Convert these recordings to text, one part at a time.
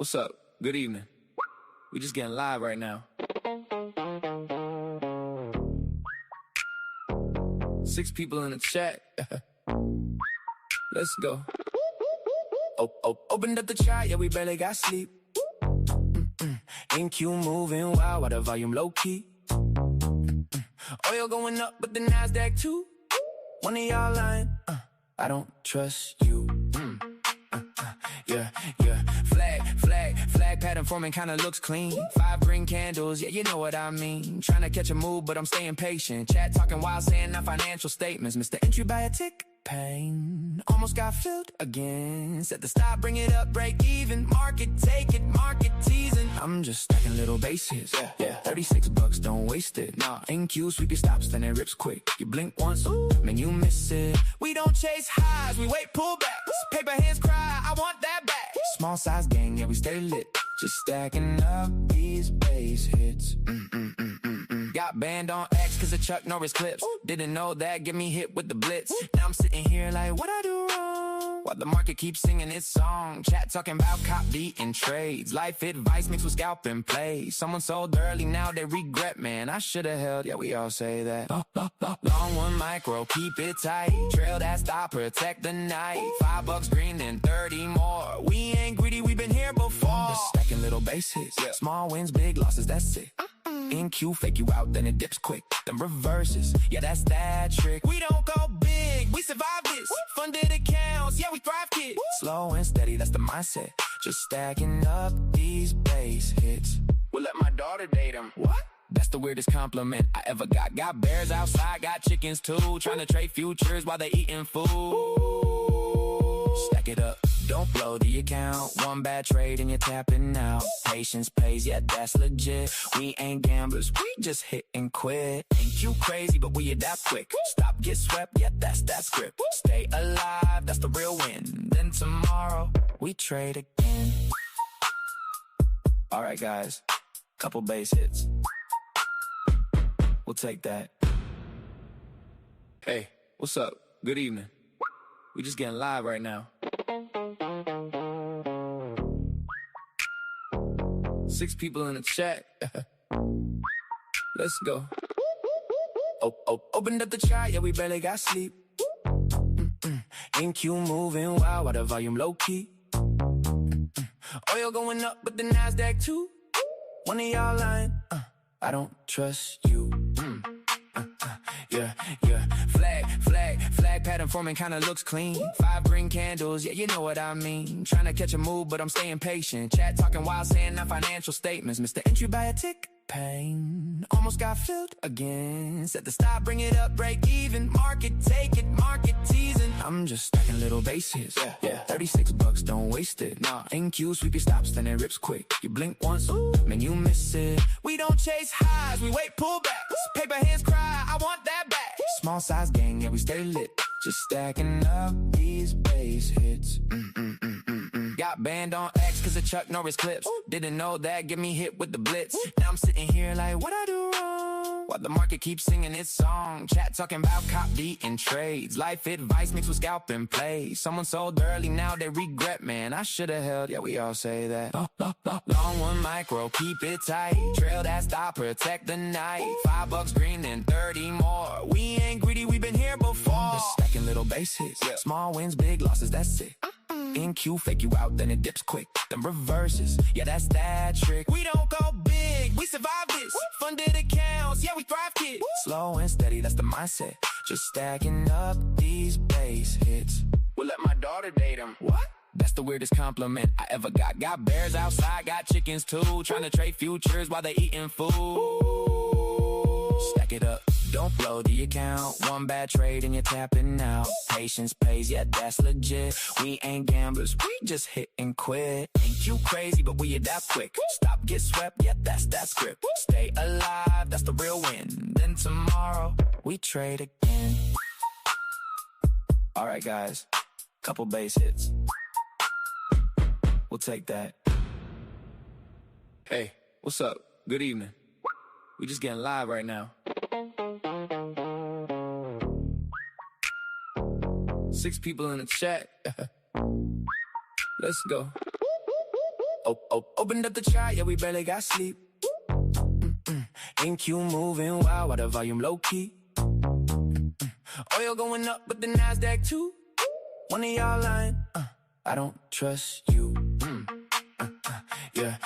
what's up? Good evening. We just getting live right now. 6 people in the chat. Let's go. Opened up the chart, yeah, we barely got sleep. NQ moving wild while the volume low key. Oil going up, but the Nasdaq too. One of y'all lying. I don't trust you. Yeah. Flag pattern forming kinda looks clean. 5 green candles, yeah, you know what I mean. Trying to catch a move, but I'm staying patient. Chat talking while saying our financial statements. Missed the entry by a tick. Pain. Almost got filled again. Set the stop, bring it up, break even. Market, take it, market teasing. I'm just stacking little base hits. Yeah. $36, don't waste it. Nah, NQ, sweep your stops, then it rips quick. You blink once, man, you miss it. We don't chase highs, we wait pullbacks. Paper hands cry, I want that back. Small size gang, yeah, we stay lit. Just stacking up these base hits. Got banned on X cause of Chuck Norris clips. Didn't know that, get me hit with the blitz. Now I'm sitting here like, what I do wrong? While the market keeps singing its song. Chat talking about cop beating trades. Life advice mixed with scalp and play. Someone sold early, now they regret, man. I should've held, yeah, we all say that. Long one micro, keep it tight. Trail that stop, protect the night. $5 green, then 30 more. We ain't greedy, we been here before. Just stacking little base hits. Small wins, big losses, that's it. NQ fake you out, then it dips quick. Then reverses, yeah, that's that trick. We don't go big, we survive this. Funded accounts, yeah, we thrive, kid. Slow and steady, that's the mindset. Just stacking up these base hits. We'll let my daughter date him. What? That's the weirdest compliment I ever got. Got bears outside, got chickens too. Trying to trade futures while they eating food. Stack it up, don't blow the account. One bad trade and you're tapping out. Patience pays, yeah, that's legit. We ain't gamblers, we just hit and quit. Ain't you crazy, but we adapt quick. Stop, get swept, yeah, that's that script. Stay alive, that's the real win. Then tomorrow, we trade again. Alright guys, couple base hits. We'll take that. Hey, what's up? Good evening. We just getting live right now. 6 people in the chat. Let's go. Opened up the chart, yeah, we barely got sleep. NQ moving wild while the volume low key. Oil going up, but the Nasdaq too. One of y'all lying. I don't trust you. Yeah. Flag pattern forming kinda looks clean. 5 green candles, yeah, you know what I mean. Trying to catch a move, but I'm staying patient. Chat talking while saying our financial statements. Missed the entry by a tick. Pain. Almost got filled again. Set the stop, bring it up, break even. Market, take it, market teasing. I'm just stacking little base hits. Yeah. $36, don't waste it. Nah, NQ, sweep your stops, then it rips quick. You blink once, man, you miss it. We don't chase highs, we wait pullbacks. Paper hands cry, I want that back. Small size gang, yeah, we stay lit. Just stacking up these base hits. Got banned on X cause of Chuck Norris clips. Didn't know that, get me hit with the blitz. Now I'm sitting here like, what I do wrong? While the market keeps singing its song. Chat talking about cop beating trades. Life advice mixed with scalp and play. Someone sold early, now they regret, man. I should've held, yeah, we all say that. Long one micro, keep it tight. Trail that stop, protect the night. $5 green, then 30 more. We ain't greedy, we been here before. Just stacking little base hits. Small wins, big losses, that's it. NQ fake you out, then it dips quick. Then reverses, yeah, that's that trick. We don't go big, we survive this. Funded accounts, yeah, we thrive, kid. Slow and steady, that's the mindset. Just stacking up these base hits. We'll let my daughter date him. What? That's the weirdest compliment I ever got. Got bears outside, got chickens too. Trying to trade futures while they eating food. Stack it up, don't blow the account. One bad trade and you're tapping out. Patience pays, yeah, that's legit. We ain't gamblers, we just hit and quit. Ain't you crazy, but we adapt quick. Stop, get swept, yeah, that's that script. Stay alive, that's the real win. Then tomorrow, we trade again. Alright guys, couple base hits. We'll take that. Hey, what's up? Good evening. We just getting live right now. 6 people in the chat. Let's go. Opened up the chart, yeah, we barely got sleep. NQ moving wild while the volume low key. Oil going up, but the Nasdaq too. One of y'all lying, I don't trust you. Yeah.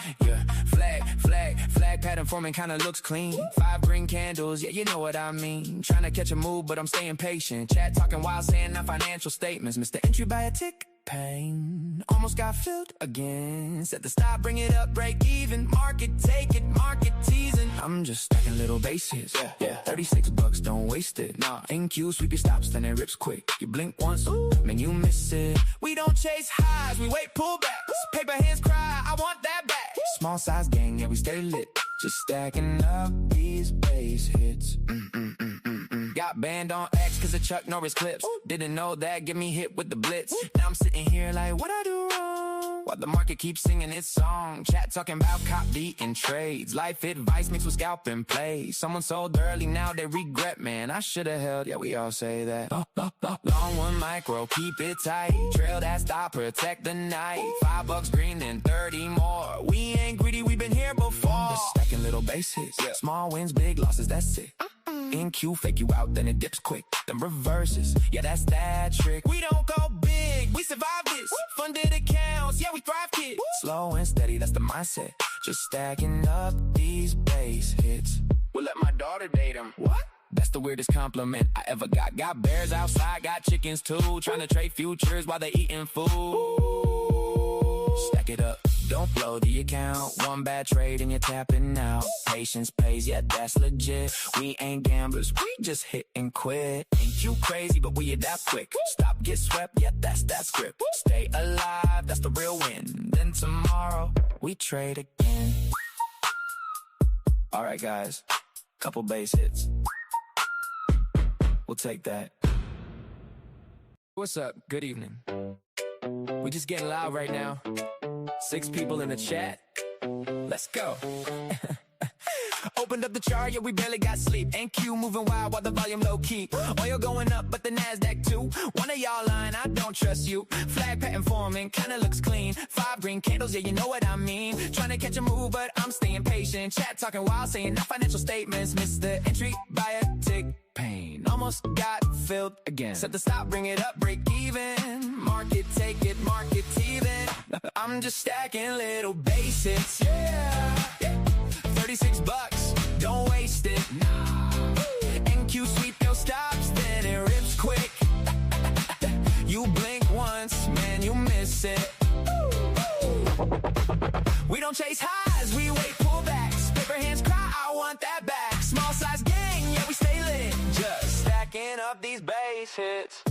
Flag pattern forming kinda looks clean. 5 green candles, yeah, you know what I mean. Trying to catch a move, but I'm staying patient. Chat talking wild, saying not financial statements. Mr. Entry by a tick. Pain almost got filled again. Set the stop, bring it up, break even. Market, take it, market teasing. I'm just stacking little bases. Yeah. $36, don't waste it. Nah, NQ, sweep your stops, then it rips quick. You blink once, man, you miss it. We don't chase highs, we wait pullbacks. Paper hands cry, I want that back. Small size gang, yeah, we stay lit. Just stacking up these base hits. Got banned on X cause of Chuck Norris clips. Didn't know that, get me hit with the blitz. Now I'm sitting here like, what I do wrong? While the market keeps singing its song. Chat talking about cop beating trades. Life advice mixed with scalp and play. Someone sold early, now they regret, man. I should've held, yeah, we all say that. Long one micro, keep it tight. Trail that stop, protect the night. $5 green, then 30 more. We ain't greedy, we been here before. Just stacking little base hits. Small wins, big losses, that's it. NQ fake you out, then it dips quick. Then reverses, yeah, that's that trick. We don't go big, we survive this. Funded accounts, yeah, we thrive, kid. Slow and steady, that's the mindset. Just stacking up these base hits. We'll let my daughter date him. What? That's the weirdest compliment I ever got. Got bears outside, got chickens too. Trying to trade futures while they eating food. Stack it up, don't blow the account. One bad trade and you're tapping out. Patience pays, yeah, that's legit. We ain't gamblers, we just hit and quit. Ain't you crazy, but we adapt quick. Stop, get swept, yeah, that's that script. Stay alive, that's the real win. Then tomorrow, we trade again. Alright guys, couple base hits. We'll take that. What's up? Good evening. We just getting loud right now. 6 people in the chat. Let's go. Opened up the chart, yeah, we barely got sleep. NQ moving wild while the volume low key. Oil going up, but the Nasdaq too. One of y'all lying, I don't trust you. Flag pattern forming, kinda looks clean. 5 green candles, yeah, you know what I mean. Trying to catch a move, but I'm staying patient. Chat talking wild, saying not financial statements. Mr. Entry by a tick. Pain almost got filled again. Set the stop, bring it up, break even. Market, take it, market even. I'm just stacking little basics, yeah. $36, don't waste it. Nah. NQ sweep your stops, then it rips quick. You blink once, man, you miss it. We don't chase highs, we wait pullbacks. Paper hands cry, I want that back. Small size gang, yeah, we stay lit. Just stacking up these base hits.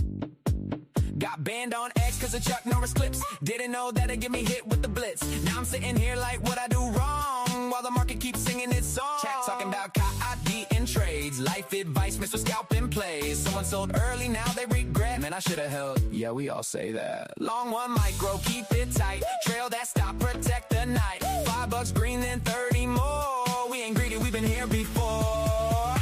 Got banned on X cause of Chuck Norris clips. Didn't know that'd get me hit with the blitz. Now I'm sitting here like, what I do wrong? While the market keeps singing its song. Chat talking about copy and trades. Life advice, Mr. Scalp and plays. Someone sold early, now they regret. Man, I should've held, yeah, we all say that. Long one micro, keep it tight. Trail that stop, protect the night. $5 green, then 30 more. We ain't greedy, we've been here before.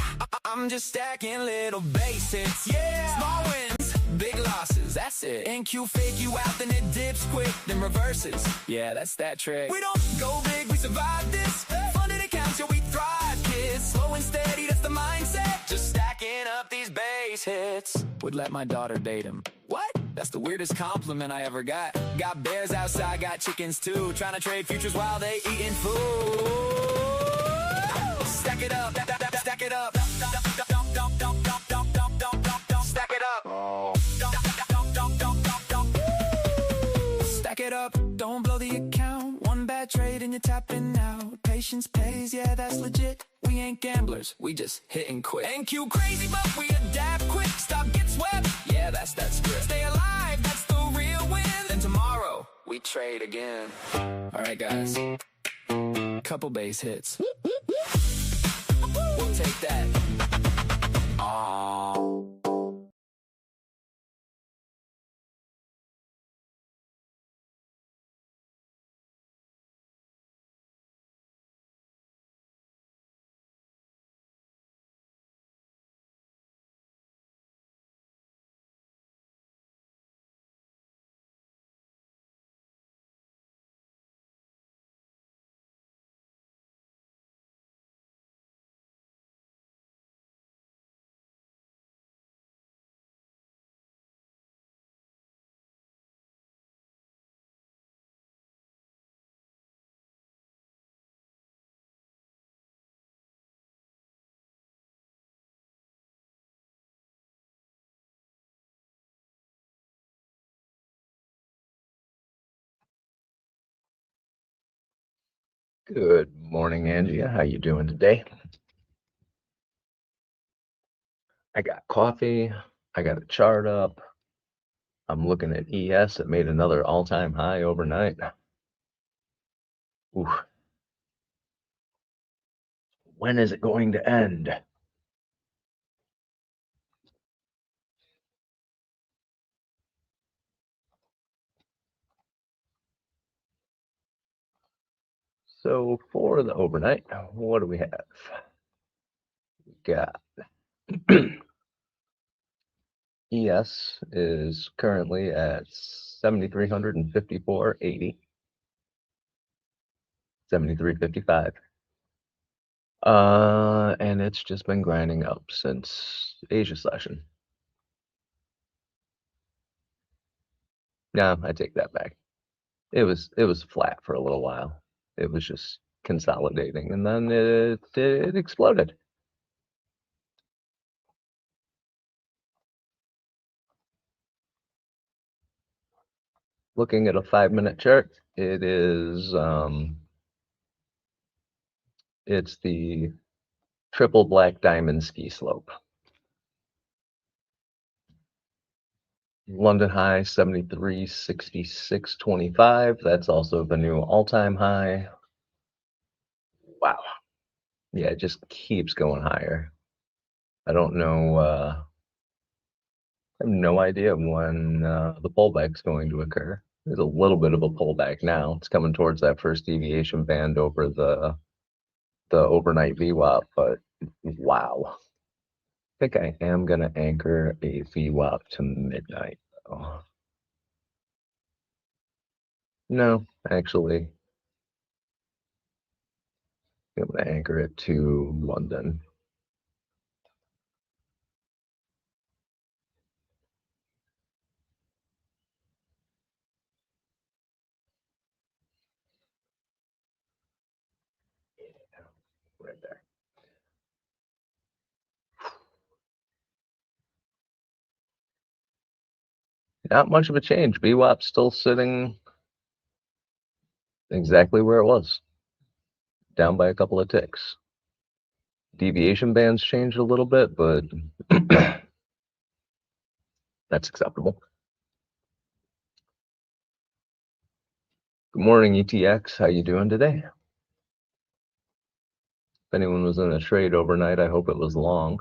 I'm just stacking little basics, yeah. Small wins, big losses, that's it. NQ fake you out, then it dips quick, then reverses. Yeah, that's that trick. We don't go big, we survive this. Funded accounts, yeah, we thrive, kids. Slow and steady, that's the mindset. Just stacking up these base hits. Would let my daughter date him. What? That's the weirdest compliment I ever got. Got bears outside, got chickens too. Trying to trade futures while they eating food. Stack it up, stack it up. Stack it up. Stack it up, don't blow the account. One bad trade and you're tapping out. Patience pays, yeah, that's legit. We ain't gamblers, we just hit and quit. NQ crazy, but we adapt quick. Stop, get swept, yeah, that's that script. Stay alive, that's the real win. Then tomorrow, we trade again. Alright guys, couple base hits. We'll take that. Aww. Good morning, Angie. How you doing today? I got coffee. I got a chart up. I'm looking at ES. It made another all-time high overnight. Ooh, when is it going to end? So for the overnight, what do we have? We got ES is currently at 7,354.80, 7,355. And it's just been grinding up since Asia session. No, I take that back. It was flat for a little while. It was just consolidating, and then it exploded. Looking at a 5-minute chart, it's the triple black diamond ski slope. London high 73.66.25. That's also the new all-time high. Wow. Yeah, it just keeps going higher. I don't know. I have no idea when the pullback's going to occur. There's a little bit of a pullback now. It's coming towards that first deviation band over the overnight VWAP, but wow. I think I am gonna anchor a VWAP to midnight though. No, actually, I'm gonna anchor it to London. Right there. Not much of a change. VWAP's still sitting exactly where it was, down by a couple of ticks. Deviation bands changed a little bit, but that's acceptable. Good morning, ETX. How you doing today? If anyone was in a trade overnight, I hope it was long.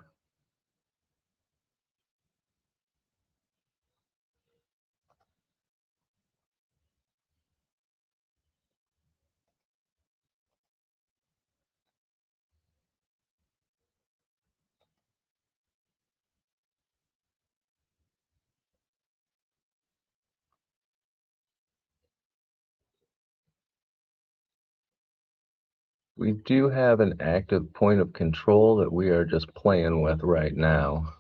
We do have an active point of control that we are just playing with right now.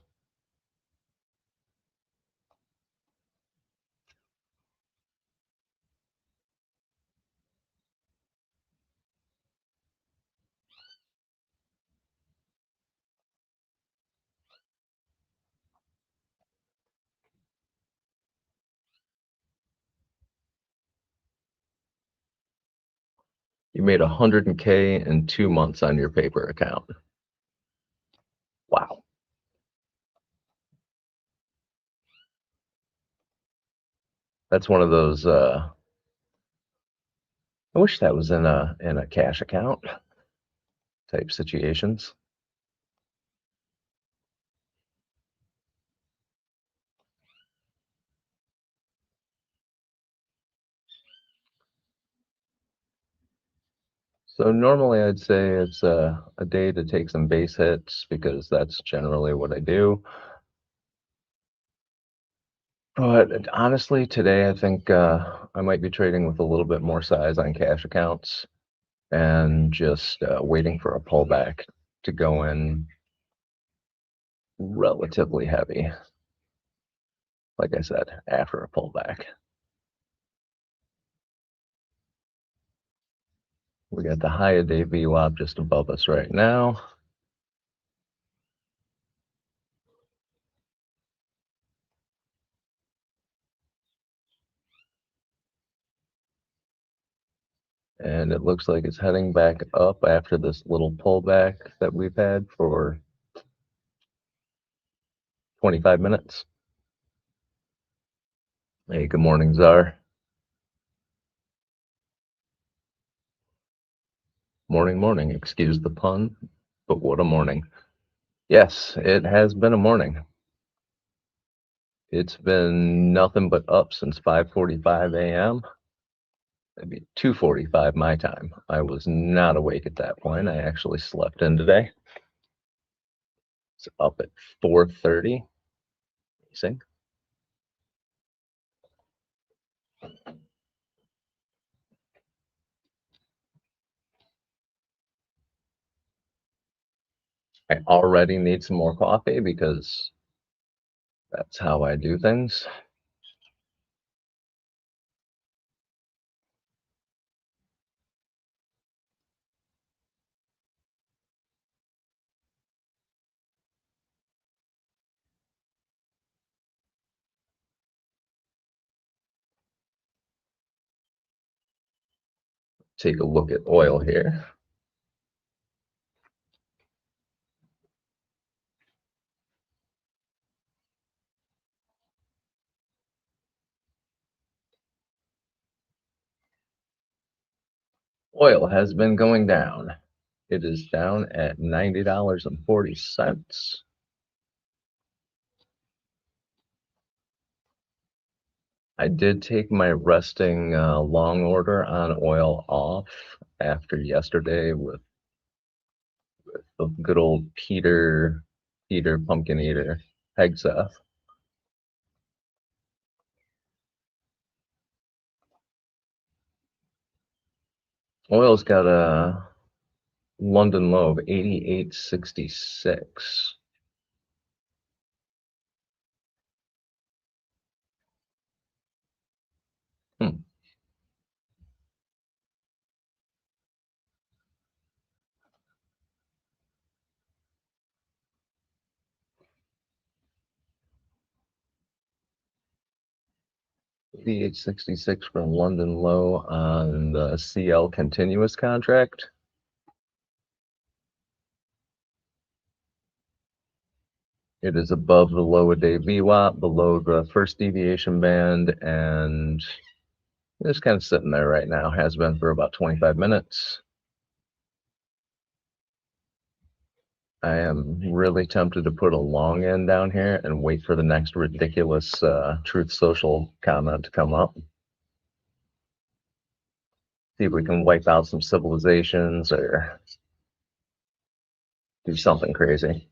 You made 100K in 2 months on your paper account. Wow. That's one of those I wish that was in a cash account type situations. So normally I'd say it's a day to take some base hits because that's generally what I do. But honestly, today I think I might be trading with a little bit more size on cash accounts and just waiting for a pullback to go in relatively heavy. Like I said, after a pullback. We got the high a day VWAP just above us right now. And it looks like it's heading back up after this little pullback that we've had for 25 minutes. Hey, good morning, Czar. Morning, morning. Excuse the pun, but what a morning. Yes, it has been a morning. It's been nothing but up since 5:45 a.m. Maybe 2:45 my time. I was not awake at that point. I actually slept in today. It's up at 4:30. Amazing. I already need some more coffee because that's how I do things. Take a look at oil here. Oil has been going down. It is down at $90.40. I did take my resting long order on oil off after yesterday with the good old Peter Pumpkin Eater Hegseth. Oil's got a London low of 88.66. $88.66 from London low on the CL continuous contract. It is above the low a day VWAP, below the first deviation band, and it's kind of sitting there right now. Has been for about 25 minutes. I am really tempted to put a long end down here and wait for the next ridiculous Truth Social comment to come up. See if we can wipe out some civilizations or do something crazy.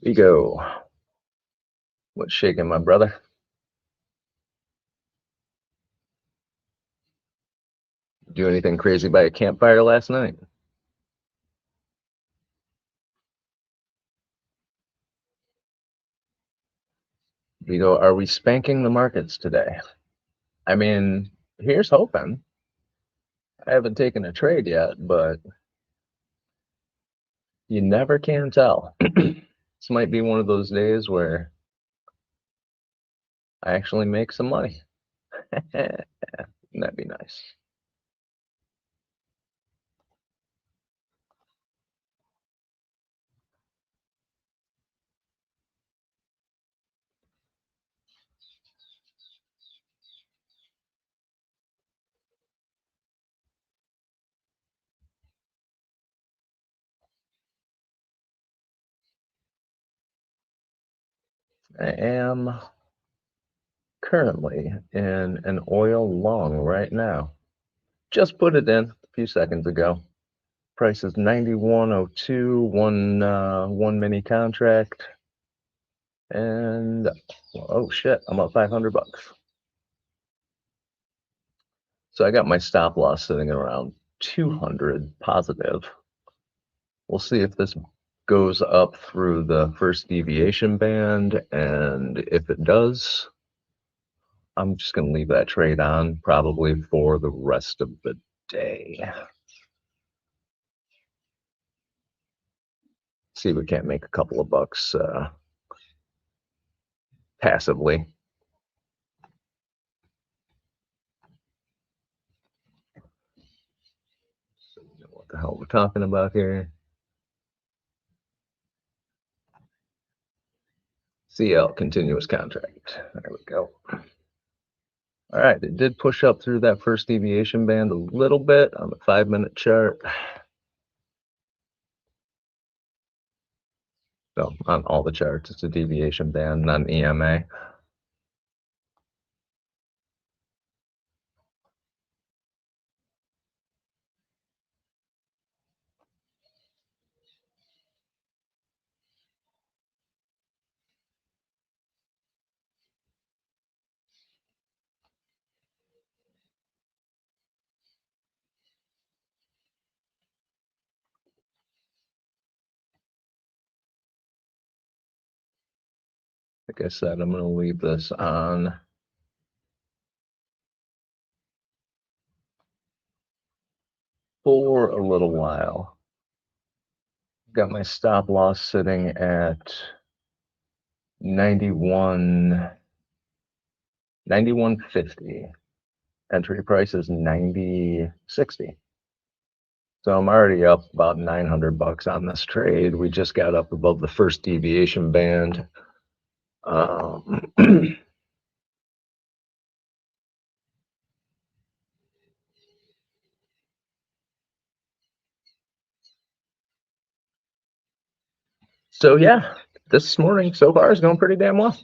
We go. What's shaking, my brother? Do anything crazy by a campfire last night? We go, are we spanking the markets today? I mean, here's hoping. I haven't taken a trade yet, but you never can tell. This might be one of those days where I actually make some money. That'd be nice. I am currently in an oil long right now. Just put it in a few seconds ago. Price is 91.02, one mini contract. And oh shit, I'm up 500 bucks. So I got my stop loss sitting around 200 positive. We'll see if this goes up through the first deviation band, and if it does, I'm just going to leave that trade on probably for the rest of the day. See if we can't make a couple of bucks passively. What the hell we're talking about here? CL, continuous contract. There we go. All right, it did push up through that first deviation band a little bit on the 5-minute chart. So on all the charts, it's a deviation band, not an EMA. Like I said, I'm going to leave this on for a little while. Got my stop loss sitting at 91.50. Entry price is 90.60. So I'm already up about 900 bucks on this trade. We just got up above the first deviation band. So yeah, this morning so far is going pretty damn well.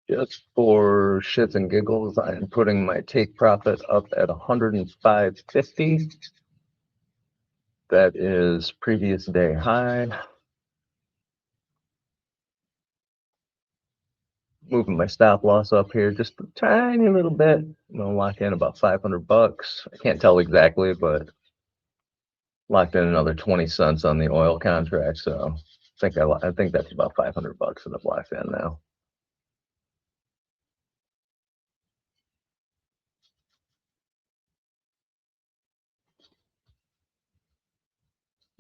Just for shits and giggles, I'm putting my take profit up at 105.50. That is previous day high. Moving my stop loss up here just a tiny little bit. I'm gonna lock in about 500 bucks. I can't tell exactly, but locked in another 20 cents on the oil contract. So I think that's about 500 bucks that I've locked in now.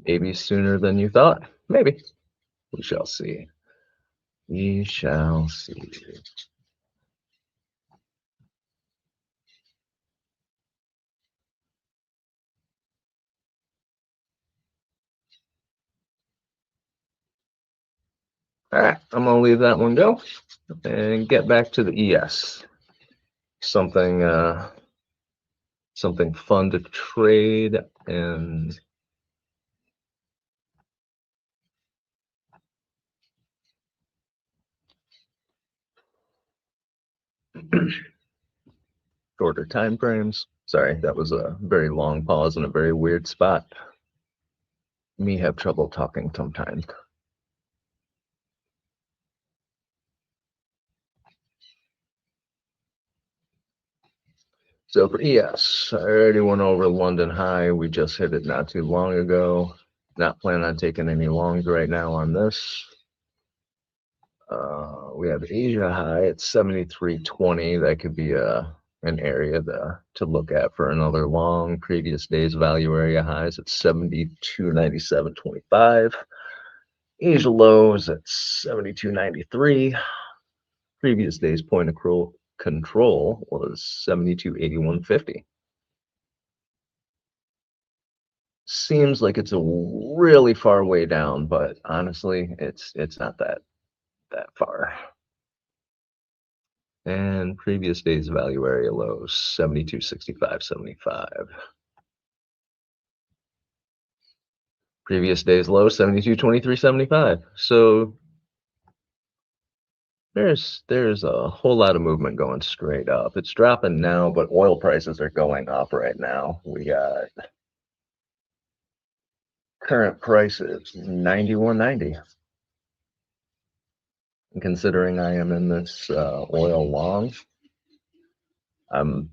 Maybe sooner than you thought. Maybe. We shall see. We shall see. All right, I'm gonna leave that one go and get back to the ES. Something fun to trade and shorter time frames. Sorry, that was a very long pause in a very weird spot. Me have trouble talking sometimes. So for ES, I already went over London high. We just hit it not too long ago. Not planning on taking any longs right now on this. We have Asia high at 73.20. That could be an area to look at for another long. Previous day's value area highs at 72.97.25. Asia lows at 72.93. Previous day's point of control was 72.81.50. seems like it's a really far way down, but honestly, it's not that far. And previous day's value area lows 72.65.75. Previous day's low 72.23.75. So there's a whole lot of movement going straight up. It's dropping now, but oil prices are going up right now. We got current prices 91.90. And considering I am in this oil long, I'm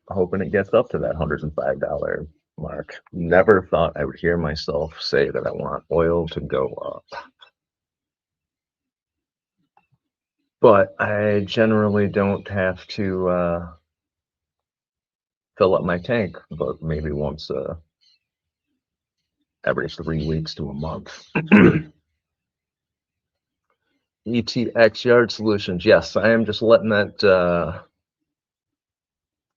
hoping it gets up to that $105 mark. Never thought I would hear myself say that I want oil to go up. But I generally don't have to fill up my tank, but maybe once every 3 weeks to a month. ETX Yard Solutions. Yes, I am just letting that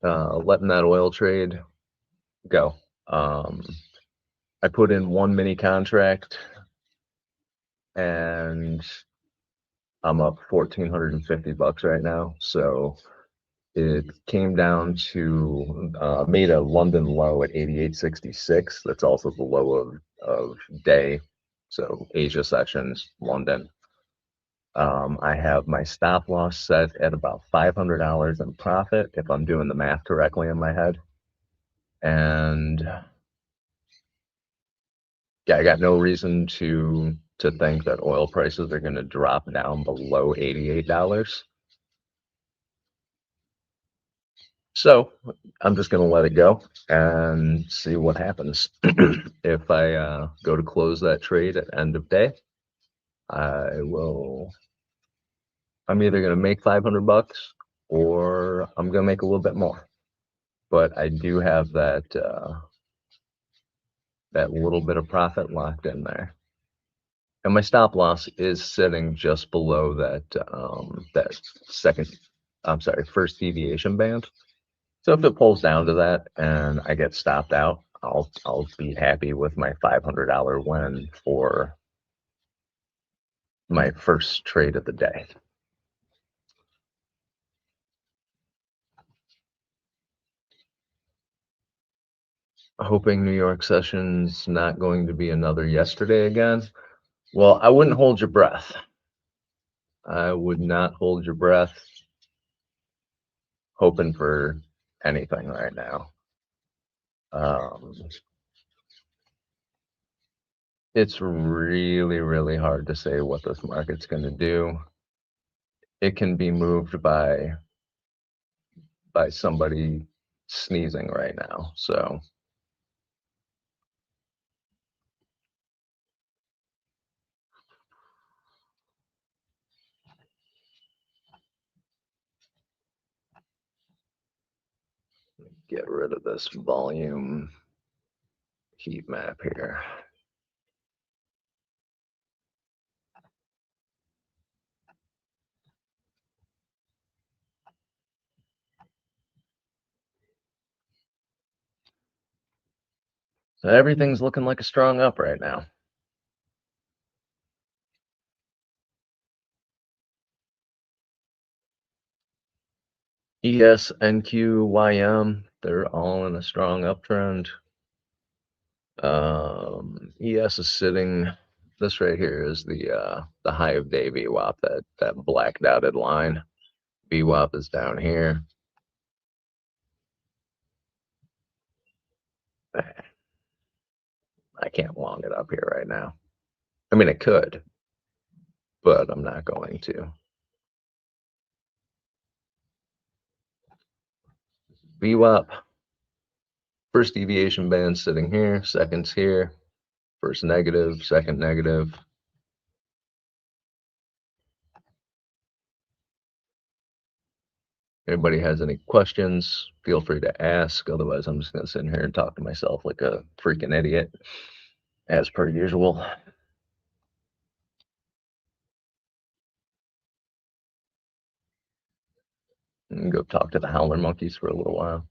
oil trade go. I put in one mini contract and I'm up $1,450 right now. So it came down to made a London low at 88.66. That's also the low of day. So Asia sessions, London. I have my stop loss set at about $500 in profit if I'm doing the math correctly in my head. And yeah, I got no reason to think that oil prices are going to drop down below $88. So I'm just going to let it go and see what happens. If I go to close that trade at end of day, I'm either going to make $500 or I'm going to make a little bit more. But I do have that little bit of profit locked in there. And my stop loss is sitting just below that first deviation band. So if it pulls down to that and I get stopped out, I'll be happy with my $500 win for my first trade of the day. Hoping New York session's not going to be another yesterday again. Well, I wouldn't hold your breath. I would not hold your breath hoping for anything right now. It's really, really hard to say what this market's going to do. It can be moved by somebody sneezing right now. So get rid of this volume heat map here. So everything's looking like a strong up right now. ES, NQ, YM, they're all in a strong uptrend. ES is sitting, this right here is the high of day VWAP, that black dotted line. VWAP is down here. I can't long it up here right now. I mean, it could, but I'm not going to. VWAP, first deviation band sitting here, seconds here, first negative, second negative. Anybody has any questions, feel free to ask. Otherwise, I'm just going to sit here and talk to myself like a freaking idiot, as per usual. And go talk to the howler monkeys for a little while.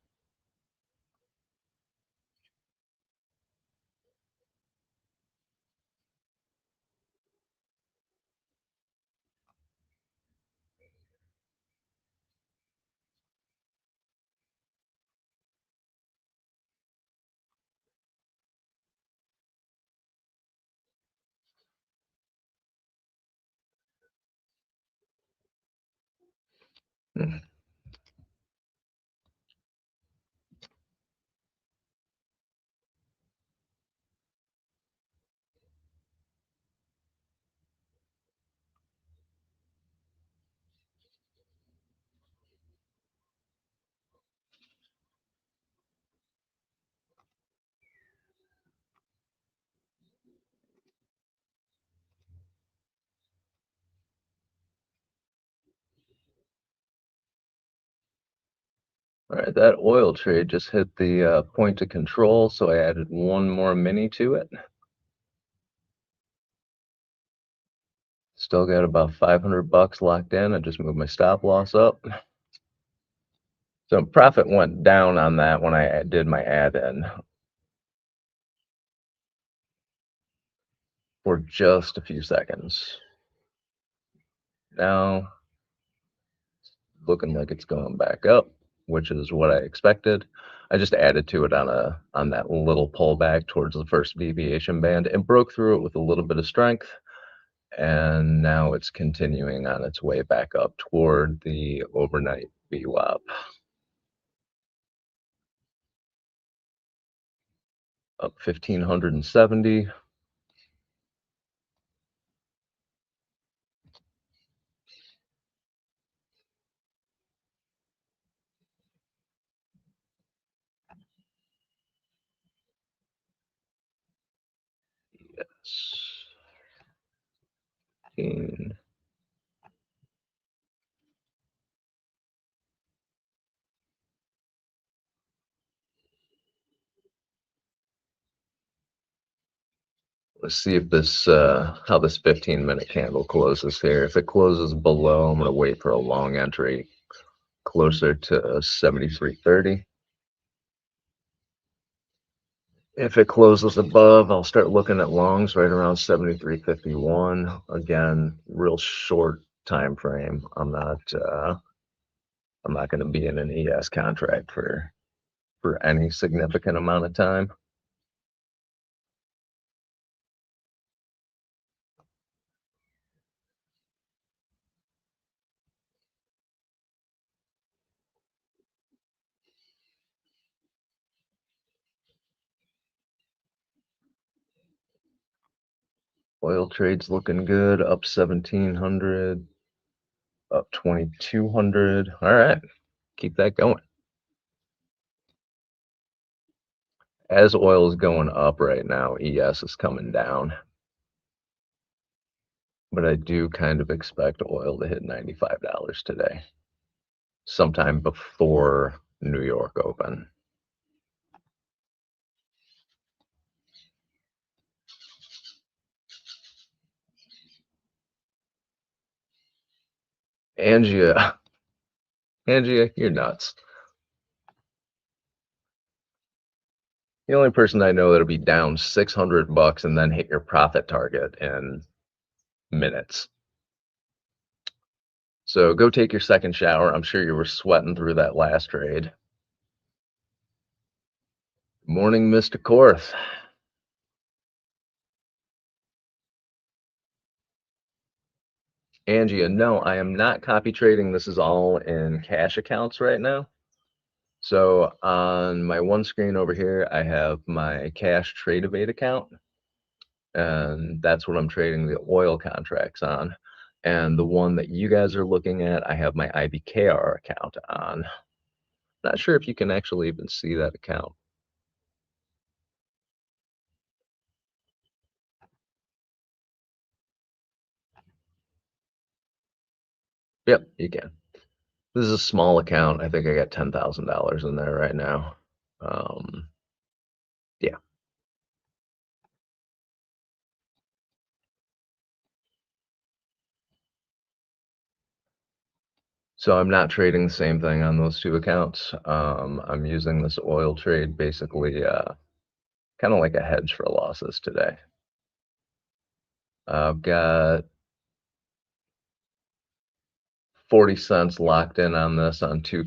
Hmm. All right, that oil trade just hit the point of control, so I added one more mini to it. Still got about 500 bucks locked in. I just moved my stop loss up. So profit went down on that when I did my add in for just a few seconds. Now looking like it's going back up, which is what I expected. I just added to it on that little pullback towards the first deviation band and broke through it with a little bit of strength. And now it's continuing on its way back up toward the overnight VWAP. Up 1,570. Yes. 15. Let's see if this how this 15-minute candle closes here. If it closes below, I'm going to wait for a long entry closer to 73.30. If it closes above, I'll start looking at longs right around 73.51. Again, real short time frame. I'm not going to be in an ES contract for any significant amount of time. Oil trade's looking good, up 1,700, up 2,200. All right, keep that going. As oil is going up right now, ES is coming down. But I do kind of expect oil to hit $95 today, sometime before New York open. Angia, Angia, you're nuts. The only person I know that'll be down 600 bucks and then hit your profit target in minutes. So go take your second shower. I'm sure you were sweating through that last trade. Morning, Mr. Korth. Angia, no, I am not copy trading. This is all in cash accounts right now. So on my one screen over here, I have my cash trade evade account, and that's what I'm trading the oil contracts on. And the one that you guys are looking at, I have my IBKR account on. Not sure if you can actually even see that account. Yep, you can. This is a small account. I think I got $10,000 in there right now. Yeah. So I'm not trading the same thing on those two accounts. I'm using this oil trade basically kind of like a hedge for losses today. I've got 40 cents locked in on this on two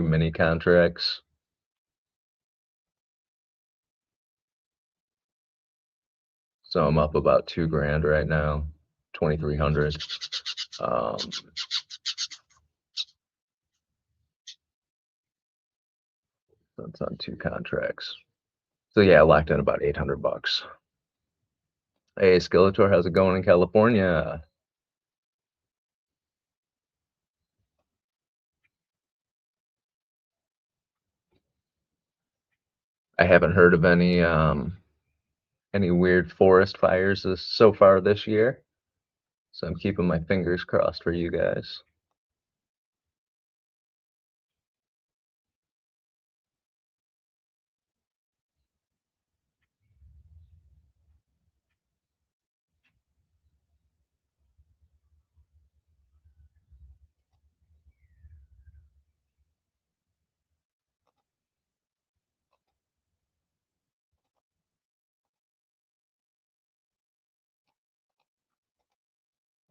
mini contracts. So I'm up about $2,000 right now, 2,300. That's on 2 contracts. So yeah, I locked in about $800. Hey, Skeletor, how's it going in California? I haven't heard of any weird forest fires so far this year, so I'm keeping my fingers crossed for you guys.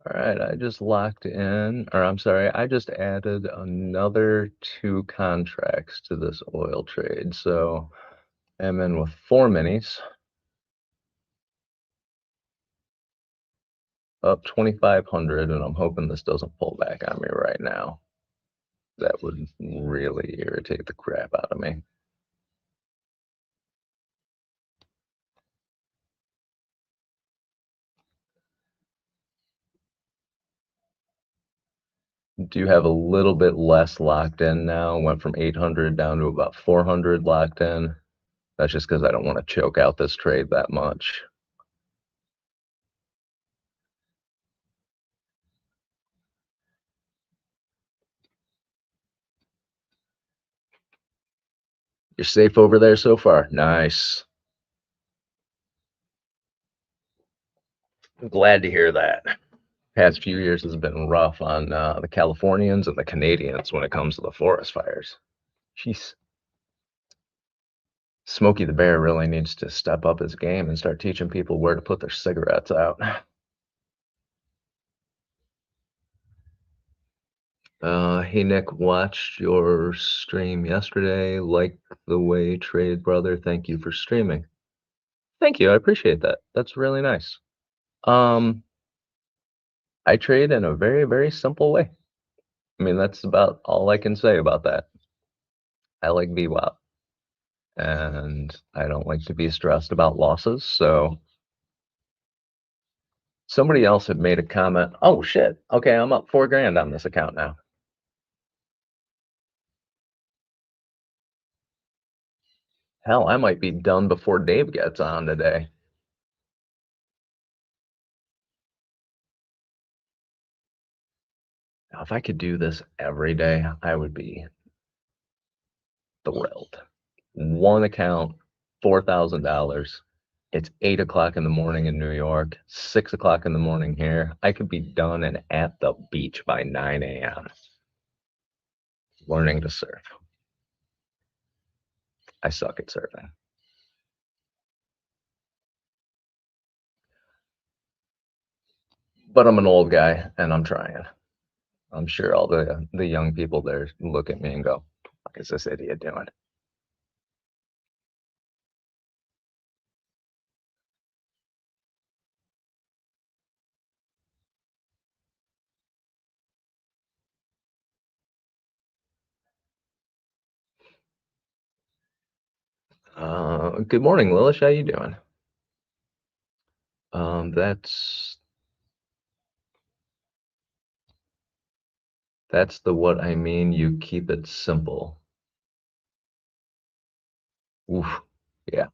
All right, I just locked in, or I'm sorry, I just added another 2 contracts to this oil trade. So I'm in with 4 minis, up 2,500, and I'm hoping this doesn't pull back on me right now. That would really irritate the crap out of me. Do you have a little bit less locked in now? Went from 800 down to about 400 locked in. That's just because I don't want to choke out this trade that much. You're safe over there so far. Nice. I'm glad to hear that. Past few years has been rough on the Californians and the Canadians when it comes to the forest fires. Jeez. Smokey the Bear really needs to step up his game and start teaching people where to put their cigarettes out. Hey Nick, watched your stream yesterday. Like the way Trade Brother. Thank you for streaming. Thank you. I appreciate that. That's really nice. I trade in a very, very simple way. I mean, that's about all I can say about that. I like VWAP, and I don't like to be stressed about losses. So somebody else had made a comment. Oh shit. Okay, I'm up 4 grand on this account now. Hell, I might be done before Dave gets on today. Now, if I could do this every day, I would be thrilled. 1 account, $4,000. It's 8 o'clock in the morning in New York, 6 o'clock in the morning here. I could be done and at the beach by 9 a.m. learning to surf. I suck at surfing. But I'm an old guy and I'm trying. I'm sure all the young people there look at me and go, what is this idiot doing? Good morning, Lilish. How you doing? That's the what I mean. You keep it simple. Oof. Yeah.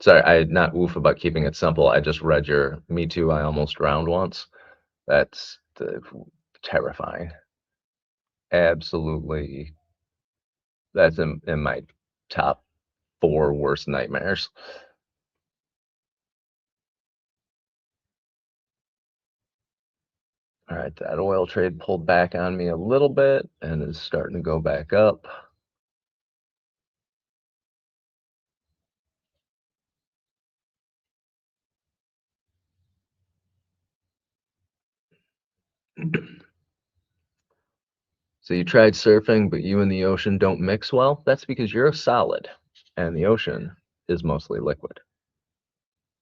Sorry, I not oof about keeping it simple. I just read your Me Too, I Almost Drowned Once. That's terrifying. Absolutely. That's in my top 4 worst nightmares. All right, that oil trade pulled back on me a little bit and is starting to go back up. So you tried surfing, but you and the ocean don't mix well? That's because you're a solid and the ocean is mostly liquid.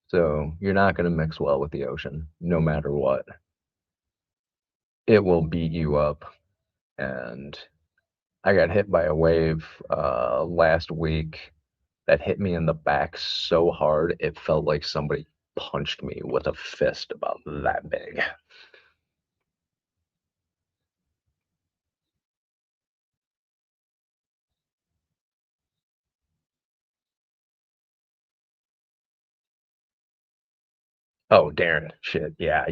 So you're not going to mix well with the ocean, no matter what. It will beat you up, and I got hit by a wave last week that hit me in the back so hard it felt like somebody punched me with a fist about that big. Oh, Darren, shit, yeah,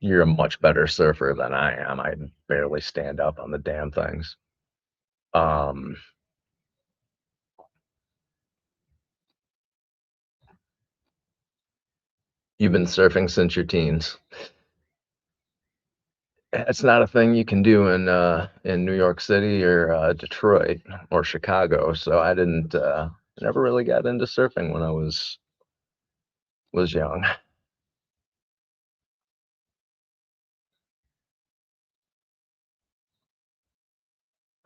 you're a much better surfer than I am. I barely stand up on the damn things. Um, you've been surfing since your teens. It's not a thing you can do in New York City or Detroit or Chicago. So I didn't never really got into surfing when I was young.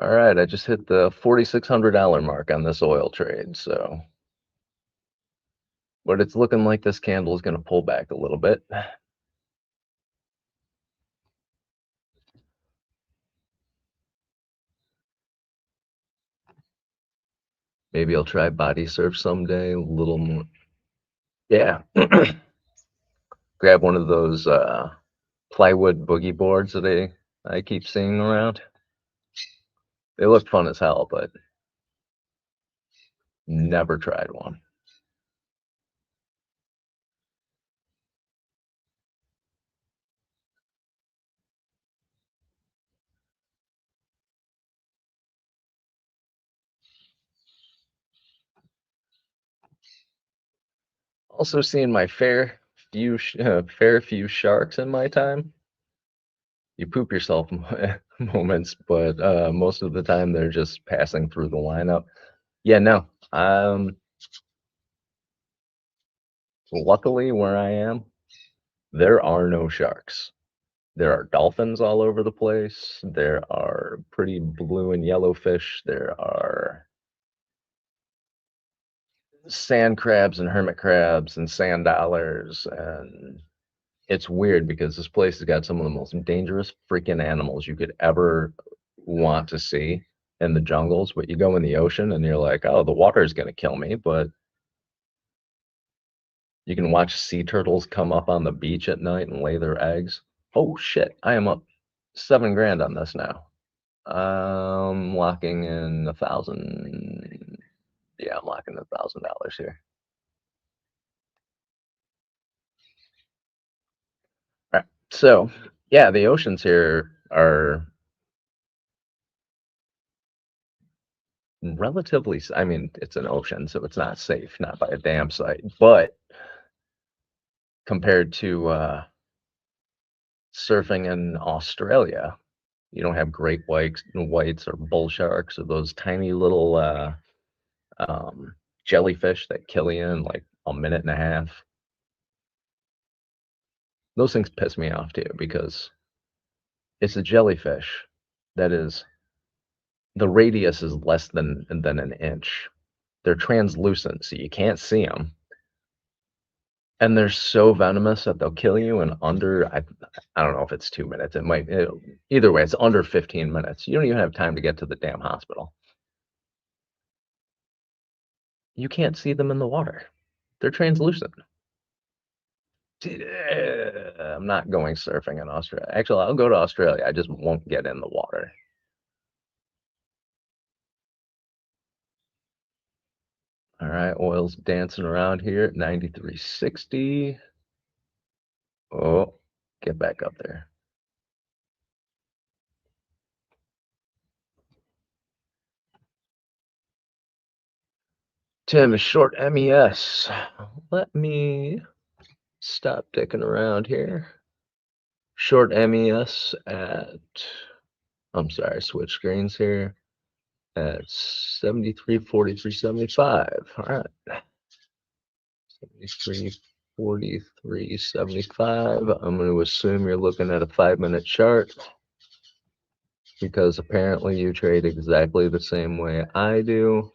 All right, I just hit the $4,600 mark on this oil trade. So, but it's looking like this candle is going to pull back a little bit. Maybe I'll try body surf someday. A little more. Yeah. Grab one of those plywood boogie boards that I keep seeing around. They look fun as hell, but never tried one. Also seen my fair few sharks in my time. You poop yourself moments, but most of the time they're just passing through the lineup. Yeah, no. Luckily where I am, there are no sharks. There are dolphins all over the place. There are pretty blue and yellow fish. There are sand crabs and hermit crabs and sand dollars, and it's weird because this place has got some of the most dangerous freaking animals you could ever want to see in the jungles. But you go in the ocean and you're like, oh, the water is going to kill me. But you can watch sea turtles come up on the beach at night and lay their eggs. Oh shit, I am up 7 grand on this now. Locking in 1,000. Yeah, I'm locking in $1,000 here. All right. So yeah, the oceans here are relatively, I mean, it's an ocean, so it's not safe, not by a damn sight. But compared to surfing in Australia, you don't have great whites or bull sharks or those tiny little jellyfish that kill you in like a minute and a half. Those things piss me off too because it's a jellyfish that is the radius is less than an inch. They're translucent, so you can't see them. And they're so venomous that they'll kill you in under, I don't know if it's 2 minutes. Either way, it's under 15 minutes. You don't even have time to get to the damn hospital. You can't see them in the water. They're translucent. I'm not going surfing in Australia. Actually, I'll go to Australia. I just won't get in the water. All right, oil's dancing around here at 93.60. Oh, get back up there. Tim is short MES. Let me stop dicking around here. Short MES at, I'm sorry, switch screens here at 73.43.75. All right. 73.43.75. I'm going to assume you're looking at a 5-minute chart because apparently you trade exactly the same way I do.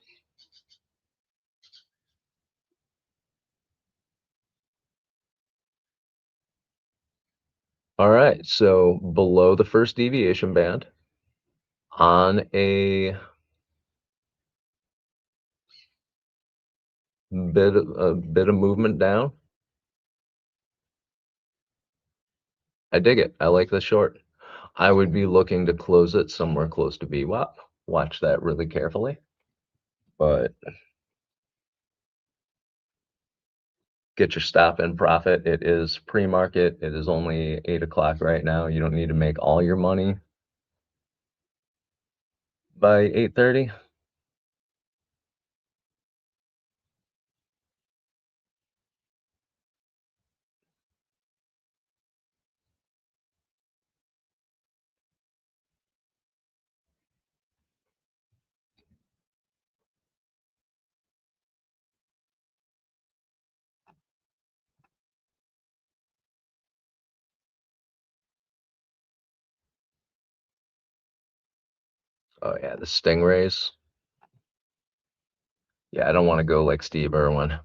All right, so below the first deviation band on a a bit of movement down. I dig it. I like the short. I would be looking to close it somewhere close to VWAP. Watch that really carefully. But get your stop in profit. It is pre-market. It is only 8 o'clock right now. You don't need to make all your money by 8:30. Oh yeah, the stingrays. Yeah, I don't want to go like Steve Irwin.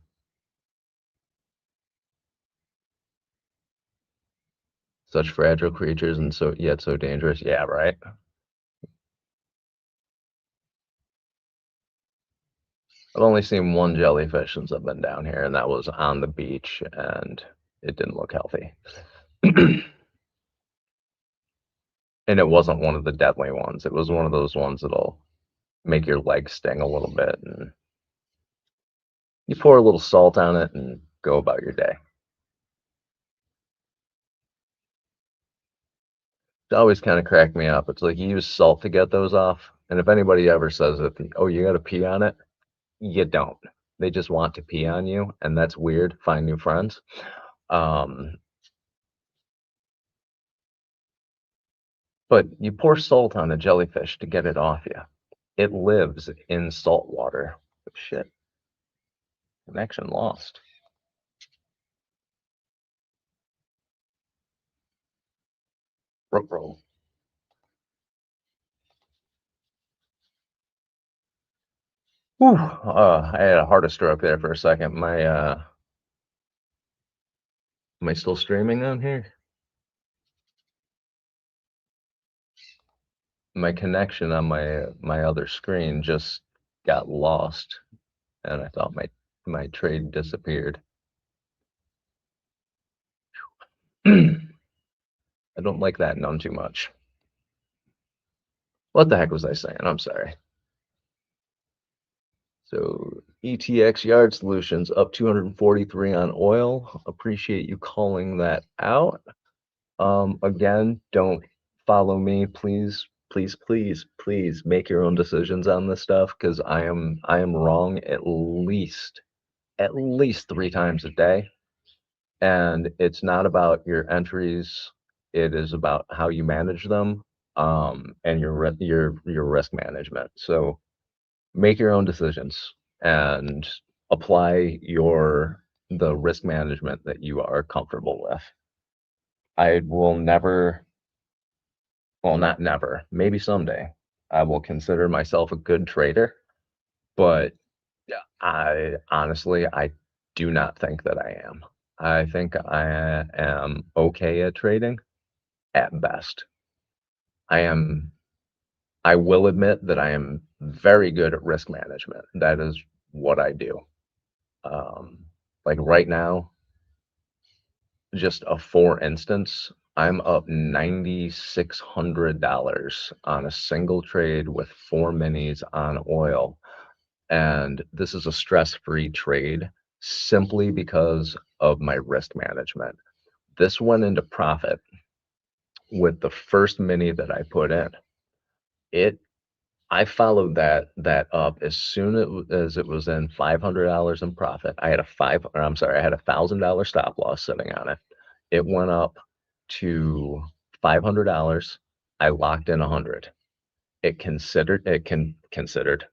Such fragile creatures and so yet so dangerous. Yeah, right. I've only seen one jellyfish since I've been down here, and that was on the beach, and it didn't look healthy. And it wasn't one of the deadly ones. It was one of those ones that'll make your legs sting a little bit, and you pour a little salt on it and go about your day. It always kind of cracked me up. It's like you use salt to get those off, and if anybody ever says that, oh, you got to pee on it, you don't. They just want to pee on you, and that's weird. Find new friends. Um, but you pour salt on a jellyfish to get it off you. It lives in salt water. Shit. Connection lost. Roll. Whew, I had a heart stroke there for a second. Am I still streaming on here? My connection on my other screen just got lost, and I thought my trade disappeared. I don't like that none too much. What the heck was I saying? I'm sorry. So ETX Yard Solutions up 243 on oil. Appreciate you calling that out. Again, don't follow me, please, please, please, please make your own decisions on this stuff because I am wrong at least 3 times a day. And it's not about your entries, it is about how you manage them, and your risk management. So make your own decisions and apply the risk management that you are comfortable with. I will never, well, not never, maybe someday, I will consider myself a good trader, but I honestly, I do not think that I am. I think I am okay at trading at best. I will admit that I am very good at risk management. That is what I do. Um, like right now, just a for instance, I'm up $9,600 on a single trade with 4 minis on oil. And this is a stress-free trade simply because of my risk management. This went into profit with the first mini that I put in. I followed that up as soon as it was in $500 in profit. I had I had $1,000 stop loss sitting on it. It went up to $500. I locked in 100. It considered.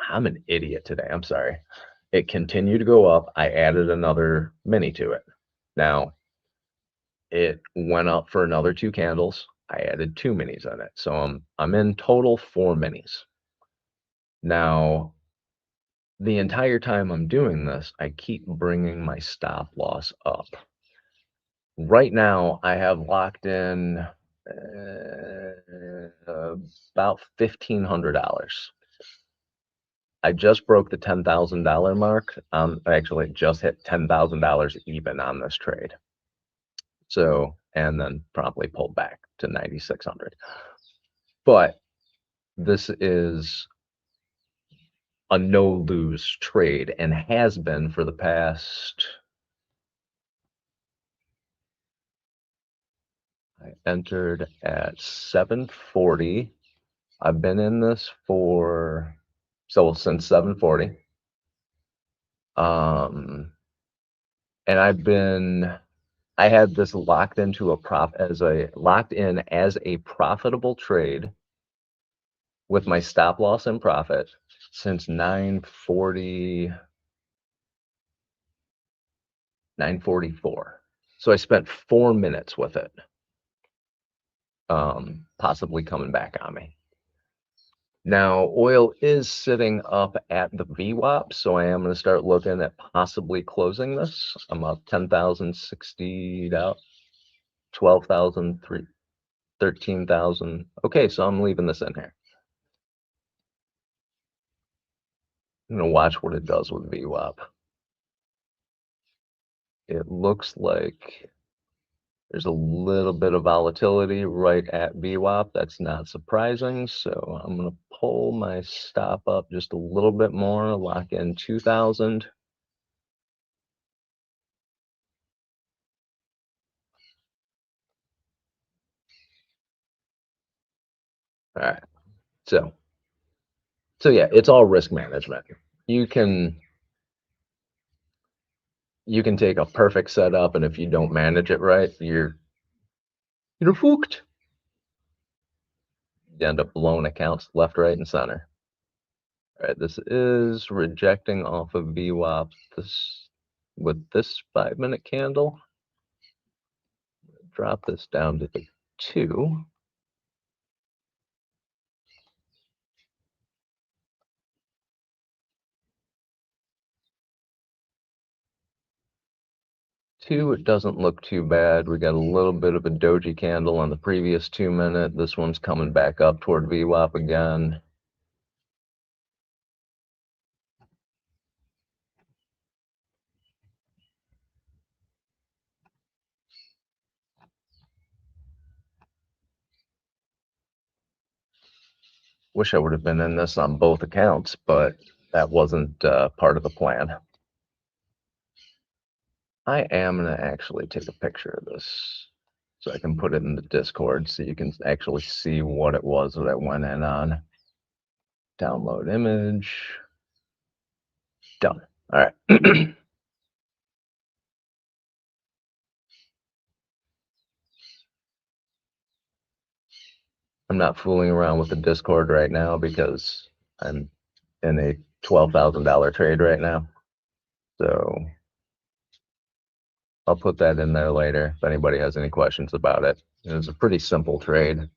I'm an idiot today. I'm sorry. It continued to go up. I added another mini to it. Now it went up for another 2 candles. I added 2 minis on it. So I'm in total 4 minis. Now, the entire time I'm doing this, I keep bringing my stop loss up. Right now, I have locked in about $1,500. I just broke the $10,000 mark. Actually just hit $10,000 even on this trade. So, and then promptly pulled back to 9,600. But this is a no-lose trade and has been for the past, I entered at 740. I've been in this for, so since 740. And I had this locked into locked in as a profitable trade with my stop loss and profit since 940, 944. So I spent 4 minutes with it, possibly coming back on me. Now, oil is sitting up at the VWAP, so I am going to start looking at possibly closing this. I'm up 10,060 out, 12,000, 13,000. Okay, so I'm leaving this in here. I'm going to watch what it does with VWAP. It looks like there's a little bit of volatility right at VWAP. That's not surprising. So I'm going to pull my stop up just a little bit more, lock in 2,000. All right. So yeah, it's all risk management. You can take a perfect setup, and if you don't manage it right, you're fucked. You end up blowing accounts left, right, and center. All right, this is rejecting off of VWAP with this 5-minute candle. Drop this down to the 2. It doesn't look too bad. We got a little bit of a doji candle on the previous 2-minute. This one's coming back up toward VWAP again. Wish I would have been in this on both accounts, but that wasn't part of the plan. I am going to actually take a picture of this so I can put it in the Discord so you can actually see what it was that I went in on. Download image. Done. All right. I'm not fooling around with the Discord right now because I'm in a $12,000 trade right now. So I'll put that in there later if anybody has any questions about it. It was a pretty simple trade.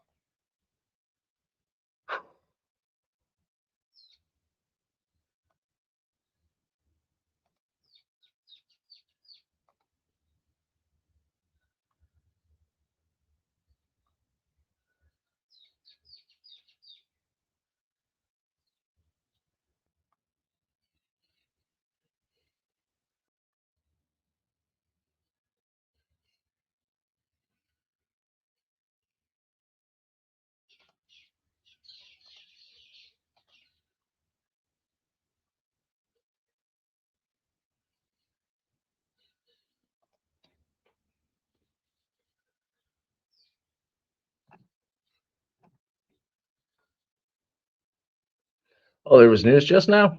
Oh, there was news just now?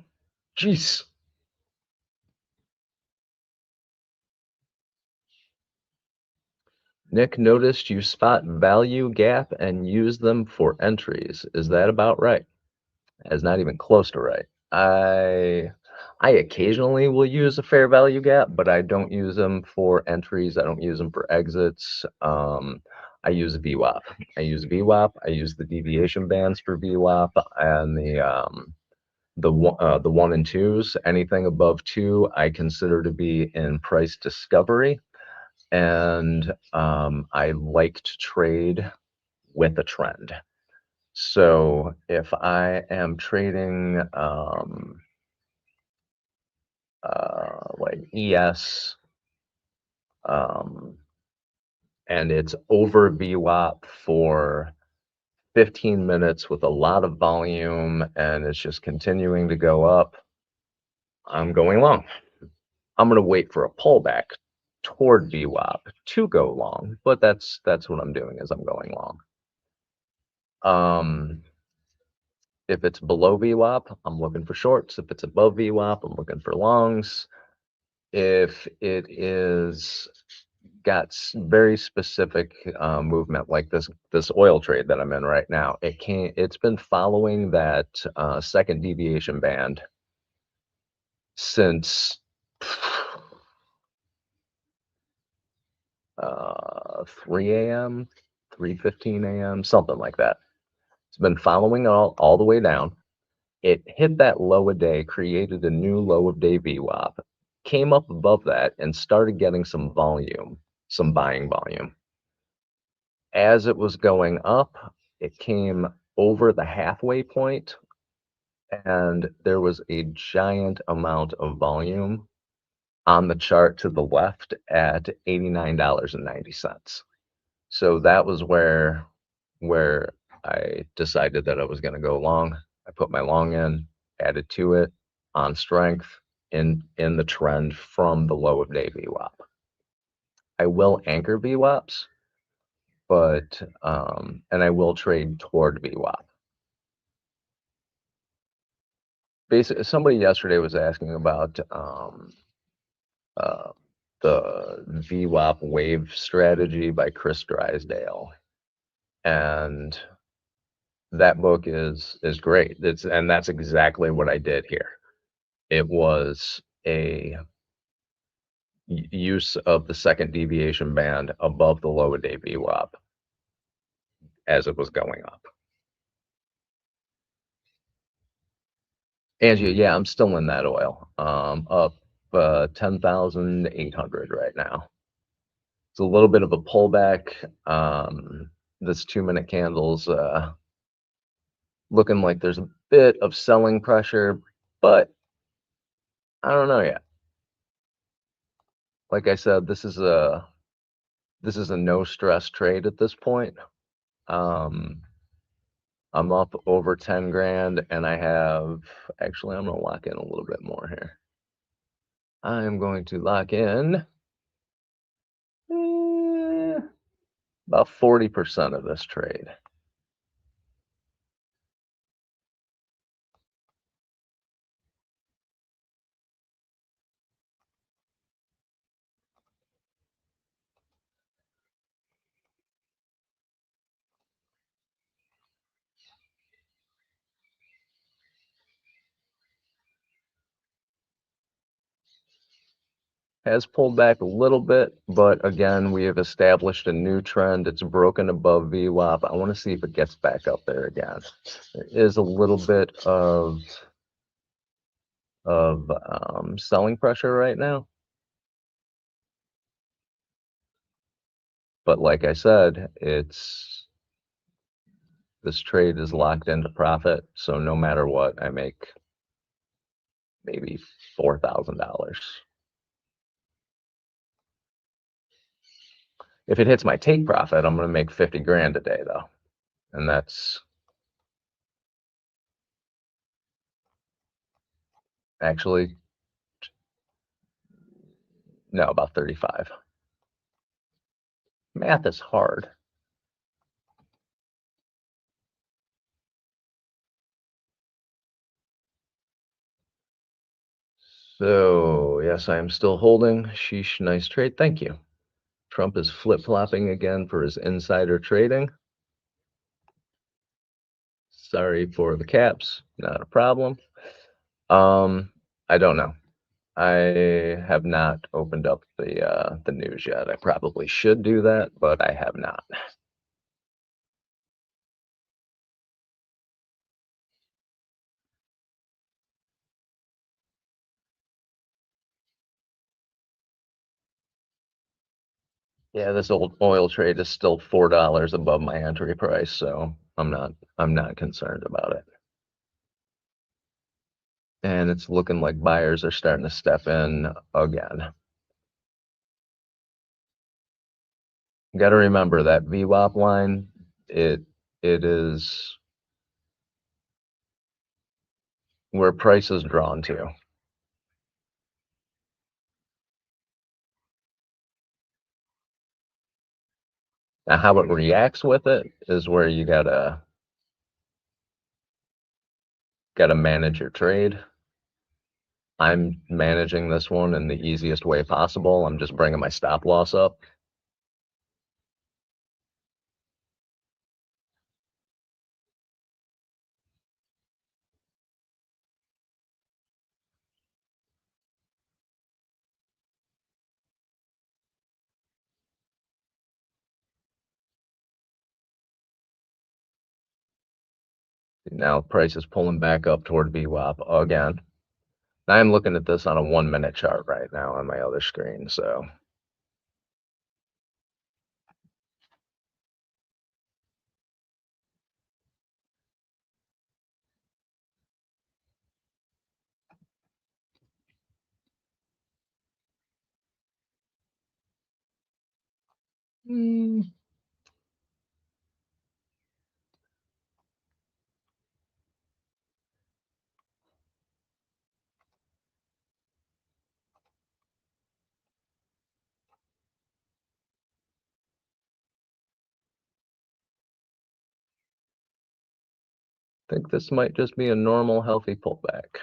Jeez. Nick noticed you spot value gap and use them for entries. Is that about right? That's not even close to right. I occasionally will use a fair value gap, but I don't use them for entries. I don't use them for exits. I use VWAP. I use VWAP. I use the deviation bands for VWAP and the 1 and 2s. Anything above 2, I consider to be in price discovery. And I like to trade with a trend. So if I am trading like ES and it's over VWAP for 15 minutes with a lot of volume and it's just continuing to go up, I'm going long. I'm going to wait for a pullback toward VWAP to go long, but that's what I'm doing is I'm going long. If it's below VWAP, I'm looking for shorts. If it's above VWAP, I'm looking for longs. If it is got very specific movement, like this oil trade that I'm in right now, it's been following that second deviation band since 3 a.m., 3:15 a.m., something like that. It's been following all the way down. It hit that low of day, created a new low of day VWAP, came up above that and started getting some volume, some buying volume. As it was going up, it came over the halfway point and there was a giant amount of volume on the chart to the left at $89.90. So that was where I decided that I was going to go long. I put my long in, added to it on strength in the trend from the low of day VWAP. I will anchor VWAPs, but and I will trade toward VWAP. Basically, somebody yesterday was asking about the VWAP wave strategy by Chris Drysdale, and that book is great. And that's exactly what I did here. It was a use of the second deviation band above the low of day VWAP as it was going up. Angie, yeah, I'm still in that oil. Up 10,800 right now. It's a little bit of a pullback. This 2-minute candle's looking like there's a bit of selling pressure, but I don't know yet. Like I said, this is a no stress trade at this point. I'm up over 10 grand and I have, actually, I'm going to lock in a little bit more here. I'm going to lock in about 40% of this trade. Has pulled back a little bit, but again, we have established a new trend. It's broken above VWAP. I want to see if it gets back up there again. There is a little bit of selling pressure right now. But like I said, this trade is locked into profit. So no matter what, I make maybe $4,000. If it hits my take profit, I'm going to make 50 grand a day though. And that's actually, no, about 35. Math is hard. So yes, I am still holding. Sheesh, nice trade. Thank you. Trump is flip-flopping again for his insider trading. Sorry for the caps, not a problem. I don't know. I have not opened up the news yet. I probably should do that, but I have not. Yeah, this old oil trade is still $4 above my entry price, so I'm not concerned about it. And it's looking like buyers are starting to step in again. Got to remember that VWAP line, it is where price is drawn to. Now, how it reacts with it is where you gotta manage your trade. I'm managing this one in the easiest way possible. I'm just bringing my stop loss up. Now price is pulling back up toward VWAP again. I'm looking at this on a 1 minute chart right now on my other screen, so. I think this might just be a normal, healthy pullback.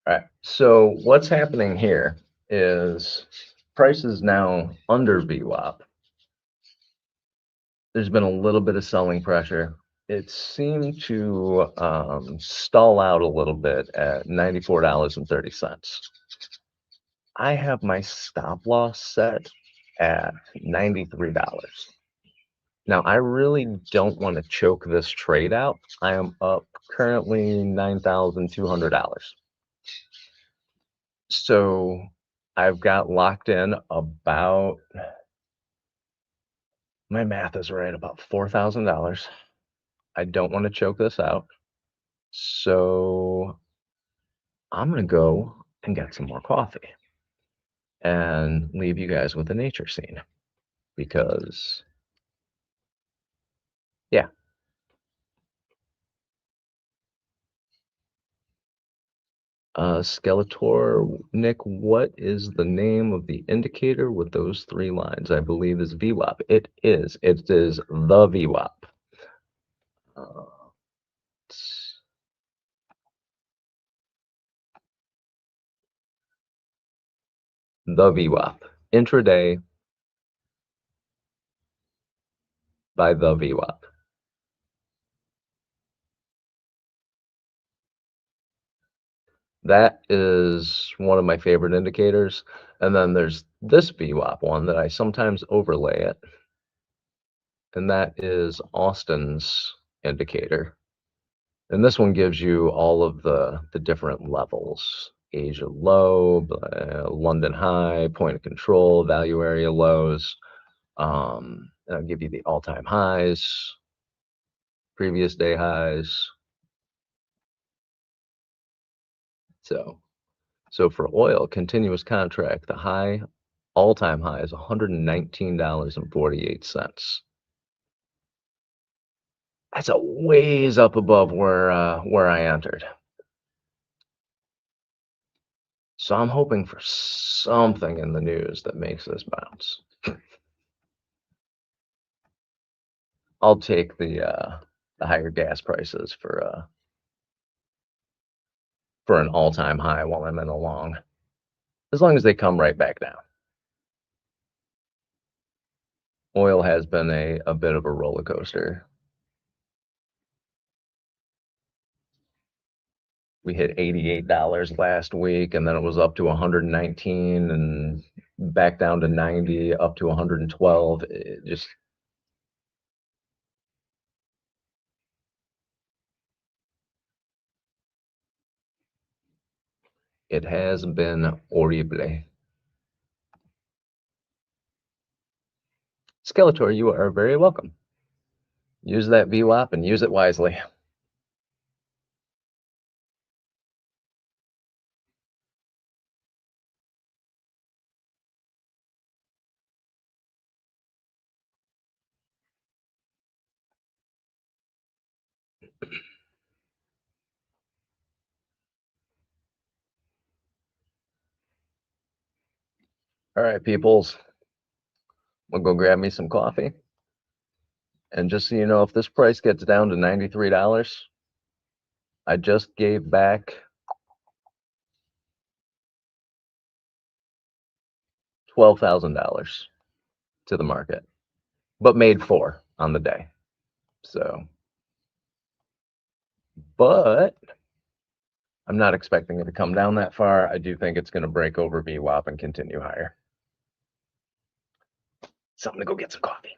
All right, so what's happening here is price is now under VWAP. There's been a little bit of selling pressure. It seemed to stall out a little bit at $94.30. I have my stop loss set at $93. Now, I really don't want to choke this trade out. I am up currently $9,200. So I've got locked in about, my math is right, about $4,000. I don't want to choke this out. So I'm going to go and get some more coffee and leave you guys with the nature scene because, yeah. Skeletor, Nick, what is the name of the indicator with those 3 lines? I believe is VWAP. It is the VWAP. The VWAP. Intraday by the VWAP. That is one of my favorite indicators. And then there's this VWAP one that I sometimes overlay it. And that is Austin's indicator. And this one gives you all of the different levels. Asia low, London high, point of control, value area lows. And I'll give you the all-time highs, previous day highs. So for oil, continuous contract, the high All-time high is $119.48. That's a ways up above where I entered. So I'm hoping for something in the news that makes this bounce. I'll take the higher gas prices for an all-time high while I'm in the long, as long as they come right back down. Oil has been a bit of a roller coaster. We hit $88 last week, and then it was up to 119 and back down to 90, up to 112. It has been horrible. Skeletor, you are very welcome. Use that VWAP and use it wisely. All right, peoples. We'll go grab me some coffee. And just so you know, if this price gets down to $93, I just gave back $12,000 to the market, but made $4 on the day. So, but I'm not expecting it to come down that far. I do think it's going to break over VWAP and continue higher. So I'm going to go get some coffee.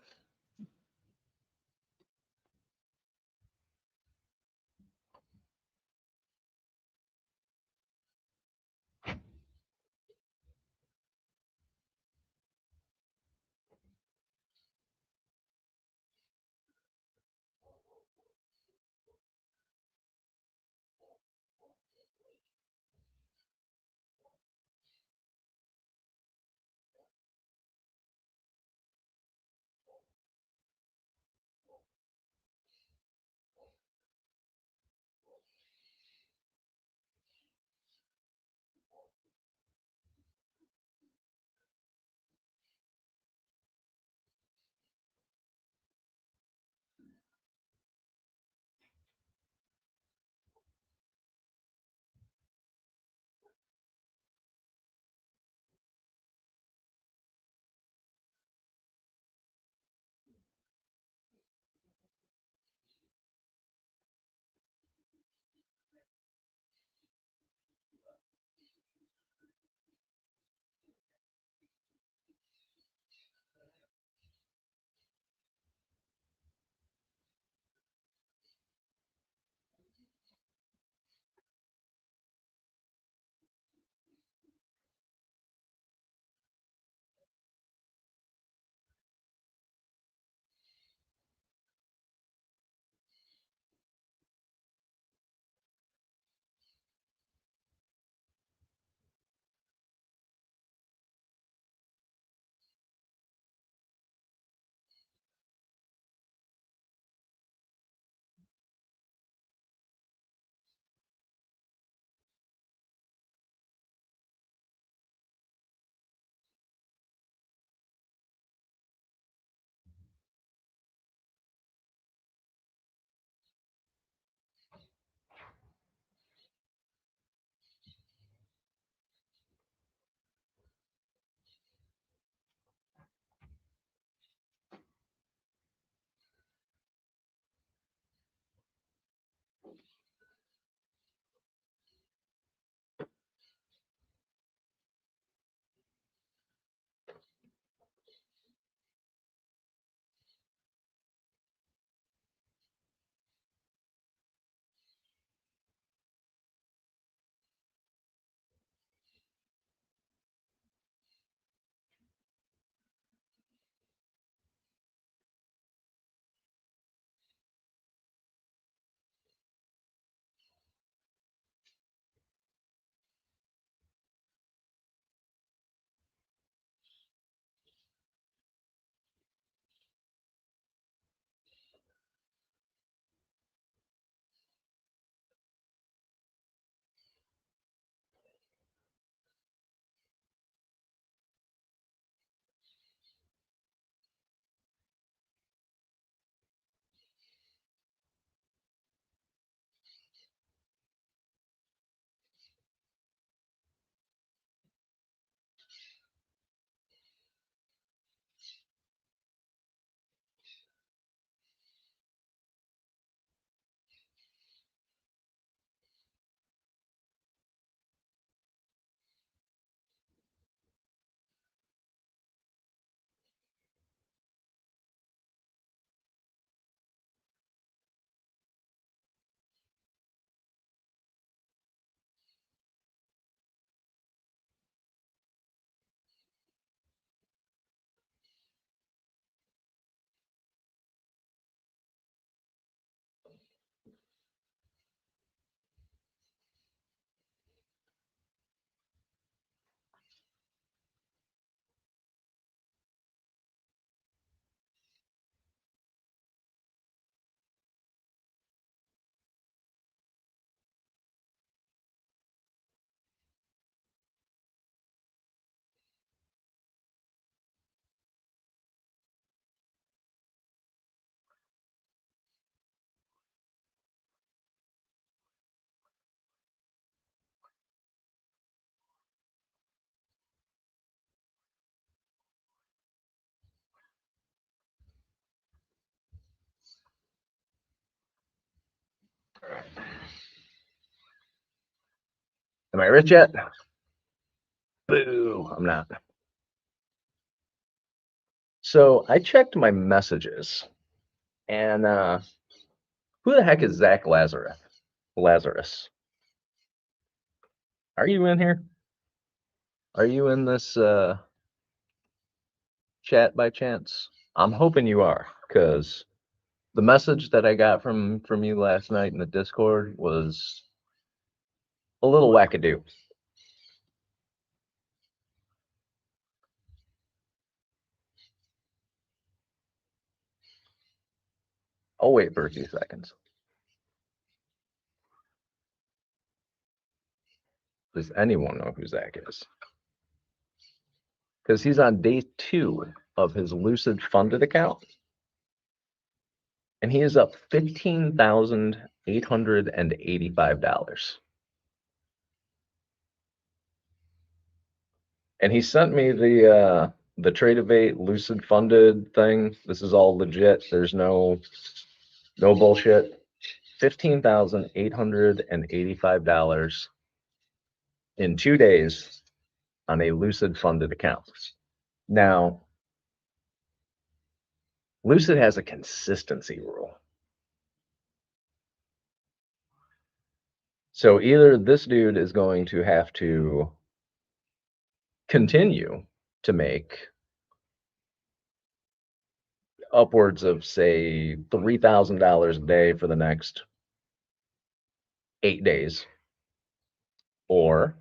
Am I rich yet? Boo, I'm not. So I checked my messages, and who the heck is Zach Lazarus? Lazarus, are you in here? Are you in this chat by chance? I'm hoping you are, because the message that I got from you last night in the Discord was a little wackadoo. I'll wait for a few seconds. Does anyone know who Zach is? Because he's on day 2 of his Lucid funded account, and he is up $15,885. And he sent me the Tradeovate Lucid funded thing. This is all legit. There's no bullshit. $15,885 in 2 days on a Lucid funded account. Now, Lucid has a consistency rule. So either this dude is going to have to continue to make upwards of, say, $3,000 a day for the next 8 days, or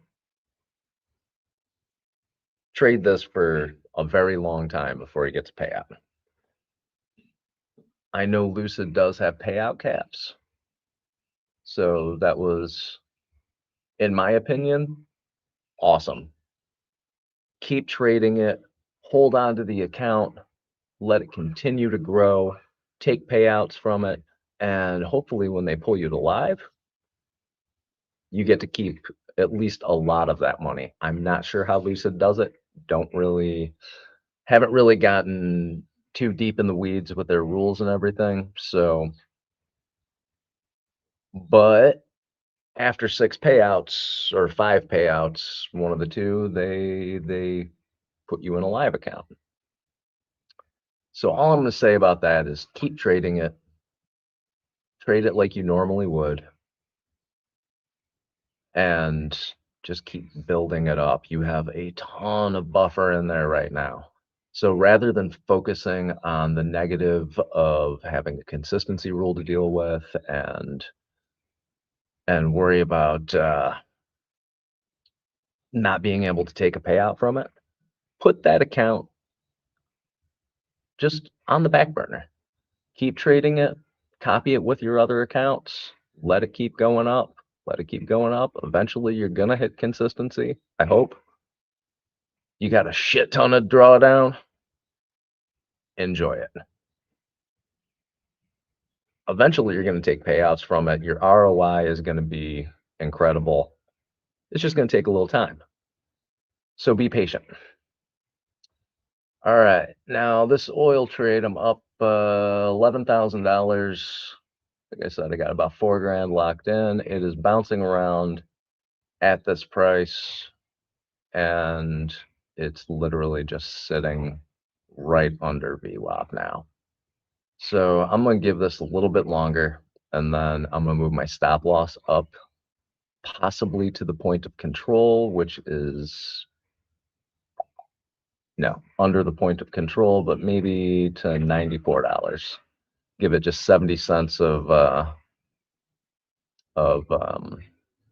trade this for a very long time before he gets a payout. I know Lucid does have payout caps, so that was, in my opinion, awesome. Keep trading it, hold on to the account, let it continue to grow, take payouts from it, and hopefully when they pull you to live, you get to keep at least a lot of that money. I'm not sure how Lucid does it. Haven't really gotten too deep in the weeds with their rules and everything. So, but after 6 payouts or 5 payouts, one of the two, they put you in a live account. So all I'm going to say about that is keep trading it. Trade it like you normally would, and just keep building it up. You have a ton of buffer in there right now. So rather than focusing on the negative of having a consistency rule to deal with and worry about not being able to take a payout from it, put that account just on the back burner. Keep trading it, copy it with your other accounts, let it keep going up, let it keep going up. Eventually, you're going to hit consistency, I hope. You got a shit ton of drawdown. Enjoy it. Eventually, you're going to take payouts from it. Your ROI is going to be incredible. It's just going to take a little time. So be patient. All right. Now, this oil trade, I'm up $11,000. Like I said, I got about $4 grand locked in. It is bouncing around at this price, and it's literally just sitting right under VWAP now. So I'm going to give this a little bit longer, and then I'm going to move my stop loss up, possibly to the point of control, which is, no, under the point of control, but maybe to $94. Give it just 70 cents of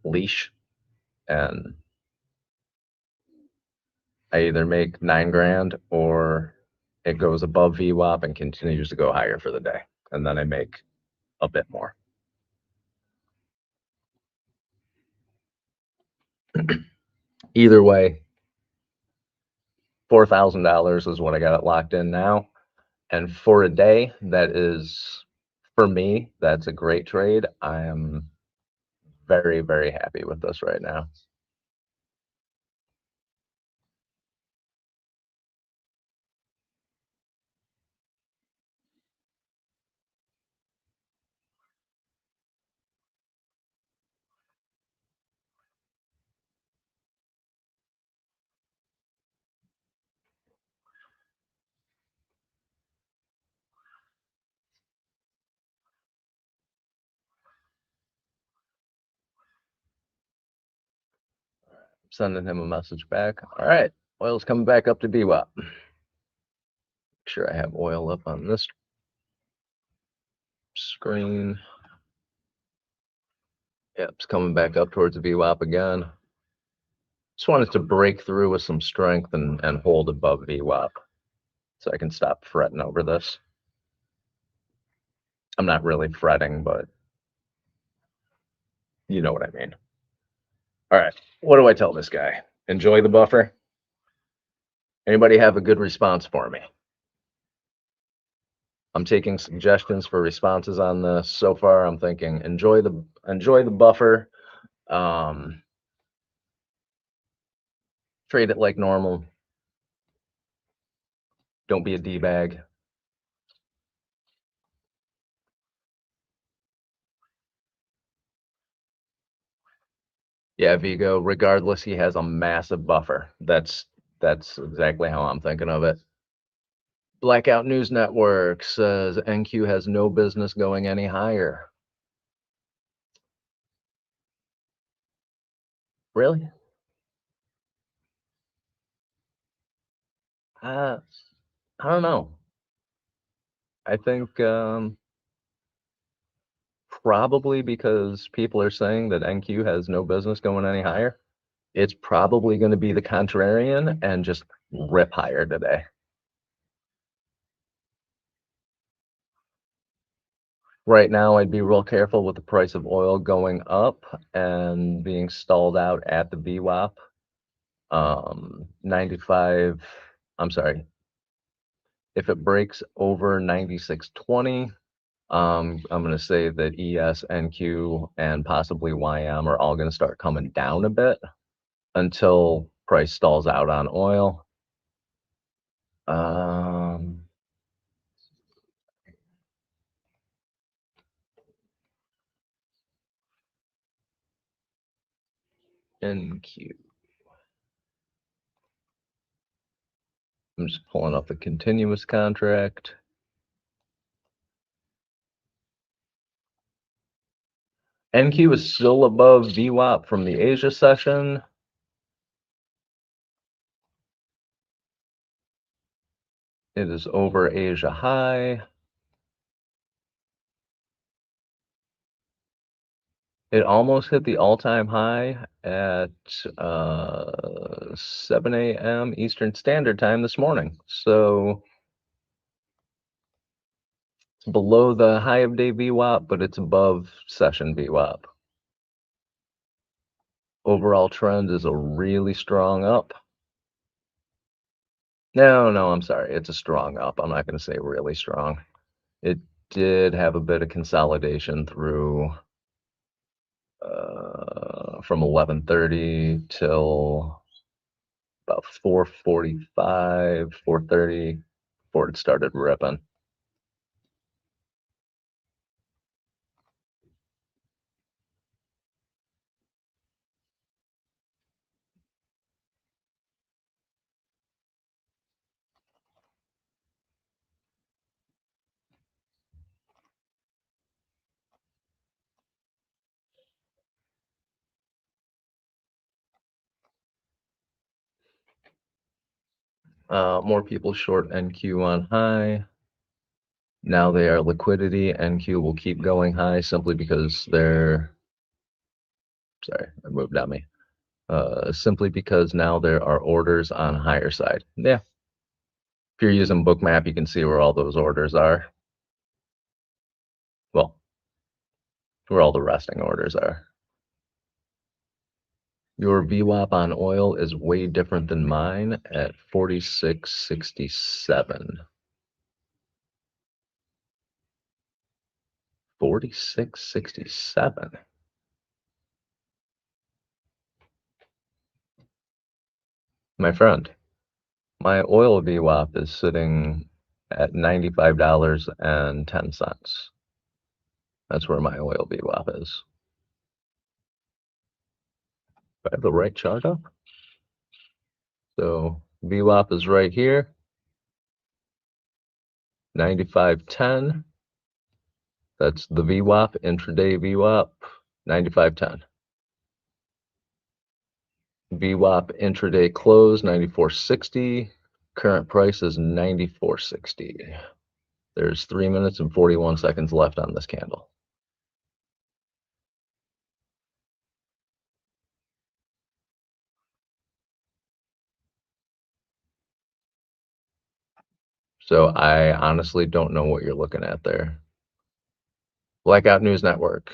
leash, and I either make $9 grand or it goes above VWAP and continues to go higher for the day, and then I make a bit more. Either way, $4,000 is what I got it locked in now, and for a day, that is, for me, that's a great trade. I am very, very happy with this right now. Sending him a message back. All right, oil's coming back up to VWAP. Make sure I have oil up on this screen. Yep, it's coming back up towards the VWAP again. Just wanted to break through with some strength and hold above VWAP so I can stop fretting over this. I'm not really fretting, but you know what I mean. All right, what do I tell this guy? Enjoy the buffer? Anybody have a good response for me? I'm taking suggestions for responses on this. So far, I'm thinking enjoy the buffer. Trade it like normal. Don't be a D-bag. Yeah, Vigo, regardless, he has a massive buffer. That's exactly how I'm thinking of it. Blackout News Network says NQ has no business going any higher. Really? I don't know. I think probably because people are saying that NQ has no business going any higher. It's probably going to be the contrarian and just rip higher today. Right now, I'd be real careful with the price of oil going up and being stalled out at the VWAP. 95, I'm sorry. If it breaks over 96.20, I'm going to say that ES, NQ, and possibly YM are all going to start coming down a bit until price stalls out on oil. NQ. I'm just pulling up the continuous contract. NQ is still above VWAP from the Asia session. It is over Asia high. It almost hit the all-time high at 7 a.m. Eastern Standard Time this morning. So it's below the high of day VWAP, but it's above session VWAP. Overall trend is a really strong up. No, I'm sorry. It's a strong up. I'm not going to say really strong. It did have a bit of consolidation through from 11:30 till about 4:45, 4:30 before it started ripping. More people short NQ on high. Now they are liquidity. NQ will keep going high simply because they're, sorry, I moved on me. Simply because now there are orders on higher side. Yeah. If you're using Bookmap, you can see where all those orders are. Well, where all the resting orders are. Your VWAP on oil is way different than mine at 46.67. 46.67. My friend, my oil VWAP is sitting at $95.10. That's where my oil VWAP is. Do I have the right chart up? So VWAP is right here, 95.10. That's the VWAP, intraday VWAP, 95.10. VWAP intraday close 94.60. Current price is 94.60. There's 3 minutes and 41 seconds left on this candle. So I honestly don't know what you're looking at there. Blackout News Network.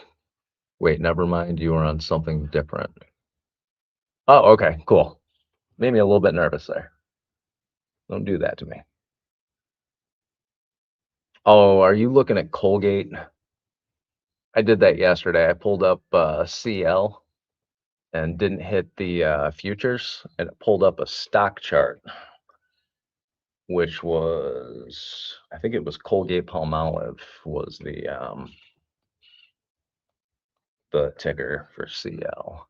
Wait, never mind. You are on something different. Oh, okay, cool. Made me a little bit nervous there. Don't do that to me. Oh, are you looking at Colgate? I did that yesterday. I pulled up CL and didn't hit the futures, and it pulled up a stock chart, which was, I think it was Colgate Palmolive was the ticker for CL.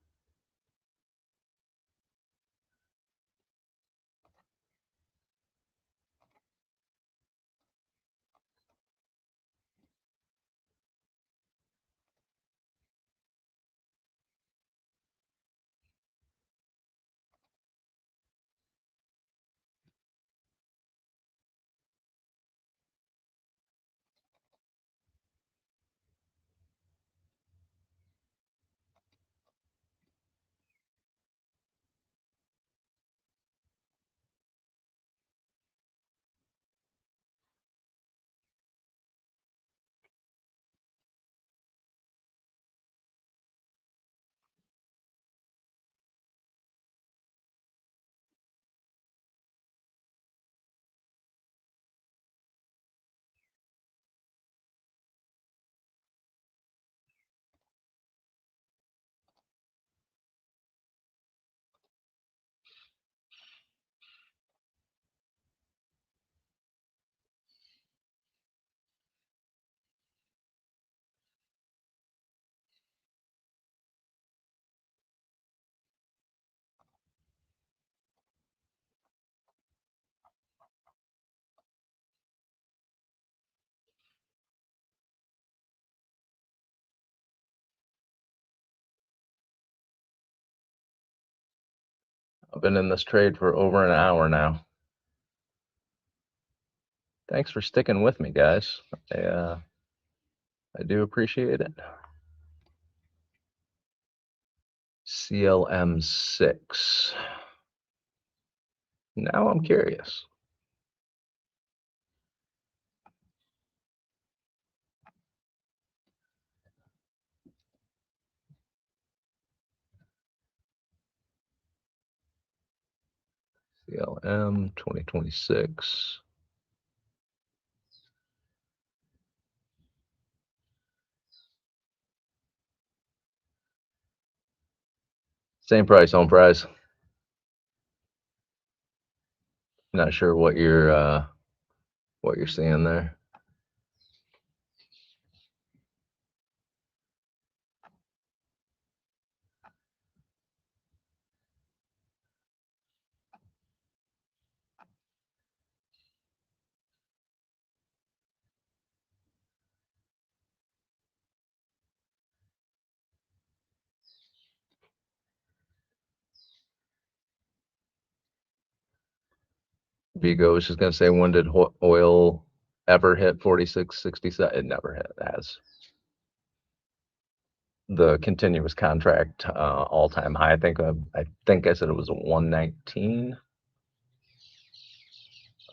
I've been in this trade for over an hour now. Thanks for sticking with me, guys. I do appreciate it. CLM6. Now I'm curious. CLM 2026. Same price, home price. Not sure what you're seeing there. Vigo was just gonna say, when did oil ever hit 46.67? It never hit. It has. The continuous contract all-time high. I think I said it was 119.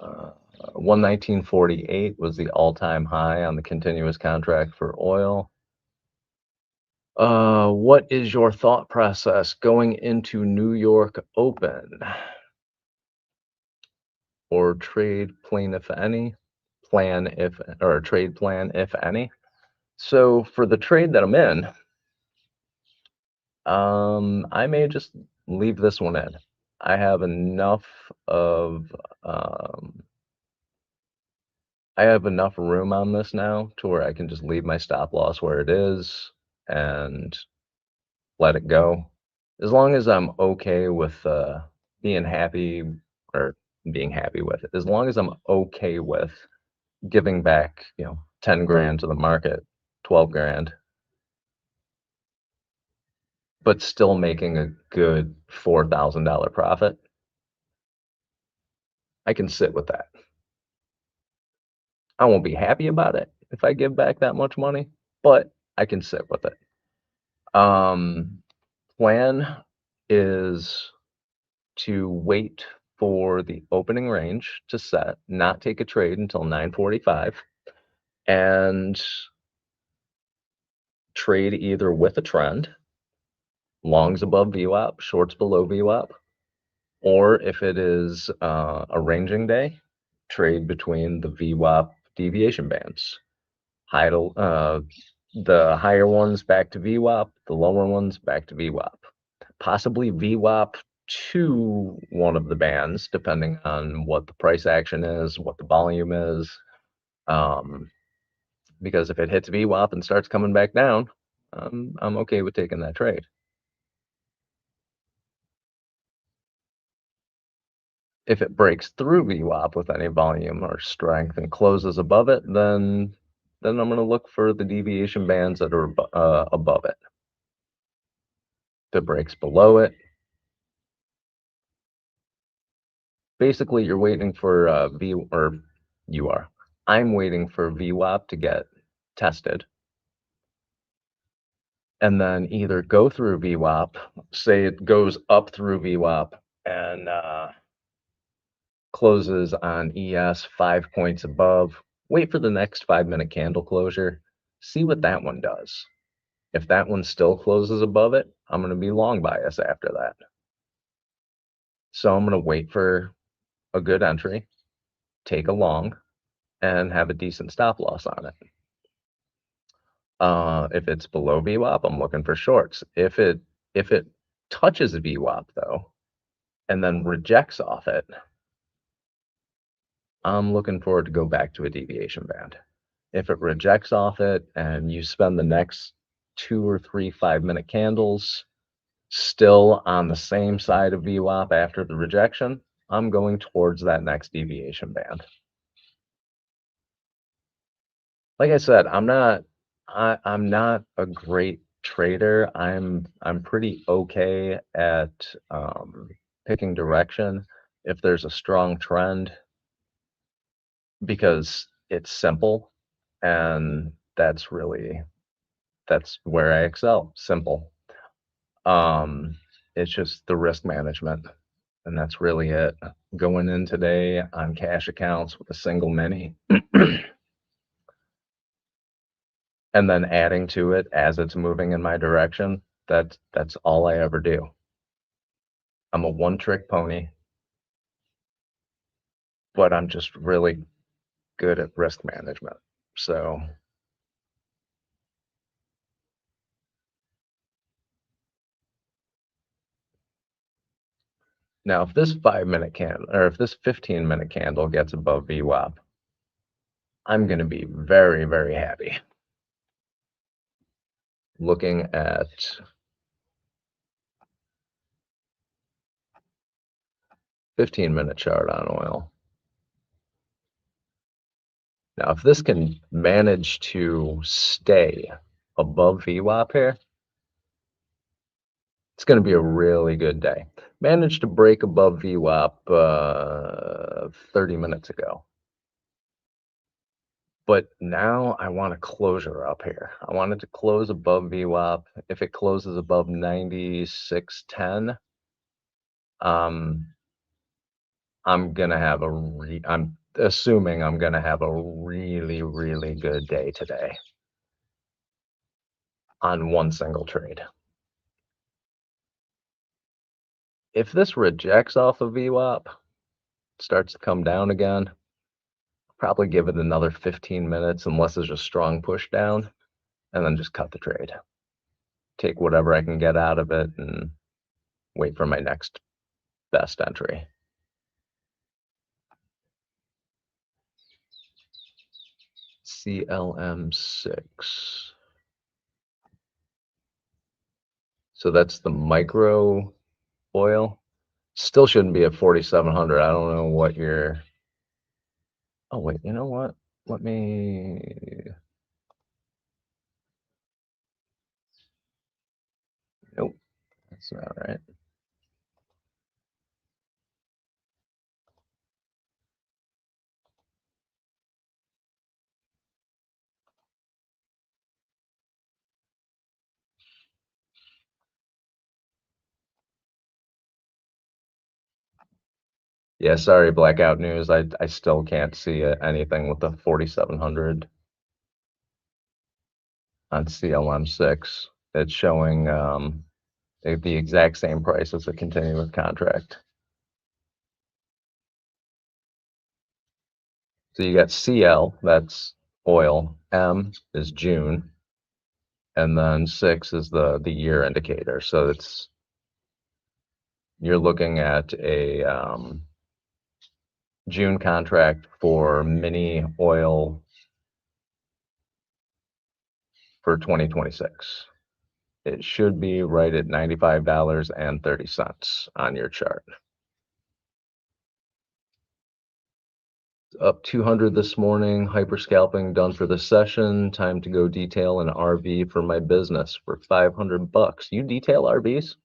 119.48 was the all-time high on the continuous contract for oil. What is your thought process going into New York Open? Or trade plan if any? Trade plan if any? So for the trade that I'm in, I may just leave this one in. I have enough of I have enough room on this now to where I can just leave my stop loss where it is and let it go. As long as I'm okay with being happy or being happy with it. As long as I'm okay with giving back, 10 grand to the market, 12 grand. but still making a good $4,000 profit, I can sit with that. I won't be happy about it if I give back that much money, but I can sit with it. Plan is to wait for the opening range to set, not take a trade until 9:45, and trade either with a trend, longs above VWAP, shorts below VWAP, or if it is a ranging day, trade between the VWAP deviation bands. The higher ones back to VWAP, the lower ones back to VWAP. Possibly VWAP to one of the bands, depending on what the price action is, what the volume is. Because if it hits VWAP and starts coming back down, I'm okay with taking that trade. If it breaks through VWAP with any volume or strength and closes above it, then I'm going to look for the deviation bands that are above it. If it breaks below it, basically you're waiting for I'm waiting for VWAP to get tested, and then either go through VWAP, say it goes up through VWAP and closes on ES 5 points above, wait for the next 5-minute candle closure, see what that one does. If that one still closes above it, I'm going to be long bias after that. So I'm going to wait for a good entry, take a long, and have a decent stop loss on it. If it's below VWAP, I'm looking for shorts. If it touches VWAP though, and then rejects off it, I'm looking for it to go back to a deviation band. If it rejects off it and you spend the next 2 or 3 5-minute candles still on the same side of VWAP after the rejection, I'm going towards that next deviation band. Like I said, I'm not a great trader. I'm pretty okay at picking direction if there's a strong trend, because it's simple, and that's where I excel. Simple. It's just the risk management, and that's really it. Going in today on cash accounts with a single mini, and then adding to it as it's moving in my direction. That's all I ever do. I'm a one-trick pony, but I'm just really good at risk management. So now if this 5-minute candle, or if this 15-minute candle gets above VWAP, I'm going to be very, very happy. Looking at 15-minute chart on oil. Now, if this can manage to stay above VWAP here, it's going to be a really good day. Managed to break above VWAP 30 minutes ago. But now I want a closure up here. I want it to close above VWAP. If it closes above 96.10, I'm assuming I'm gonna have a really, really good day today on one single trade. If this rejects off of VWAP, starts to come down again, probably give it another 15 minutes unless there's a strong push down, and then just cut the trade. Take whatever I can get out of it and wait for my next best entry. CLM6. So that's the micro oil. Still shouldn't be at 4,700. I don't know what your... Oh, wait, you know what? Let me... Nope. That's not right. Yeah, sorry, blackout news. I still can't see anything with the 4700 on CLM6. It's showing the exact same price as the continuous contract. So you got CL, that's oil. M is June, and then 6 is the year indicator. So you're looking at a June contract for mini oil for 2026. It should be right at $95.30 on your chart. Up 200 this morning, hyper scalping done for the session. Time to go detail an RV for my business for 500 bucks. You detail RVs?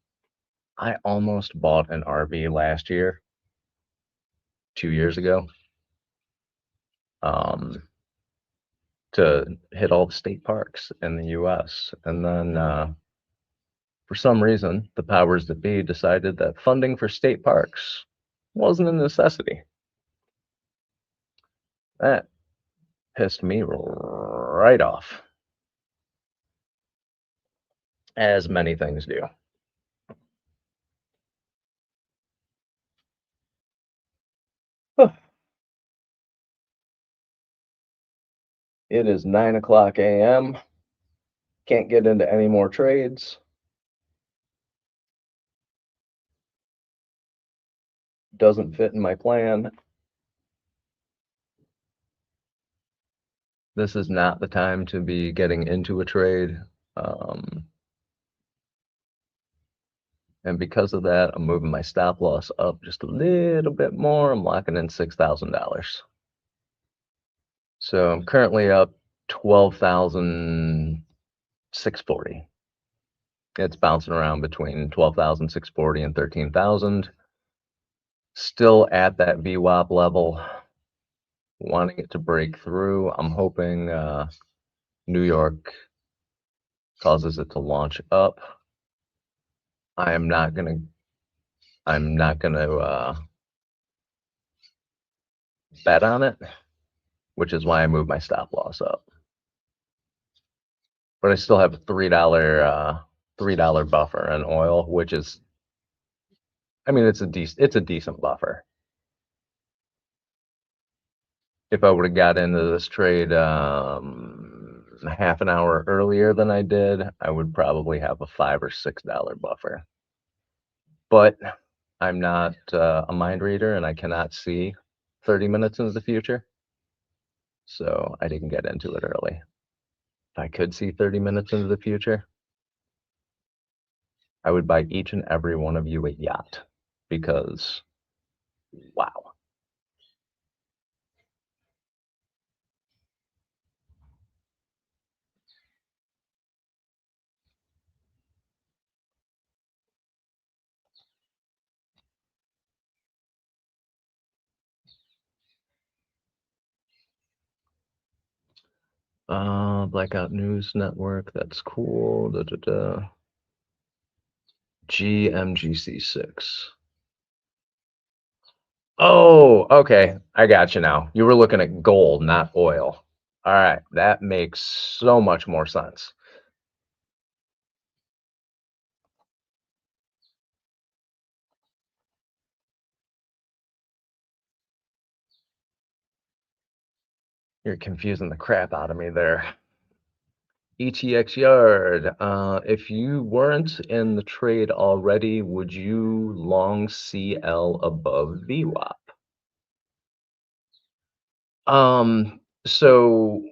I almost bought an RV last year, 2 years ago, to hit all the state parks in the US. And then for some reason, the powers that be decided that funding for state parks wasn't a necessity. That pissed me right off, as many things do. It is 9:00 a.m. Can't get into any more trades. Doesn't fit in my plan. This is not the time to be getting into a trade. And because of that, I'm moving my stop loss up just a little bit more. I'm locking in $6,000. So I'm currently up 12,640. It's bouncing around between 12,640 and 13,000. Still at that VWAP level, wanting it to break through. I'm hoping New York causes it to launch up. I'm not gonna bet on it, which is why I moved my stop loss up. But I still have a $3 buffer in oil, which is, I mean, it's a decent buffer. If I would have got into this trade half an hour earlier than I did, I would probably have a $5 or $6 buffer. But I'm not a mind reader, and I cannot see 30 minutes into the future, so I didn't get into it early. If I could see 30 minutes into the future, I would buy each and every one of you a yacht, because wow. Blackout News Network, that's cool. GMGC6. Oh, okay. I got you now. You were looking at gold, not oil. All right, that makes so much more sense. You're confusing the crap out of me there. ETX Yard. If you weren't in the trade already, would you long CL above VWAP? So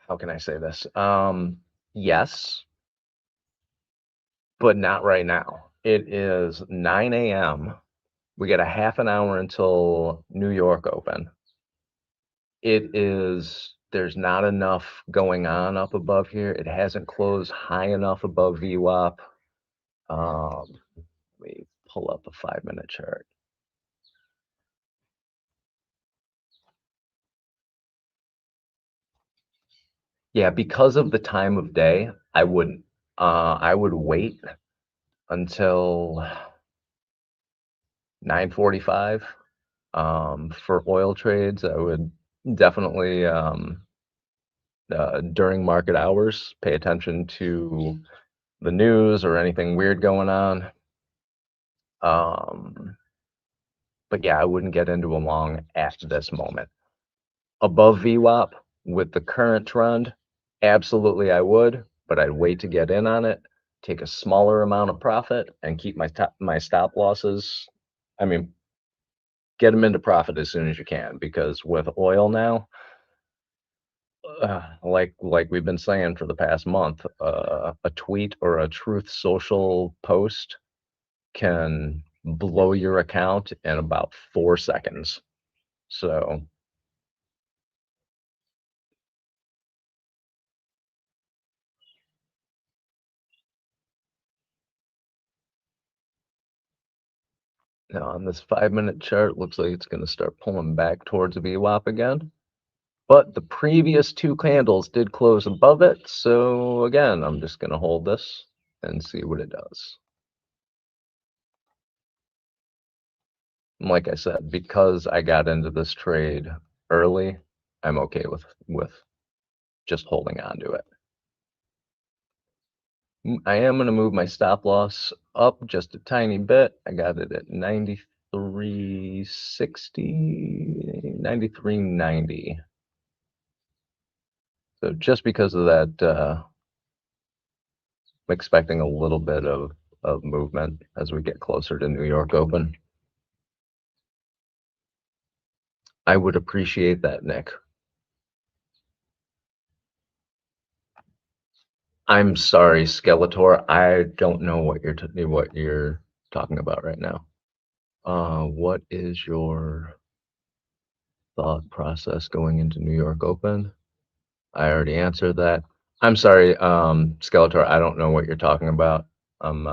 how can I say this? Yes, but not right now. It is 9 a.m. We got a half an hour until New York open. It is there's not enough going on up above here. It hasn't closed high enough above VWAP. Let me pull up a 5-minute chart. Yeah, because of the time of day, I wouldn't. I would wait until 9:45 for oil trades. I would definitely during market hours pay attention to the news or anything weird going on. But yeah, I wouldn't get into a long at this moment. Above VWAP with the current trend, absolutely I would, but I'd wait to get in on it, take a smaller amount of profit, and keep my stop losses. I mean, get them into profit as soon as you can, because with oil now, like we've been saying for the past month, a tweet or a Truth Social post can blow your account in about 4 seconds. So now on this 5-minute chart, looks like it's going to start pulling back towards VWAP again. But the previous 2 candles did close above it. So again, I'm just going to hold this and see what it does. And like I said, because I got into this trade early, I'm okay with just holding on to it. I am going to move my stop loss up just a tiny bit. I got it at 93.60, 93.90. So just because of that, I'm expecting a little bit of movement as we get closer to New York Open. I would appreciate that, Nick. I'm sorry, Skeletor. I don't know what you're talking about right now. What is your thought process going into New York Open? I already answered that. I'm sorry, Skeletor. I don't know what you're talking about. I'm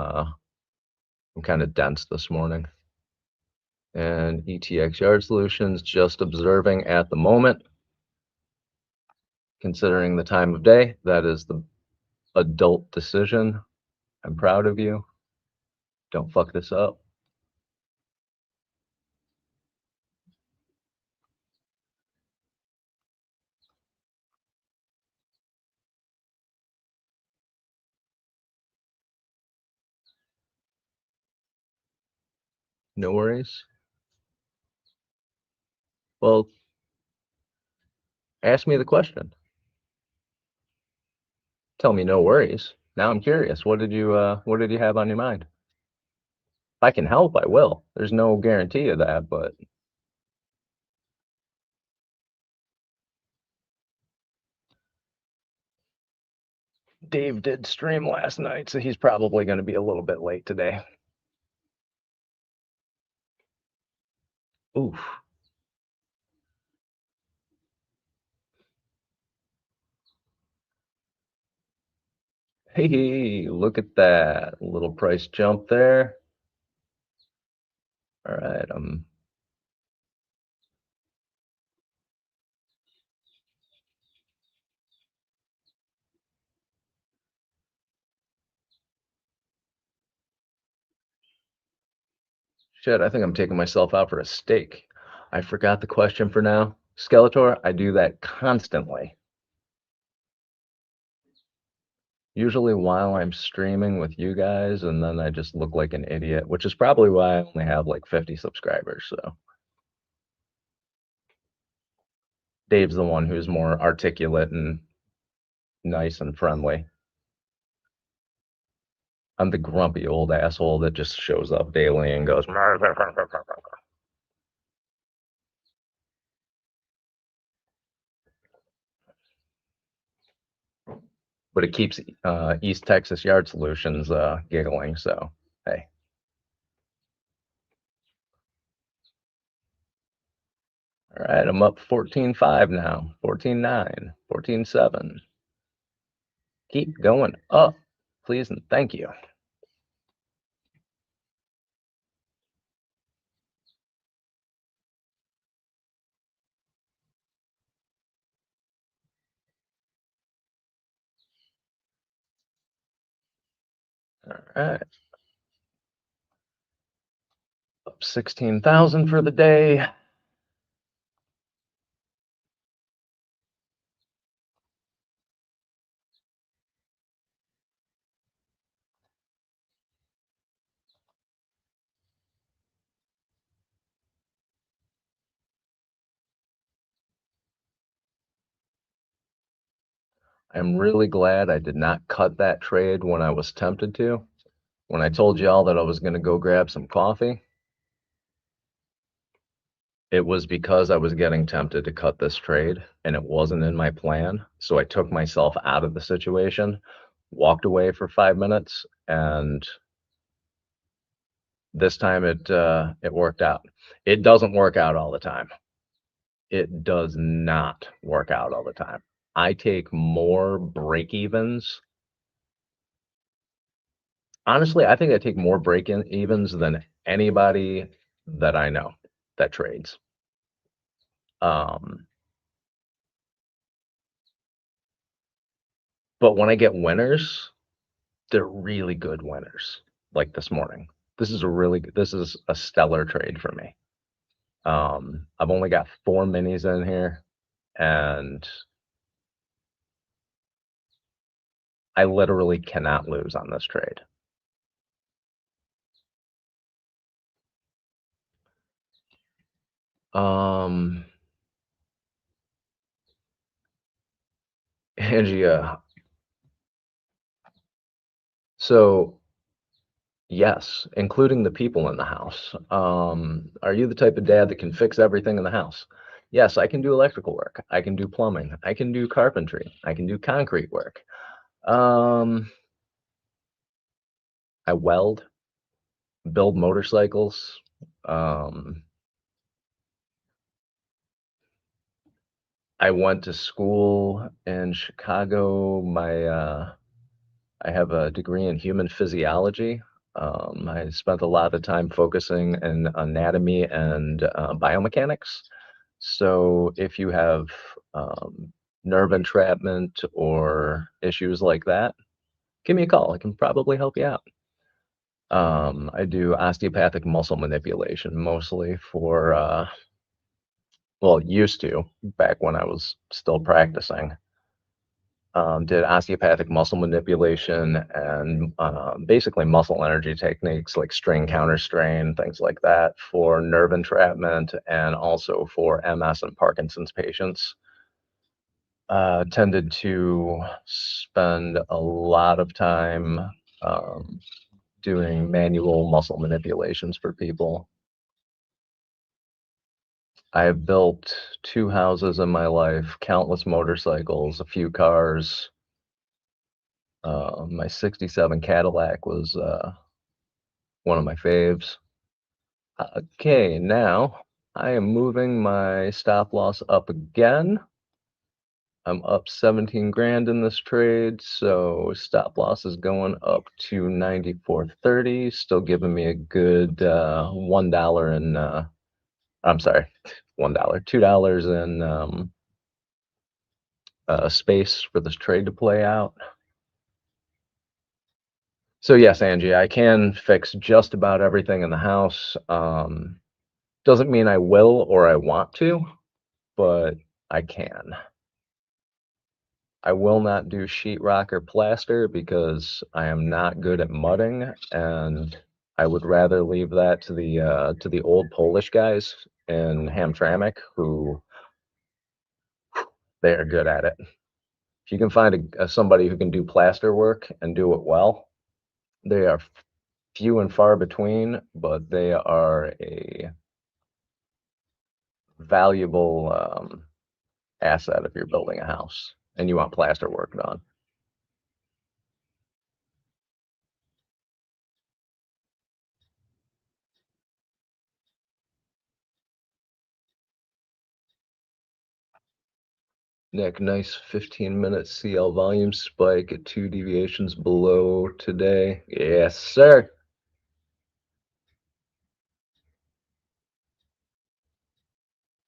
kind of dense this morning. And ETX Yard Solutions, just observing at the moment. Considering the time of day, that is the adult decision. I'm proud of you. Don't fuck this up. No worries. Well, ask me the question. Tell me no worries. Now I'm curious. What did you have on your mind? If I can help, I will. There's no guarantee of that, but Dave did stream last night, so he's probably going to be a little bit late today. Oof. Hey, look at that little price jump there. All right, shit, I think I'm taking myself out for a steak. I forgot the question for now. Skeletor, I do that constantly. Usually while I'm streaming with you guys, and then I just look like an idiot, which is probably why I only have like 50 subscribers, so. Dave's the one who's more articulate and nice and friendly. I'm the grumpy old asshole that just shows up daily and goes. But it keeps East Texas Yard Solutions giggling. So hey, all right. right, I'm up 14.5 now, 14.9, 14.7. Keep going up, please and thank you. All right. Up 16,000 for the day. I'm really glad I did not cut that trade when I was tempted to. When I told y'all that I was going to go grab some coffee, it was because I was getting tempted to cut this trade and it wasn't in my plan. So I took myself out of the situation, walked away for 5 minutes, and this time it worked out. It doesn't work out all the time. It does not work out all the time. I take more break evens. Honestly, I think I take more break evens than anybody that I know that trades. Um, but when I get winners, they're really good winners. Like this morning, this is a stellar trade for me. I've only got 4 minis in here, and I literally cannot lose on this trade. Angie, so yes, including the people in the house. Are you the type of dad that can fix everything in the house? Yes, I can do electrical work. I can do plumbing. I can do carpentry. I can do concrete work. I weld, build motorcycles. I went to school in Chicago. I have a degree in human physiology. I spent a lot of time focusing in anatomy and biomechanics. So if you have nerve entrapment or issues like that, give me a call. I can probably help you out. I do osteopathic muscle manipulation mostly for, well, used to back when I was still practicing. Did osteopathic muscle manipulation and basically muscle energy techniques like strain counter strain, things like that for nerve entrapment and also for MS and Parkinson's patients. Tended to spend a lot of time um, doing manual muscle manipulations for people. I've built 2 houses in my life, countless motorcycles, a few cars. My 67 Cadillac was one of my faves. Okay, now I am moving my stop loss up again. I'm up 17 grand in this trade, so stop loss is going up to 94.30, still giving me a good $1 and I'm sorry, $1, $2 in space for this trade to play out. So yes, Angie, I can fix just about everything in the house. Doesn't mean I will or I want to, but I can. I will not do sheetrock or plaster because I am not good at mudding, and I would rather leave that to the old Polish guys in Hamtramck who they are good at it. If you can find somebody who can do plaster work and do it well, they are few and far between, but they are a valuable asset if you're building a house and you want plaster work done. Nick, nice 15-minute CL volume spike at 2 deviations below today. Yes, sir.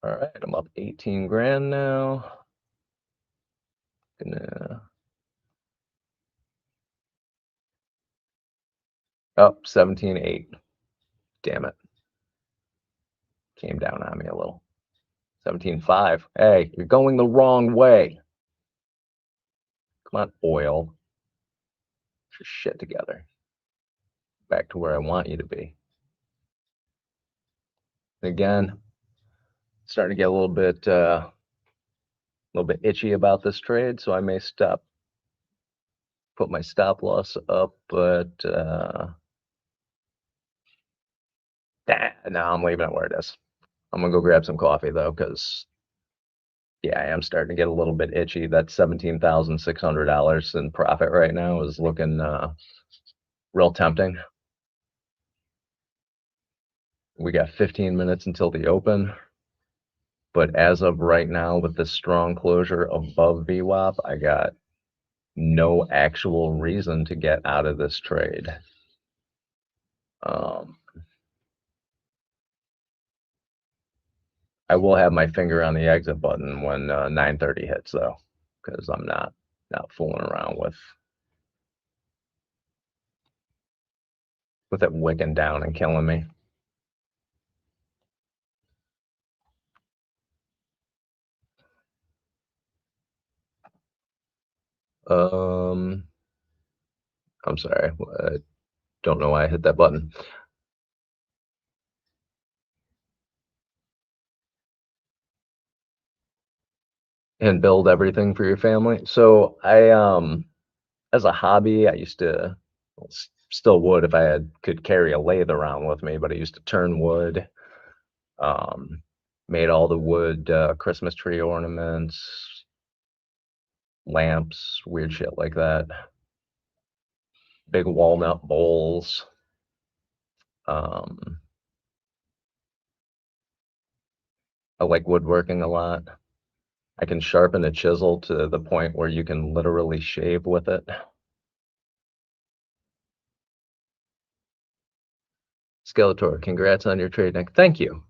All right, I'm up 18 grand now. Gonna up 17.8. Damn it. Came down on me a little. 17.5. Hey, you're going the wrong way. Come on, oil. Get your shit together. Back to where I want you to be. Again, starting to get a little bit itchy about this trade, so I may put my stop loss up, but no, I'm leaving it where it is. I'm gonna go grab some coffee though, because yeah, I am starting to get a little bit itchy. That $17,600 in profit right now is looking real tempting. We got 15 minutes until the open, but as of right now, with this strong closure above VWAP, I got no actual reason to get out of this trade. I will have my finger on the exit button when 9:30 hits, though, because I'm not fooling around with it wicking down and killing me. I'm sorry. I don't know why I hit that button. And build everything for your family. So I, as a hobby, I used to, well, still would if I could carry a lathe around with me, but I used to turn wood. Made all the wood Christmas tree ornaments, lamps, weird shit like that. Big walnut bowls. I like woodworking a lot. I can sharpen a chisel to the point where you can literally shave with it. Skeletor, congrats on your trade, Nick. Thank you.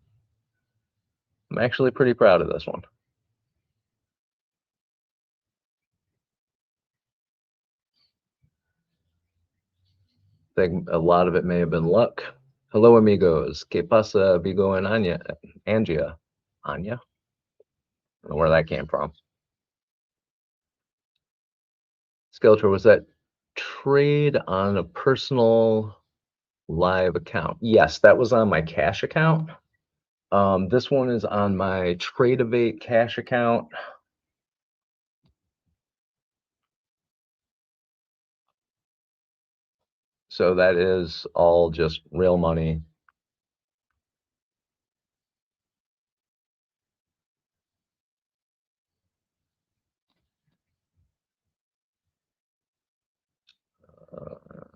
I'm actually pretty proud of this one. I think a lot of it may have been luck. Hello, amigos. ¿Qué pasa, Vigo and Angia? Anya? I don't know where that came from. Skeletor, was that trade on a personal live account? Yes, that was on my cash account. This one is on my Tradeovate cash account. So that is all just real money.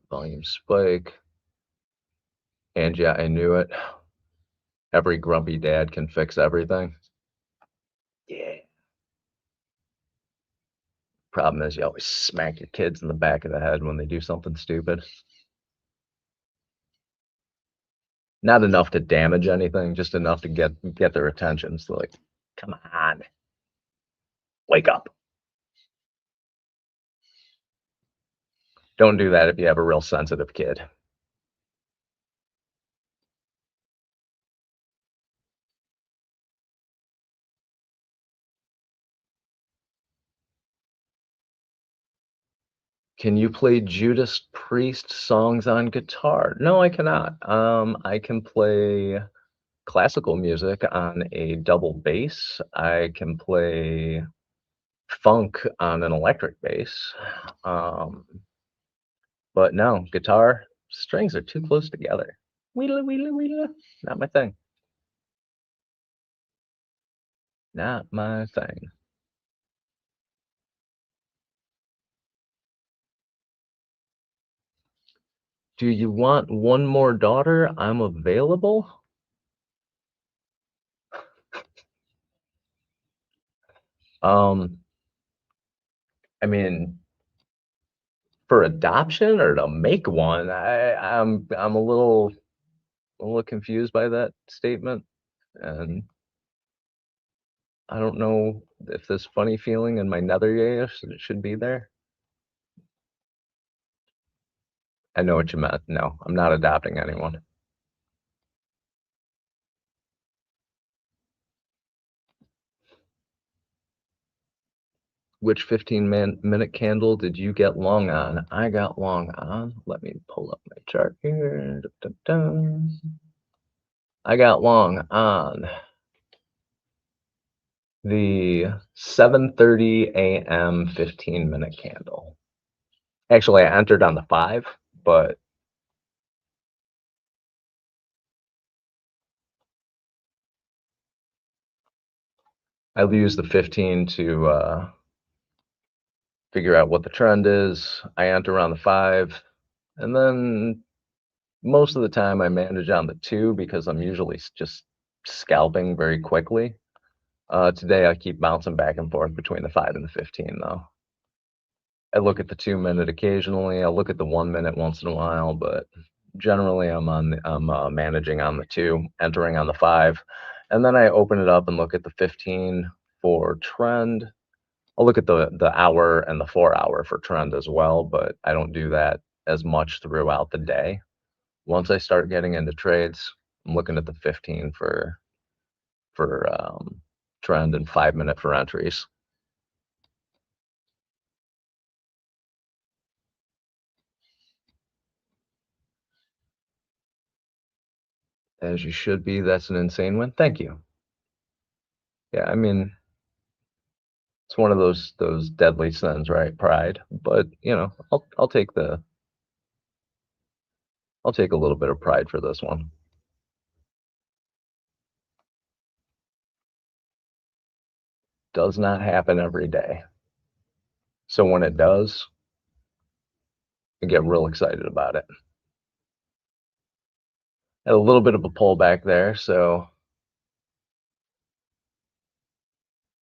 Volume spike. And yeah, I knew it. Every grumpy dad can fix everything. Yeah. Problem is, you always smack your kids in the back of the head when they do something stupid. Not enough to damage anything, just enough to get their attention. So like, come on, wake up. Don't do that if you have a real sensitive kid. Can you play Judas Priest songs on guitar? No, I cannot. I can play classical music on a double bass. I can play funk on an electric bass. But no, guitar strings are too close together. Wheela, wheela, wheela. Not my thing. Not my thing. Do you want one more daughter? I'm available. I mean, for adoption or to make one, I'm a little confused by that statement, and I don't know if this funny feeling in my nether should be there. I know what you meant. No, I'm not adopting anyone. Which 15-minute candle did you get long on? I got long on. Let me pull up my chart here. Dun, dun, dun. I got long on the 7:30 a.m. 15-minute candle. Actually, I entered on the 5, but I'll use the 15 to figure out what the trend is. I enter on the 5, and then most of the time I manage on the 2 because I'm usually just scalping very quickly. Today I keep bouncing back and forth between the 5 and the 15 though. I look at the 2-minute occasionally. I'll look at the 1-minute once in a while, but generally I'm managing on the 2, entering on the 5, and then I open it up and look at the 15 for trend. I'll look at the hour and the 4-hour for trend as well, but I don't do that as much throughout the day. Once I start getting into trades, I'm looking at the 15 for trend and 5-minute for entries. As you should be. That's an insane win. Thank you. Yeah, I mean, it's one of those deadly sins, right? Pride. But you know, I'll take I'll take a little bit of pride for this one. Does not happen every day. So when it does, I get real excited about it. Had a little bit of a pullback there, so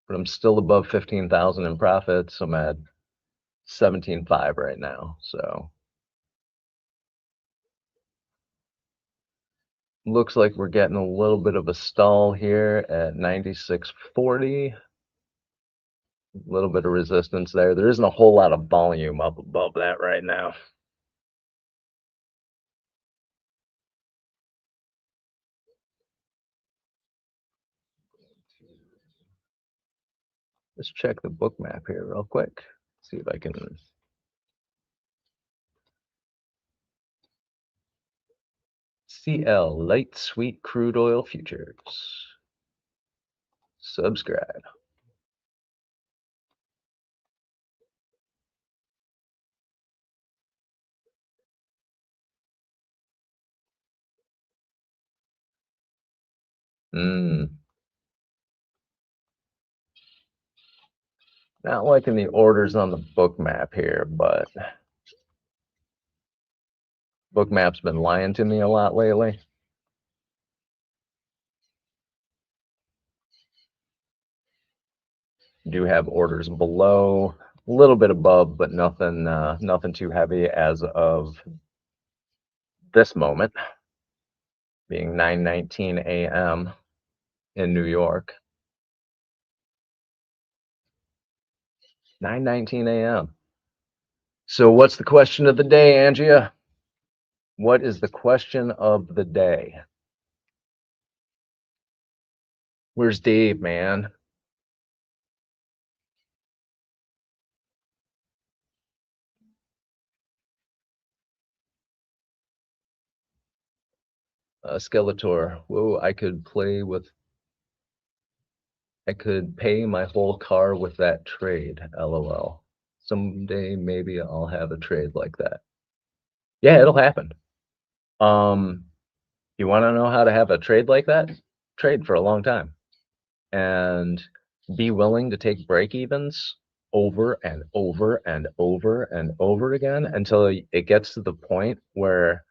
but I'm still above 15,000 in profits. I'm at 17.5 right now. So looks like we're getting a little bit of a stall here at 96.40. A little bit of resistance there. There isn't a whole lot of volume up above that right now. Let's check the book map here real quick. See if I can. CL Light Sweet Crude Oil Futures. Subscribe. Not liking the orders on the book map here, but book map's been lying to me a lot lately. Do have orders below, a little bit above, but nothing too heavy as of this moment, being 9:19 a.m. in New York. 9:19 a.m. So what's the question of the day, Angia? What is the question of the day? Where's Dave, man? Skeletor. Whoa, I could pay my whole car with that trade, LOL. Someday maybe I'll have a trade like that. Yeah, it'll happen. You want to know how to have a trade like that? Trade for a long time and be willing to take break evens over and over and over and over again until it gets to the point where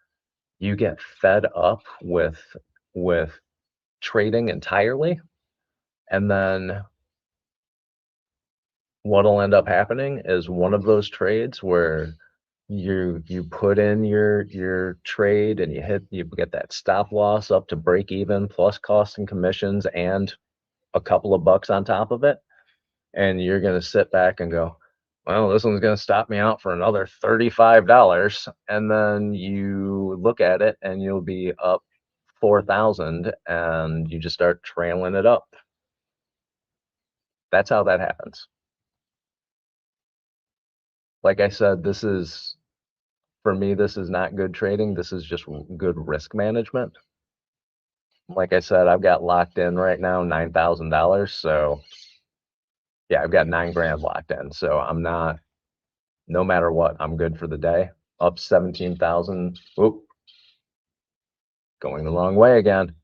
you get fed up with trading entirely, and then what'll end up happening is one of those trades where you put in your trade and you get that stop loss up to break even plus costs and commissions and a couple of bucks on top of it, and you're going to sit back and go, well, this one's going to stop me out for another $35, and then you look at it and you'll be up 4,000 and you just start trailing it up. That's how that happens. Like I said, for me, this is not good trading. This is just good risk management. Like I said, I've got locked in right now $9,000. So yeah, I've got 9 grand locked in. So I'm not, no matter what, I'm good for the day. Up 17,000. Oop, going the wrong way again.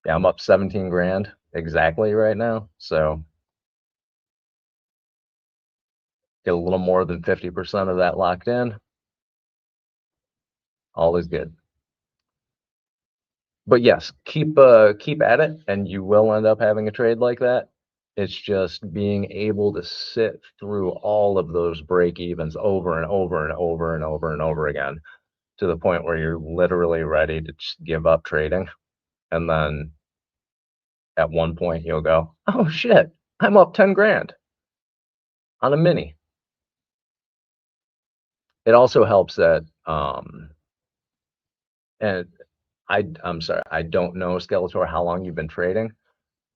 Yeah, I'm up 17 grand exactly right now. So get a little more than 50% of that locked in. All is good. But yes, keep at it, and you will end up having a trade like that. It's just being able to sit through all of those break evens over and over and over and over and over again to the point where you're literally ready to just give up trading. And then at one point you'll go, oh shit, I'm up 10 grand on a mini. It also helps that, and I'm sorry, I don't know, Skeletor, how long you've been trading,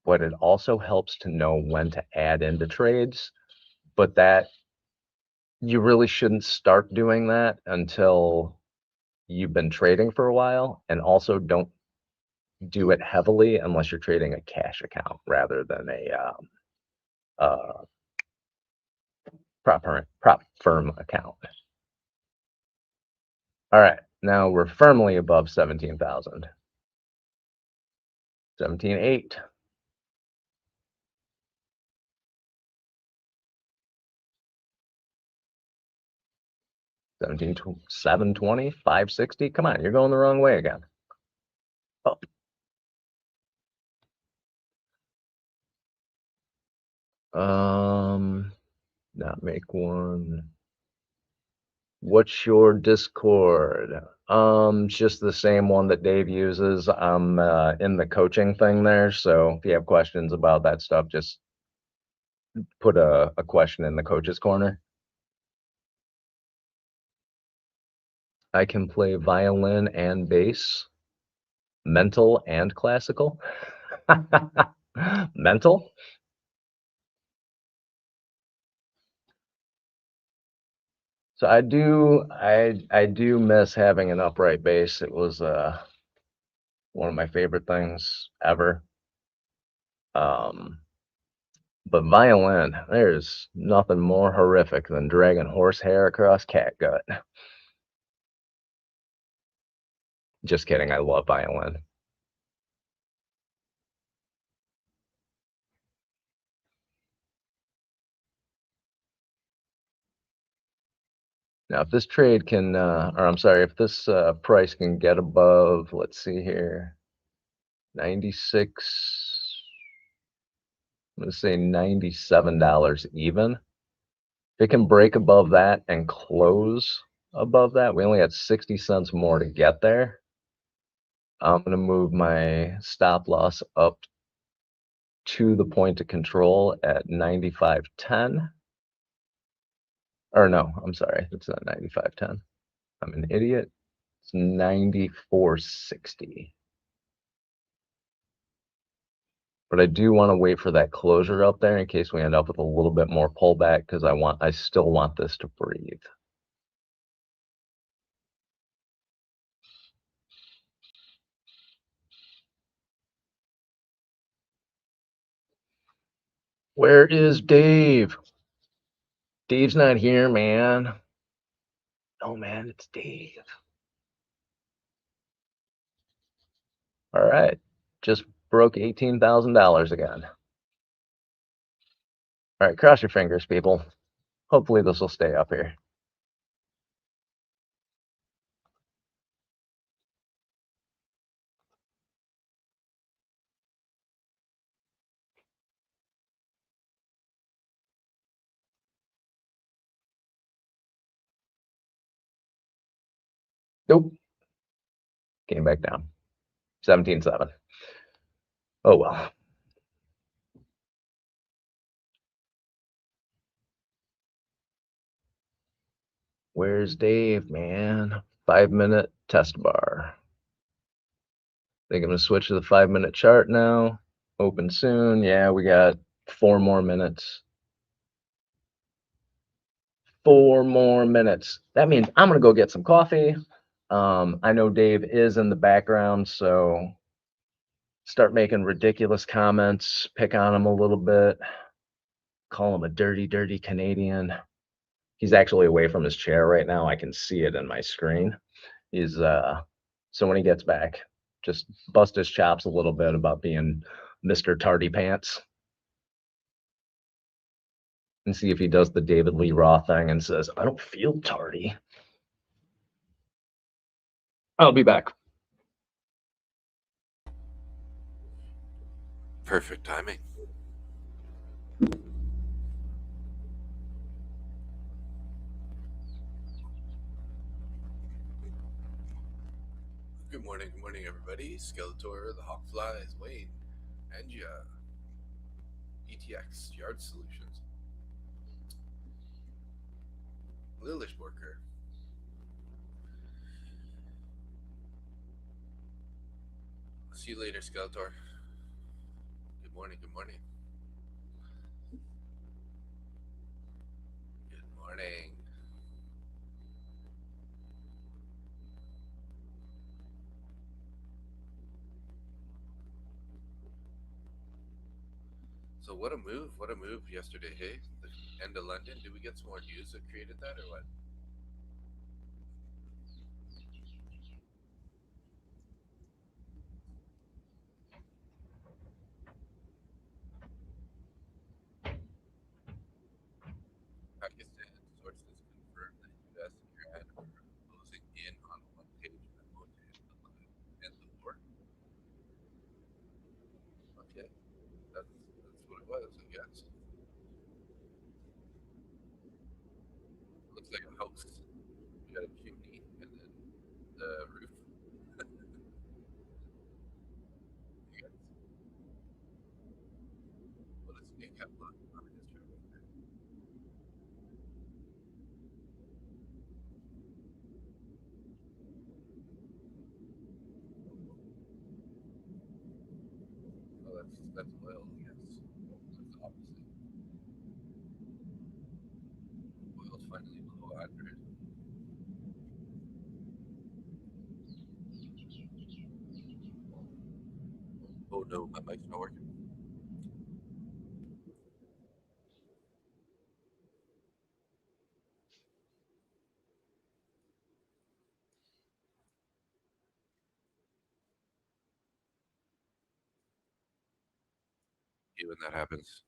but it also helps to know when to add into trades. But that you really shouldn't start doing that until you've been trading for a while, and also don't do it heavily unless you're trading a cash account rather than a prop firm account. All right, now we're firmly above 17,000. 17.8. 720, 560. Come on, you're going the wrong way again. Oh. Not make one. What's your Discord? Just the same one that Dave uses. I'm in the coaching thing there, so if you have questions about that stuff, just put a question in the coach's corner. I can play violin and bass, mental and classical. Mental? So I do miss having an upright bass. It was one of my favorite things ever. But violin, there's nothing more horrific than dragging horsehair across catgut. Just kidding, I love violin. Now, if this trade can, or I'm sorry, if this price can get above, let's see here, 96, I'm going to say $97 even. If it can break above that and close above that, we only had 60 cents more to get there. I'm going to move my stop loss up to the point of control at 95.10. Or no, I'm sorry, it's not 95.10. I'm an idiot. It's 94.60. But I do want to wait for that closure up there in case we end up with a little bit more pullback, because I still want this to breathe. Where is Dave? Dave's not here, man. Oh man, it's Dave. All right, just broke $18,000 again. All right, cross your fingers, people. Hopefully this will stay up here. Nope. Came back down. 17.7. Oh well. Where's Dave, man? 5-minute test bar. Think I'm gonna switch to the 5-minute chart now. Open soon. Yeah, we got 4 more minutes. 4 more minutes. That means I'm gonna go get some coffee. I know Dave is in the background, so start making ridiculous comments, pick on him a little bit, call him a dirty, dirty Canadian. He's actually away from his chair right now. I can see it in my screen. He's so when he gets back, just bust his chops a little bit about being Mr. Tardy Pants and see if he does the David Lee Roth thing and says, I don't feel tardy. I'll be back. Perfect timing. Good morning, everybody. Skeletor, the Hawkfly is Wayne, and ETX Yard Solutions, Lilish Worker. See you later, Skeletor. Good morning. Good morning. So what a move! What a move yesterday, hey? The end of London. Did we get some more news that created that, or what? Pakistan sources confirm that U.S. and Iran are closing in on a one-page memo to end the war. Okay, that's what it was, I guess. Looks like a house. We got a chimney and then the roof. You guys, what does Nick have on his chart? Oh, that's oil, I guess. That's the opposite. Oil's finally below 100. Oh no, my mic's not working. When that happens.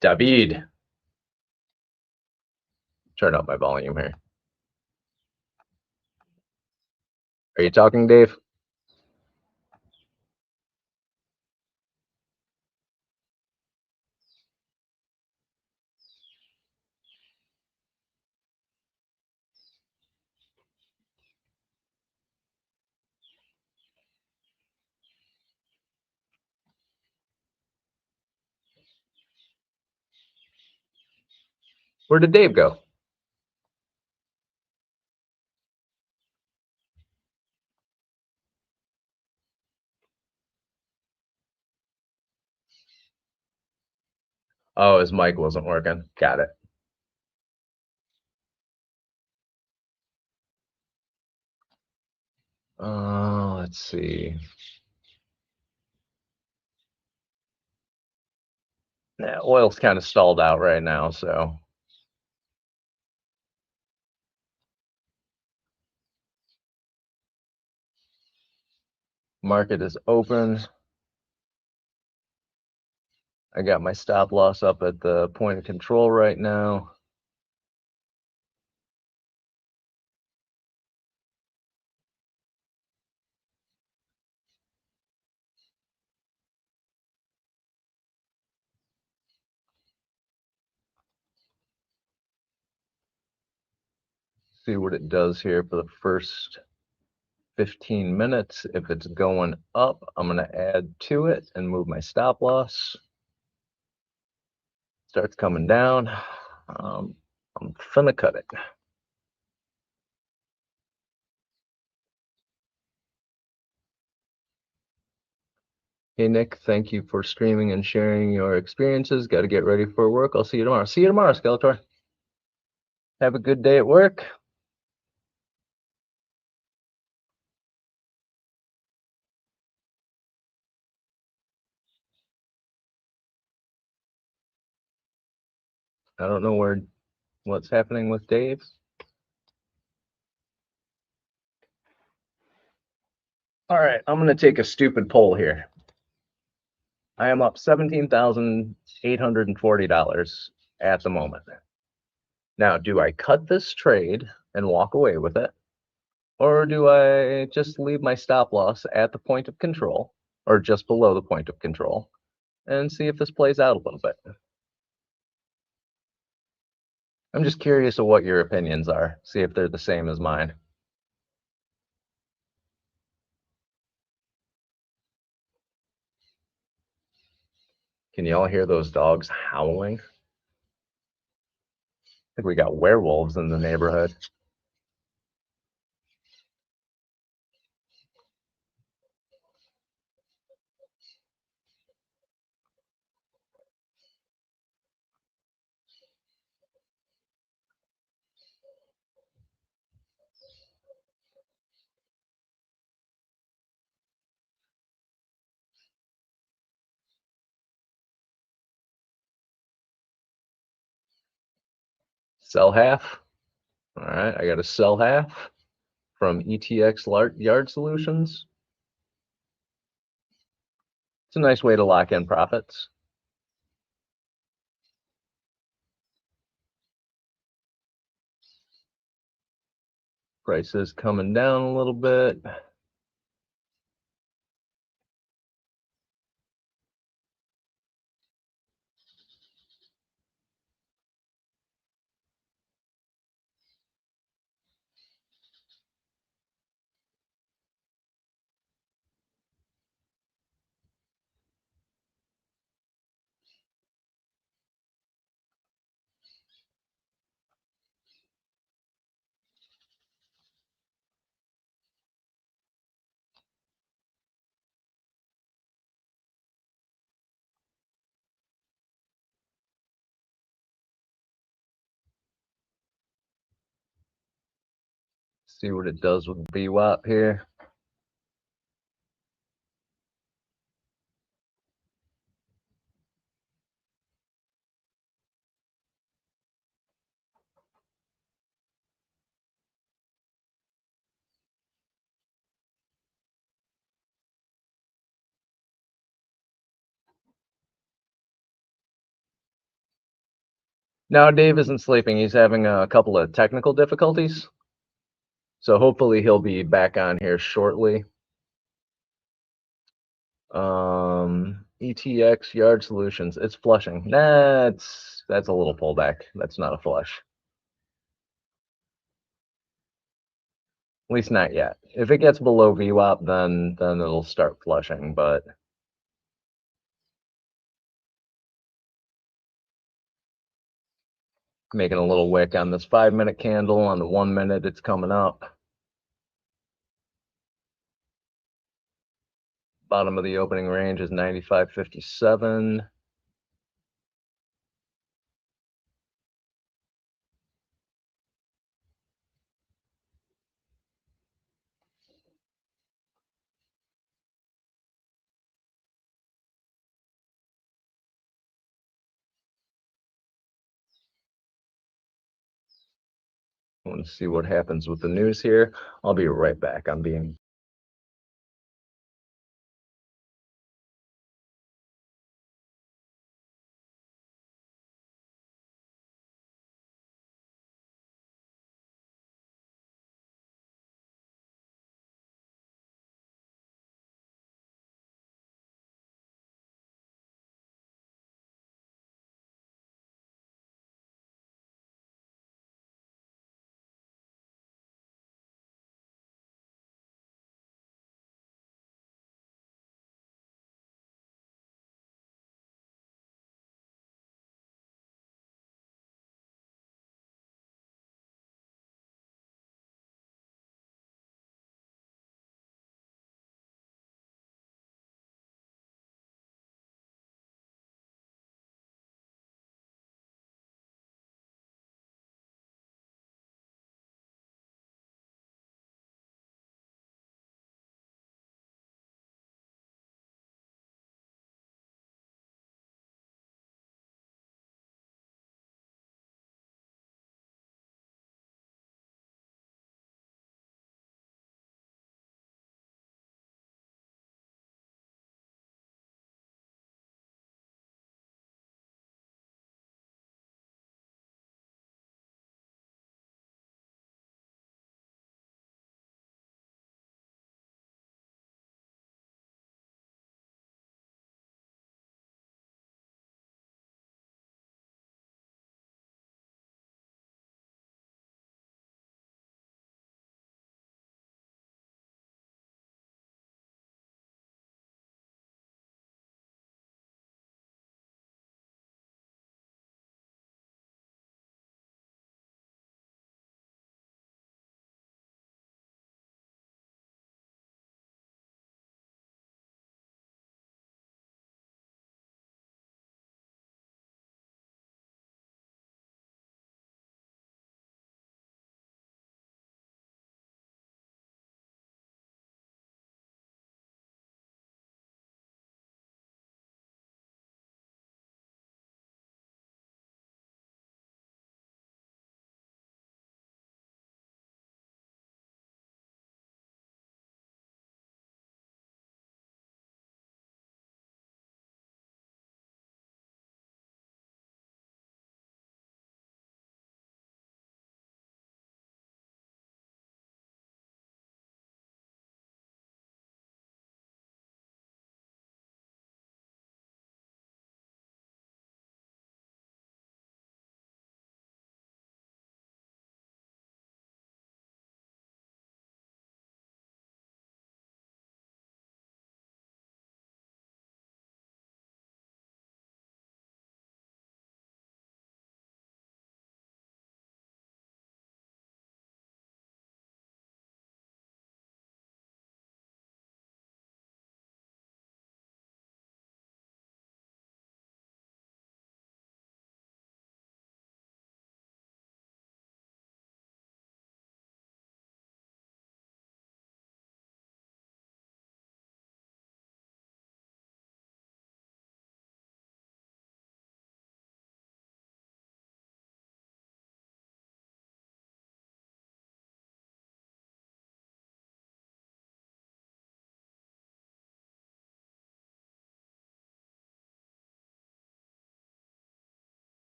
David. Turn up my volume here. Are you talking, Dave? Where did Dave go? Oh, his mic wasn't working. Got it. Let's see. Yeah, oil's kind of stalled out right now, so. Market is open. I got my stop loss up at the point of control right now. See what it does here for the first 15 minutes. If it's going up, I'm going to add to it and move my stop loss. Starts coming down. I'm finna cut it. Hey, Nick, thank you for streaming and sharing your experiences. Got to get ready for work. I'll see you tomorrow. See you tomorrow, Skeletor. Have a good day at work. I don't know what's happening with Dave. All right, I'm going to take a stupid poll here. I am up $17,840 at the moment. Now, do I cut this trade and walk away with it? Or do I just leave my stop loss at the point of control, or just below the point of control, and see if this plays out a little bit? I'm just curious of what your opinions are. See if they're the same as mine. Can you all hear those dogs howling? I think we got werewolves in the neighborhood. Sell half. All right, I got to sell half from ETX Yard Solutions. It's a nice way to lock in profits. Prices coming down a little bit. See what it does with VWAP here. Now Dave isn't sleeping. He's having a couple of technical difficulties. So hopefully he'll be back on here shortly. ETX Yard Solutions. It's flushing. That's a little pullback. That's not a flush. At least not yet. If it gets below VWAP, then it'll start flushing, but making a little wick on this 5-minute candle. On the 1 minute, it's coming up. Bottom of the opening range is 95.57. want to see what happens with the news here. I'll be right back. I'm being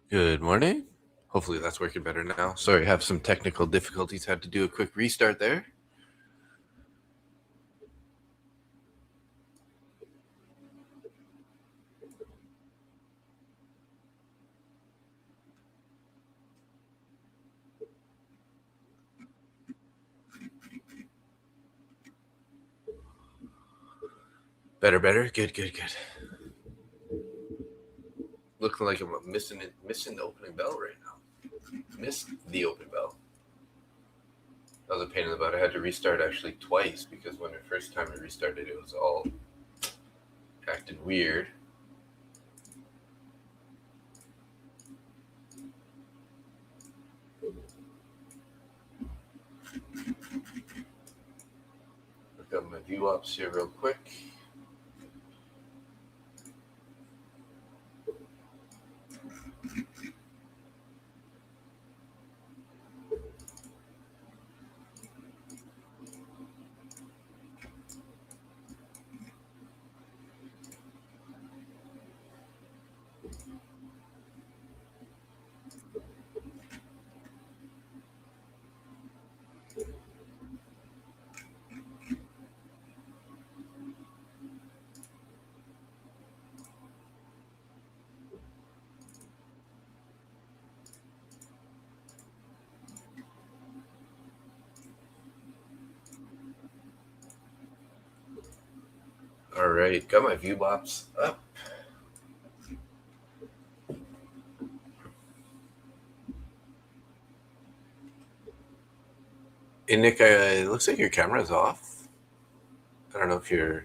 Good morning. Hopefully that's working better now. Sorry, have some technical difficulties. Had to do a quick restart there. Better. Good. Looking like I'm missing the opening bell right now. Missed the opening bell. That was a pain in the butt. I had to restart actually twice because when the first time I restarted, it was all acting weird. Look up my view ups here real quick. All right, got my view bops up. Hey, Nick, it looks like your camera's off. I don't know if you're...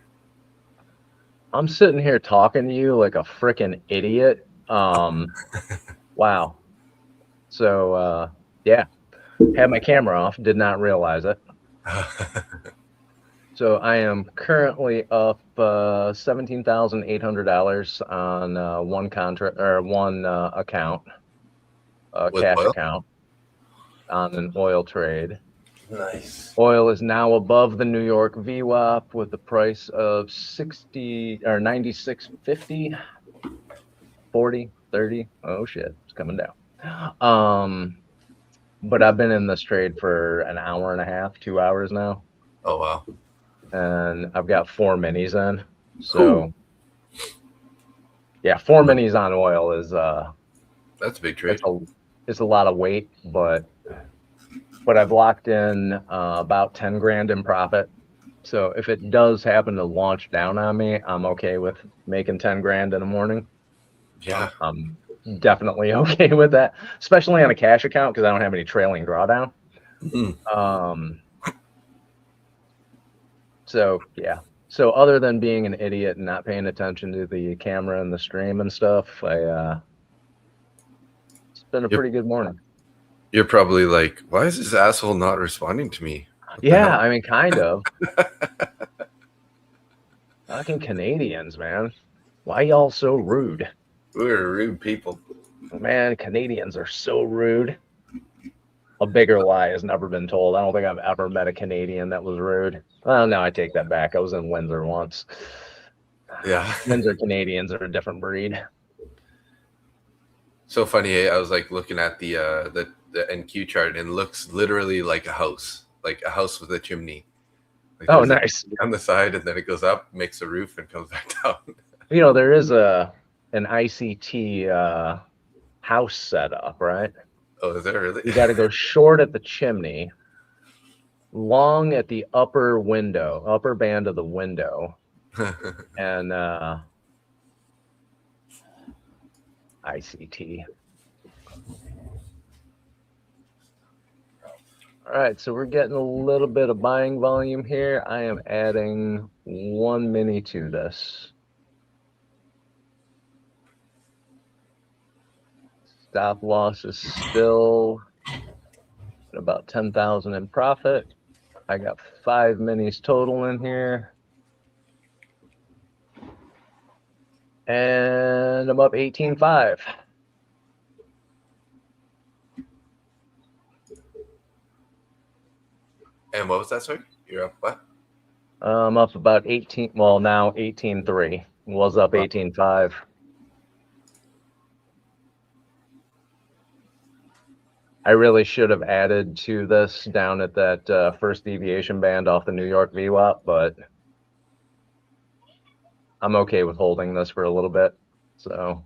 I'm sitting here talking to you like a freaking idiot. Wow. So, yeah, had my camera off, did not realize it. So I am currently up $17,800 on one contract or one account, cash oil? account on an oil trade. Nice. Oil is now above the New York VWAP with the price of 60 or 96.50, 40, 30. Oh shit, it's coming down. But I've been in this trade for an hour and a half, 2 hours now. Oh wow. And I've got 4 minis in. So yeah, 4 minis on oil is that's a big trade. It's a lot of weight, but I've locked in about 10 grand in profit. So if it does happen to launch down on me, I'm okay with making 10 grand in the morning. Yeah. I'm definitely okay with that, especially on a cash account because I don't have any trailing drawdown. So yeah. So other than being an idiot and not paying attention to the camera and the stream and stuff, it's been a pretty good morning. You're probably like, why is this asshole not responding to me? Yeah, I mean, kind of. Fucking Canadians, man. Why y'all so rude? We're rude people. Man, Canadians are so rude. A bigger lie has never been told. I don't think I've ever met a Canadian that was rude. Well, no, I take that back. I was in Windsor once. Yeah. Windsor Canadians are a different breed. So funny. I was like looking at the NQ chart and it looks literally like a house with a chimney. Like oh, nice. On the side, and then it goes up, makes a roof, and comes back down. You know, there is an ICT house setup, right? Oh, is there really? You got to go short at the chimney, long at the upper band of the window, and ICT. All right, so we're getting a little bit of buying volume here. I am adding 1 mini to this. Stop loss is still at about 10,000 in profit. I got 5 minis total in here. And I'm up 18.5. And what was that, sorry? You're up what? I'm up about 18, well, now 18.3. Was up 18.5. I really should have added to this down at that first deviation band off the New York VWAP, but I'm okay with holding this for a little bit. So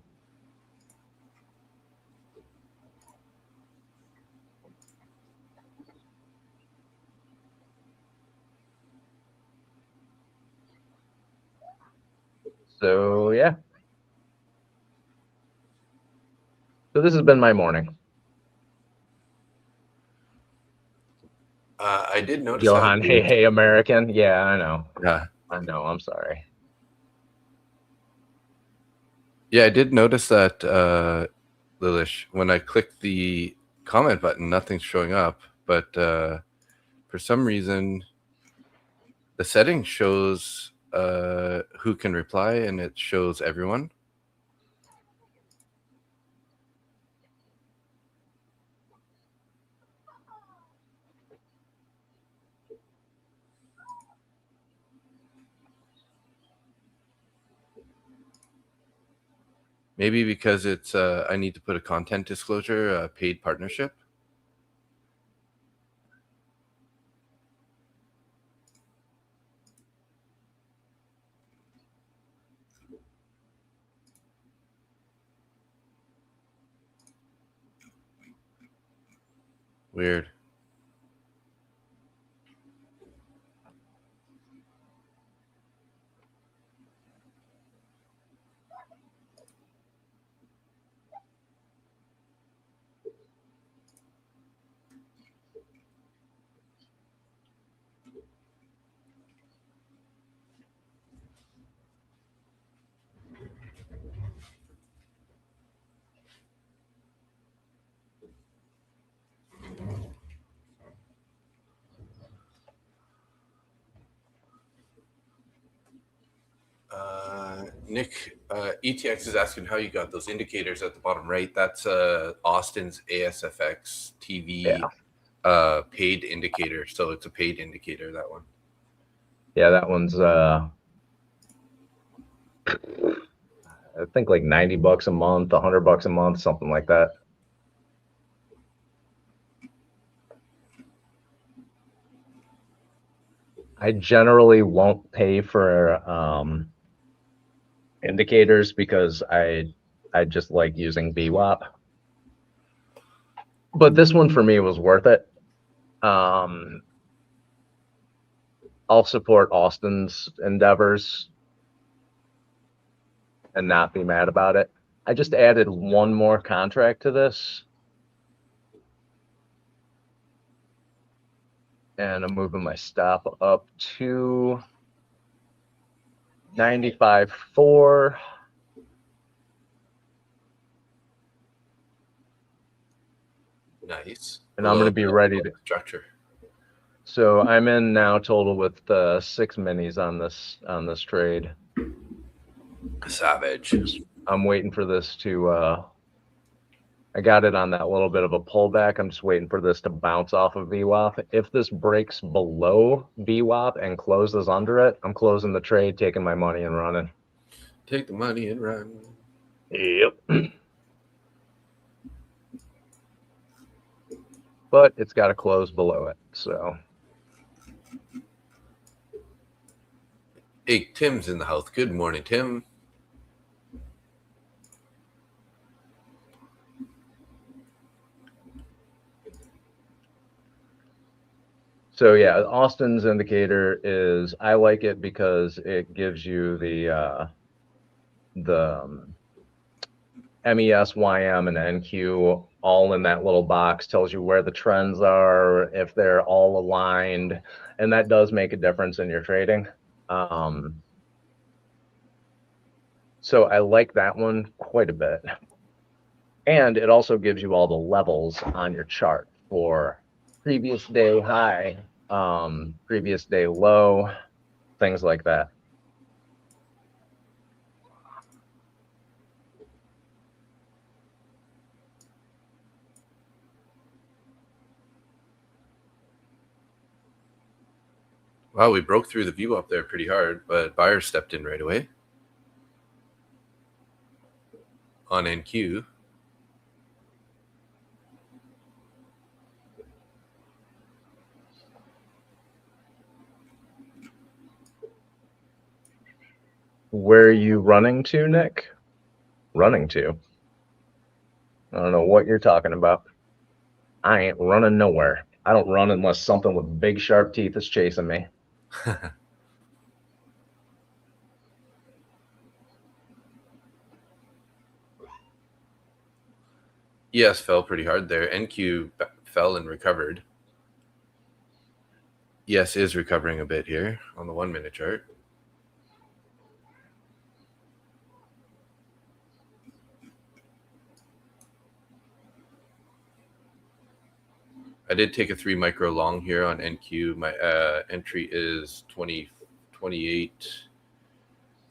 So yeah. So this has been my morning. I did notice Johan, that. hey, American. Yeah, I know. Yeah. I know. I'm sorry. Yeah, I did notice that, Lilish, when I click the comment button, nothing's showing up. But for some reason, the setting shows who can reply, and it shows everyone. Maybe because it's I need to put a content disclosure, a paid partnership. Weird. Nick, ETX is asking how you got those indicators at the bottom right. That's Austin's ASFX TV paid indicator. So it's a paid indicator, that one. Yeah, that one's I think like $90 a month, $100 a month, something like that. I generally won't pay for indicators because I just like using VWAP. But this one for me was worth it. I'll support Austin's endeavors and not be mad about it. I just added one more contract to this. And I'm moving my stop up to 95.4. Nice. And I'm going to be ready to structure. So I'm in now total with 6 minis on this trade. Savage. I'm waiting for this to I got it on that little bit of a pullback. I'm just waiting for this to bounce off of VWAP. If this breaks below VWAP and closes under it, I'm closing the trade, taking my money and running. Take the money and run. Yep. But it's got to close below it. So. Hey, Tim's in the house. Good morning, Tim. So yeah, Austin's indicator is, I like it because it gives you the MES, YM, and NQ all in that little box, tells you where the trends are, if they're all aligned, and that does make a difference in your trading. So I like that one quite a bit. And it also gives you all the levels on your chart for previous day high, previous day low, things like that. Wow, we broke through the view up there pretty hard, but buyers stepped in right away on NQ. Where are you running to, Nick? Running to? I don't know what you're talking about. I ain't running nowhere. I don't run unless something with big sharp teeth is chasing me. ES fell pretty hard there. NQ fell and recovered. ES is recovering a bit here on the 1 minute chart. I did take a 3 micro long here on NQ. My entry is 28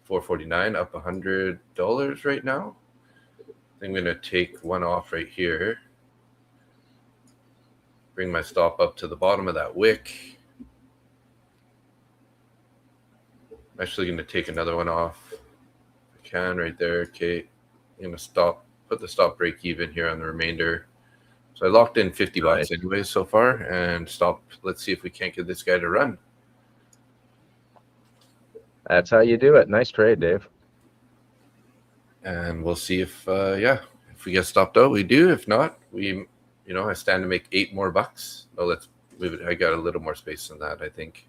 449, up $100 right now. I'm going to take one off right here. Bring my stop up to the bottom of that wick. I'm actually going to take another one off. I can right there. Okay. I'm going to put the stop break even here on the remainder. So I locked in 50 bucks anyway so far and stop. Let's see if we can't get this guy to run. That's how you do it. Nice trade, Dave. And we'll see if we get stopped out, we do. If not, I stand to make 8 more bucks. Oh, let's move it. I got a little more space than that, I think.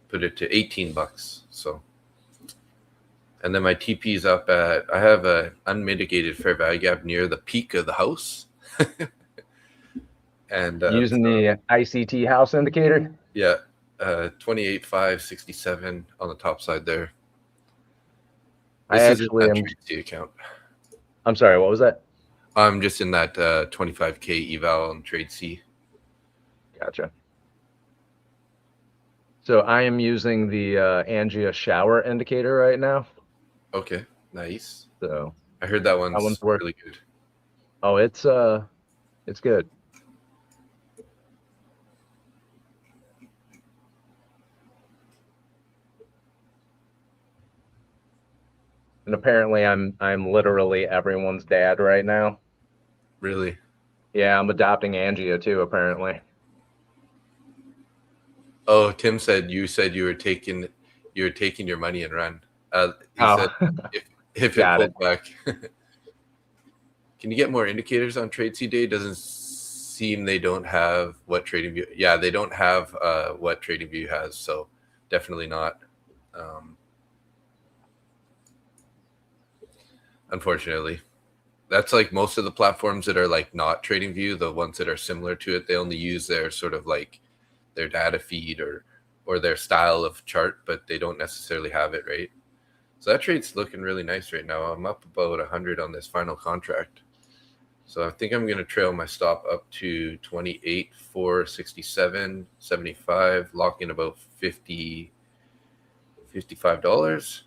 Put it to 18 bucks. So, and then my TP's up at, I have an unmitigated fair value gap near the peak of the house. And using the ICT house indicator. Yeah, 28,567 on the top side there. This is a trade C account. I'm sorry, what was that? I'm just in that 25K eval on trade C. Gotcha. So I am using the Angia shower indicator right now. Okay, nice. So I heard that one's really good. Oh, it's good. And apparently I'm literally everyone's dad right now. Really? Yeah, I'm adopting Angia too, apparently. Oh, Tim said you were taking your money and run. He said if it pulled back. Can you get more indicators on Trade C Day? Doesn't seem they don't have what TradingView. Yeah, they don't have what TradingView has, so definitely not. Unfortunately, that's like most of the platforms that are like not TradingView, the ones that are similar to it, they only use their sort of like their data feed or their style of chart, but they don't necessarily have it, right? So that trade's looking really nice right now. I'm up about 100 on this final contract. So I think I'm going to trail my stop up to 28,467.75, lock in about $55.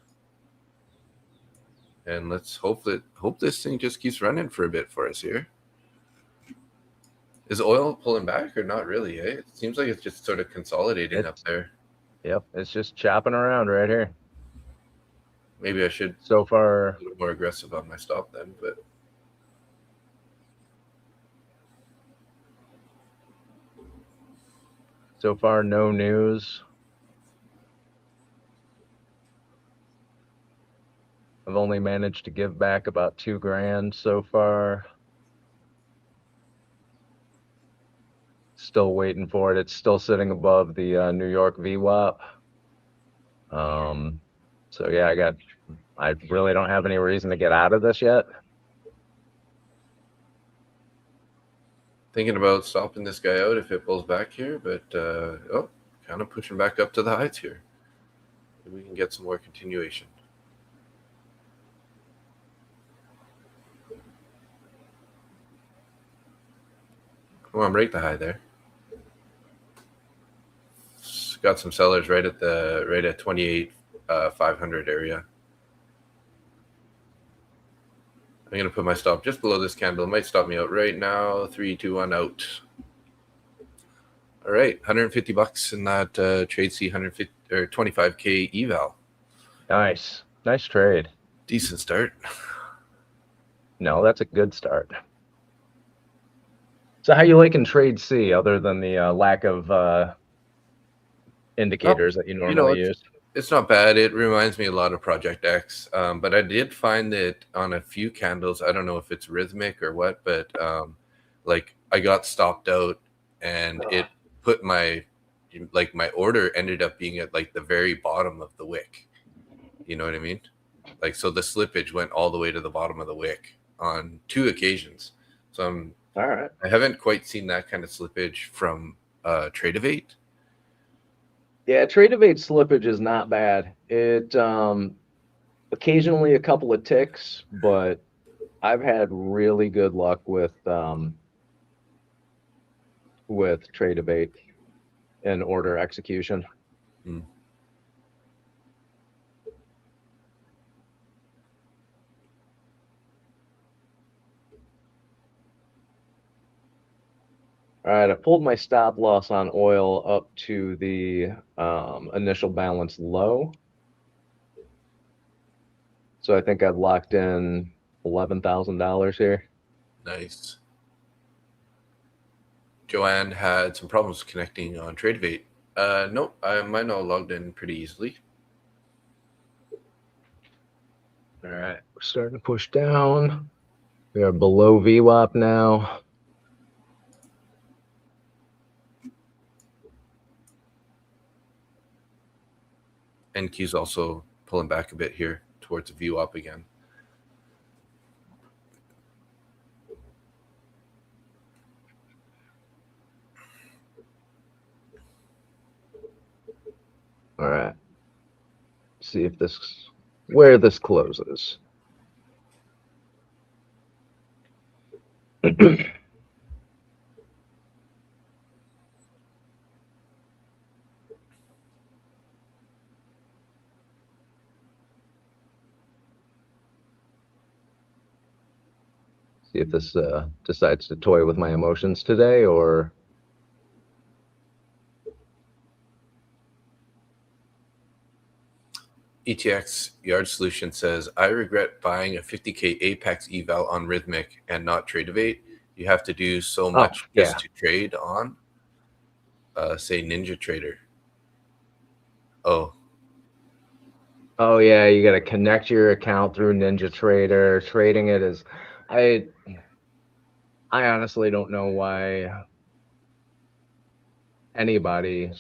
And let's hope this thing just keeps running for a bit for us here. Is oil pulling back or not really, eh? It seems like it's just sort of consolidating up there. Yep, it's just chopping around right here. Maybe I should so far be a little more aggressive on my stop then, but so far no news. I've only managed to give back about $2,000 so far. Still waiting for it. It's still sitting above the New York VWAP. So yeah, I really don't have any reason to get out of this yet. Thinking about stopping this guy out if it pulls back here, but kind of pushing back up to the heights here. Maybe we can get some more continuation. Come on, break the high there. Got some sellers right at 28,500 area. I'm going to put my stop just below this candle. It might stop me out right now. 3, 2, 1, out. All right, $150 in that trade C 150 or 25K eval. Nice trade. Decent start. No, that's a good start. So how you liking trade C other than the lack of indicators that you normally use? It's not bad. It reminds me a lot of Project X. But I did find that on a few candles, I don't know if it's rhythmic or what, but like I got stopped out and it put my order ended up being at like the very bottom of the wick. You know what I mean? Like, so the slippage went all the way to the bottom of the wick. on 2 occasions. So All right. I haven't quite seen that kind of slippage from Tradeovate. Yeah, Tradeovate slippage is not bad. It occasionally a couple of ticks, but I've had really good luck with Tradeovate and order execution. Hmm. All right, I pulled my stop loss on oil up to the initial balance low. So I think I've locked in $11,000 here. Nice. Joanne had some problems connecting on Tradeovate. Nope, mine all logged in pretty easily. All right, we're starting to push down. We are below VWAP now. NQ's also pulling back a bit here towards the VWAP again. All right. See if where this closes. See if this decides to toy with my emotions today, or ETX Yard Solution says, I regret buying a 50K Apex eval on Rhythmic and not Tradeovate. You have to do so much just to trade on, say, Ninja Trader. Oh yeah, you got to connect your account through Ninja Trader. Trading it is, I honestly don't know why anybody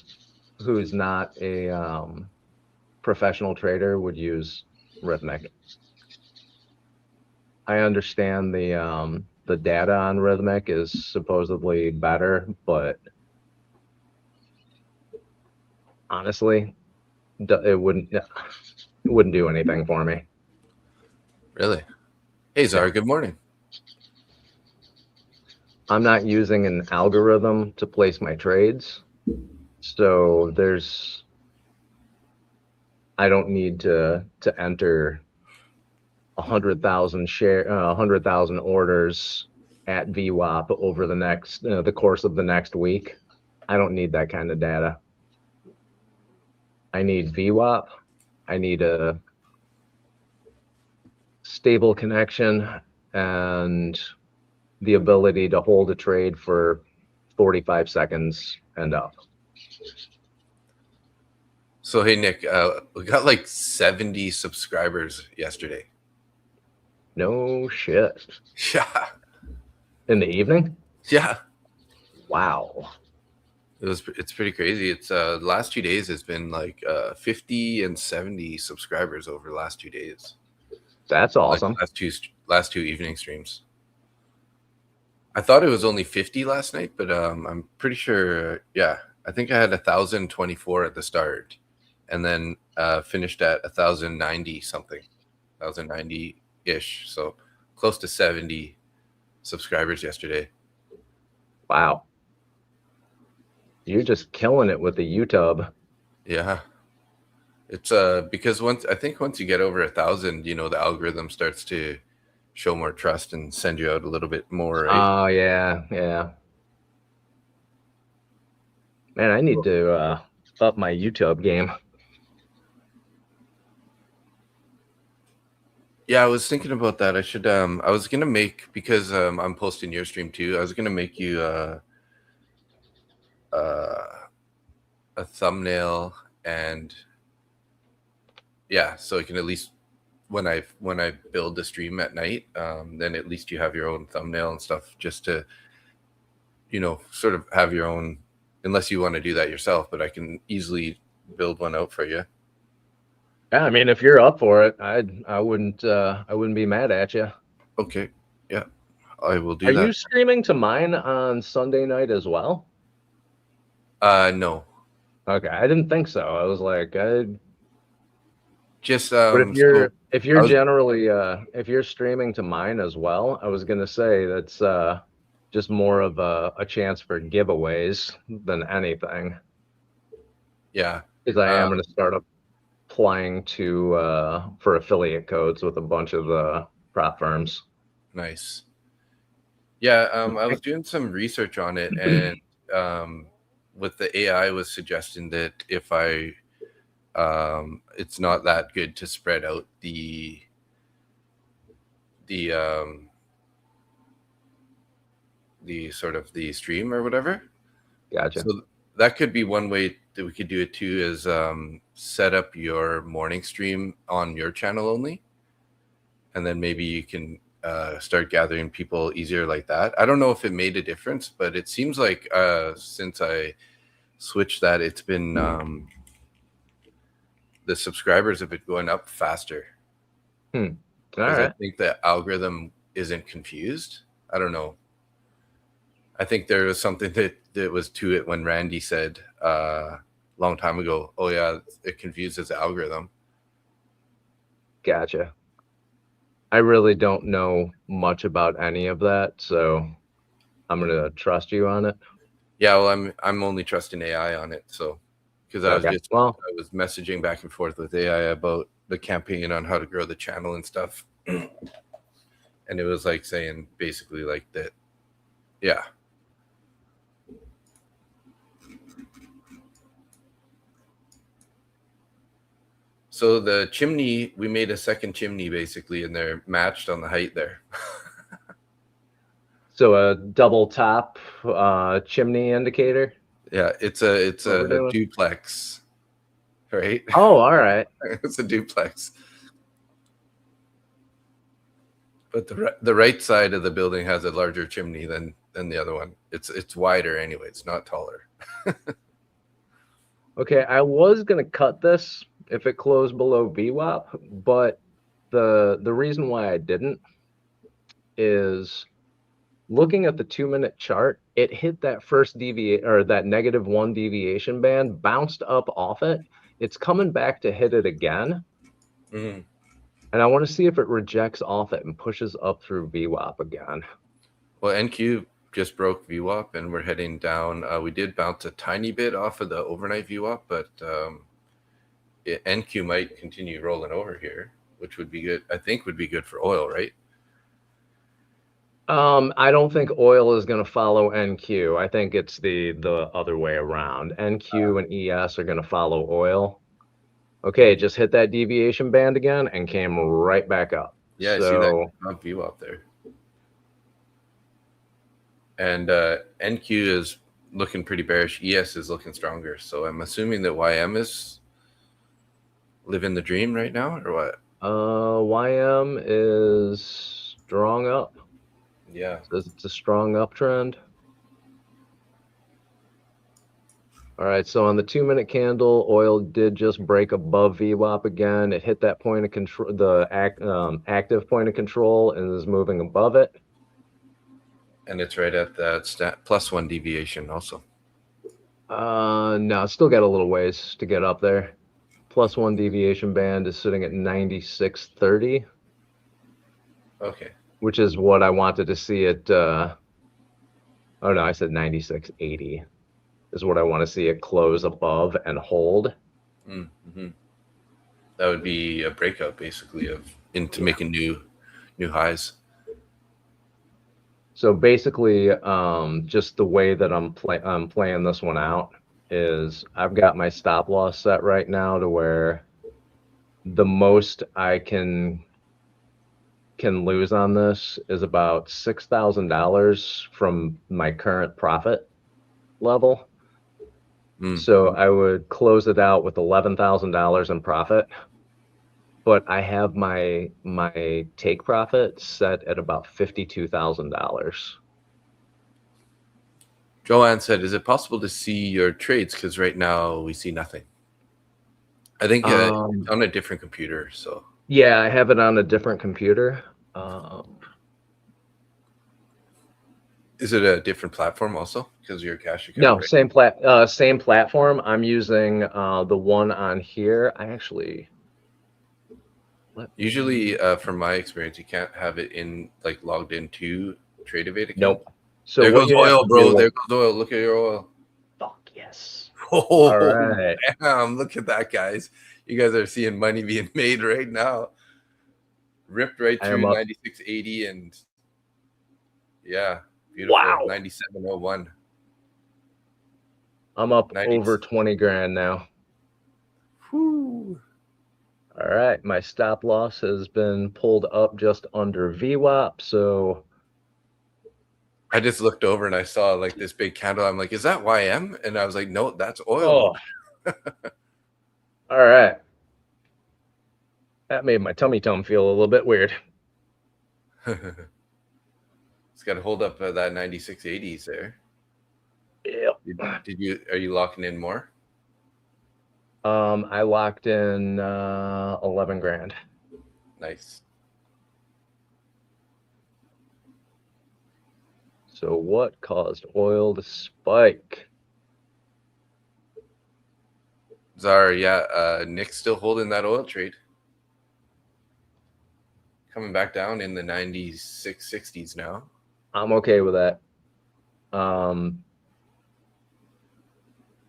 who's not a professional trader would use Rhythmic. I understand the data on Rhythmic is supposedly better, but honestly, it wouldn't do anything for me. Really? Hey, Zara, good morning. I'm not using an algorithm to place my trades, so I don't need to enter 100,000 orders at VWAP over the course of the next week. I don't need that kind of data. I need VWAP. I need a stable connection and the ability to hold a trade for 45 seconds and up. So, hey, Nick, we got like 70 subscribers yesterday. No shit. Yeah. In the evening? Yeah. Wow. It's pretty crazy. It's the last 2 days has been like 50 and 70 subscribers over the last 2 days. That's awesome. Like last two evening streams. I thought it was only 50 last night, but I'm pretty sure. Yeah, I think I had 1,024 at the start, and then finished at 1,090 something, 1,090 ish. So close to 70 subscribers yesterday. Wow. You're just killing it with the YouTube. Yeah. It's because once you get over 1,000, the algorithm starts to show more trust and send you out a little bit more. Right? Oh yeah. Man, I need to up my YouTube game. Yeah, I was thinking about that. I should I was gonna make, because I'm posting your stream too, I was gonna make you a thumbnail, and yeah, so I can at least when I build the stream at night, then at least you have your own thumbnail and stuff, just to sort of have your own, unless you want to do that yourself, but I can easily build one out for you. Yeah, I mean, if you're up for it, I wouldn't be mad at you. Okay. Yeah, I will do Are that. you streaming to mine on Sunday night as well? No, Okay, I didn't think so. I was like, just but so if I you're was generally if you're streaming to mine as well, I was gonna say that's just more of a chance for giveaways than anything. yeah. Because I am Um, gonna start applying to for affiliate codes with a bunch of the prop firms. nice. Yeah, I was doing some research on it, and with the AI was suggesting that if it's not that good to spread out the the sort of the stream or whatever. Gotcha. So that could be one way that we could do it too, is set up your morning stream on your channel only, and then maybe you can start gathering people easier like that. I don't know if it made a difference, but it seems like since I switched that, it's been the subscribers have been going up faster. All Because I right. think the algorithm isn't confused. I don't know. I think there was something that was to it when Randy said a long time ago, oh yeah, it confuses the algorithm. Gotcha. I really don't know much about any of that, so I'm gonna trust you on it. Yeah, well, I'm only trusting AI on it, so because Okay. Well, I was messaging back and forth with AI about the campaign on how to grow the channel and stuff, and it was like saying basically like that, yeah. So the chimney, we made a second chimney basically, and they're matched on the height there. so a double top chimney indicator. Yeah, it's What we're a doing. duplex, right? Oh, all right. It's a duplex. But the right side of the building has a larger chimney than the other one. It's wider anyway. It's not taller. Okay, I was gonna cut this if it closed below VWAP, but the reason why I didn't is looking at the 2-minute chart, it hit that first deviate or that -1 deviation band, bounced up off it. It's coming back to hit it again. Mm. And I want to see if it rejects off it and pushes up through VWAP again. Well, NQ just broke VWAP, and we're heading down. We did bounce a tiny bit off of the overnight VWAP, but NQ might continue rolling over here, which would be good. I think would be good for oil, right? I don't think oil is going to follow NQ. I think it's the other way around. NQ and ES are going to follow oil. Okay, it just hit that deviation band again and came right back up. Yeah, I see that VWAP there. And NQ is looking pretty bearish. ES is looking stronger. So I'm assuming that YM is living the dream right now, or what? YM is strong up. Yeah. Says it's a strong uptrend. All right, so on the 2-minute candle, oil did just break above VWAP again. It hit that point of control, the active point of control, and is moving above it. And it's right at that +1 deviation also. No, it's still got a little ways to get up there. +1 deviation band is sitting at 96.30. Okay. Which is what I wanted to see it. Oh no, I said 96.80 is what I want to see it close above and hold. Mm-hmm. That would be a breakout basically into making new highs. So basically, just the way that I'm playing this one out is I've got my stop loss set right now to where the most I can lose on this is about $6,000 from my current profit level. So I would close it out with $11,000 in profit, but I have my take profit set at about $52,000. Joanne said, "Is it possible to see your trades? Because right now we see nothing." I think it's on a different computer. So yeah, I have it on a different computer. Is it a different platform also because of your cash account? No, right? same platform. I'm using the one on here. I actually Usually, from my experience, you can't have it in like logged into Tradevate account. Nope. So there what goes you have oil, to bro. do? There goes oil. Look at your oil. Fuck yes. Oh, All right. damn! Look at that, guys. You guys are seeing money being made right now. Ripped right I am through up. 96.80 and yeah, beautiful. Wow. 97.01. I'm up 90. over 20 grand now. Whew. All right. My stop loss has been pulled up just under VWAP. So I just looked over and I saw like this big candle. I'm like, is that YM? And I was like, no, that's oil. all right. That made my tummy feel a little bit weird. It's got to hold up that 96.80s there. Yep. Are you locking in more? I locked in 11 grand. Nice. So what caused oil to spike? Zara, yeah, Nick's still holding that oil trade. Coming back down in the 96, 60s now. I'm okay with that.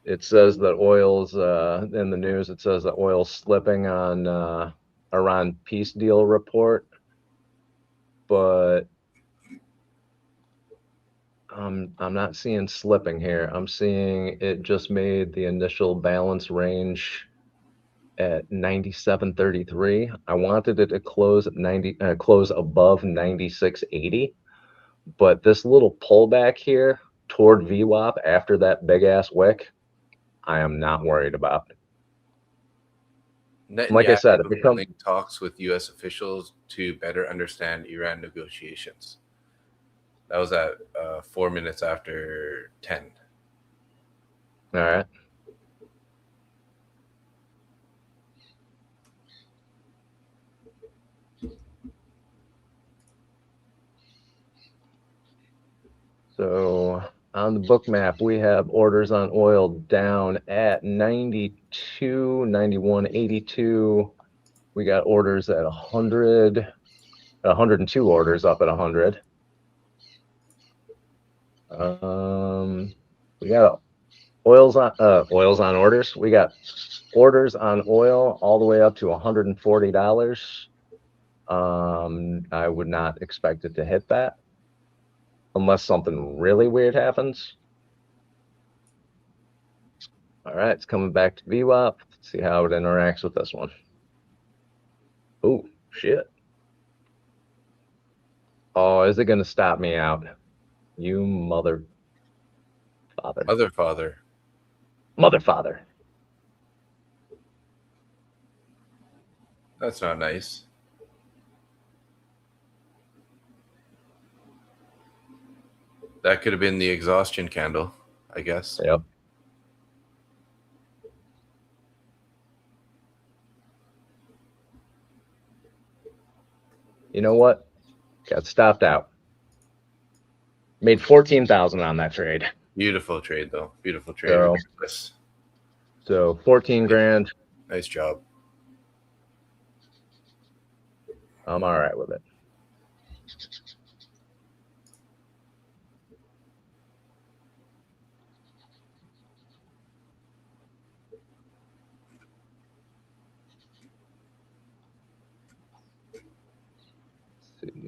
It says that oil's in the news. It says that oil's slipping on Iran peace deal report, but I'm not seeing slipping here. I'm seeing it just made the initial balance range at 97.33. I wanted it to close at close above 96.80, but this little pullback here toward VWAP after that big ass wick, I am not worried about. Like I said, it becomes talks with U.S. officials to better understand Iran negotiations. That was at 4 minutes after 10. All right. So on the book map, we have orders on oil down at 92, 91, 82. We got orders at 100, 102 orders up at 100. We got oils on orders. We got orders on oil all the way up to $140. I would not expect it to hit that unless something really weird happens. All right, it's coming back to VWAP. Let's see how it interacts with this one. Oh, shit. Oh, is it going to stop me out? You mother father. Mother father. That's not nice. That could have been the exhaustion candle, I guess. Yep. You know what? Got stopped out. Made 14,000 on that trade. Beautiful trade, though. Beautiful trade. So 14 grand. Nice job. I'm all right with it. Let's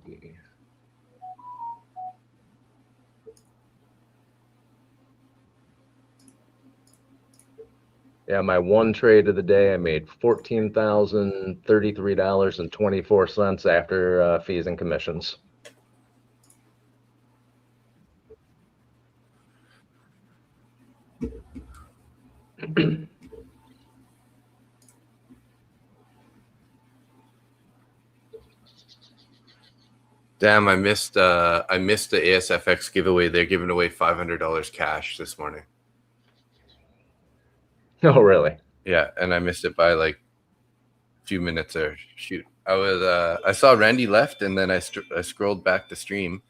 see. Yeah, my one trade of the day, I made $14,033.24 after fees and commissions. Damn, I missed the ASFX giveaway. They're giving away $500 cash this morning. Oh, really? Yeah, and I missed it by like a few minutes there. Shoot. I saw Randy left, and then I scrolled back the stream,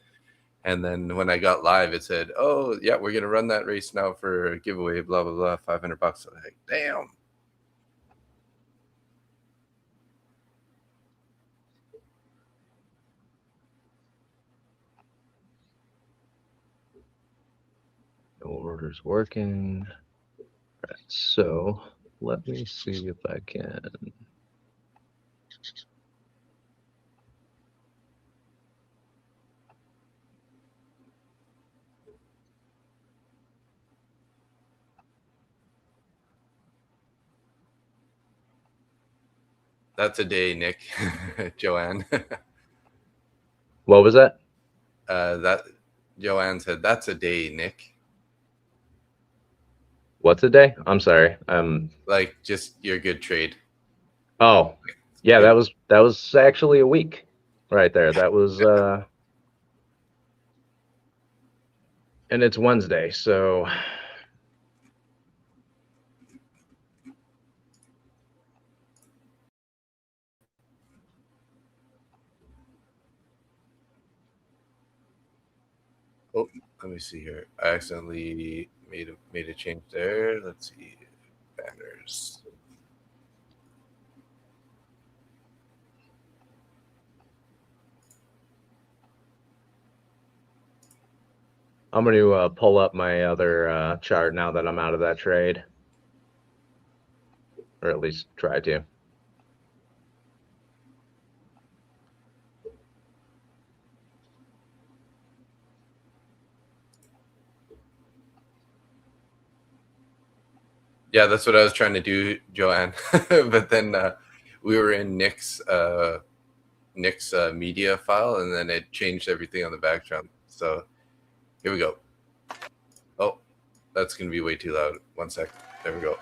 And then when I got live, it said, "Oh yeah, we're gonna run that race now for a giveaway, blah blah blah, $500." I was like, damn. No orders working. Right, so let me see if I can. That's a day, Nick. Joanne. What was that? That Joanne said, "That's a day, Nick." What's a day? I'm sorry. Like just your good trade. Oh, yeah, Good. that was actually a week right there. That was and it's Wednesday, so Oh, let me see here. I accidentally made a change there. Let's see. Banners. I'm going to pull up my other chart now that I'm out of that trade, or at least try to. Yeah, that's what I was trying to do, Joanne. But then we were in Nick's media file, and then it changed everything on the background. So here we go. Oh, that's going to be way too loud. One sec. There we go.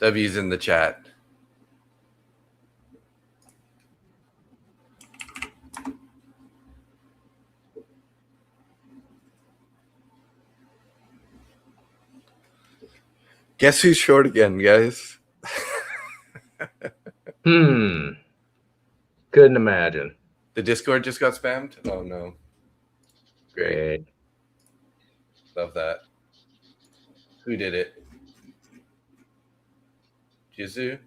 W's in the chat. Guess who's short again, guys? Couldn't imagine. The Discord just got spammed? Oh, no. Great. Love that. Who did it? Jizu?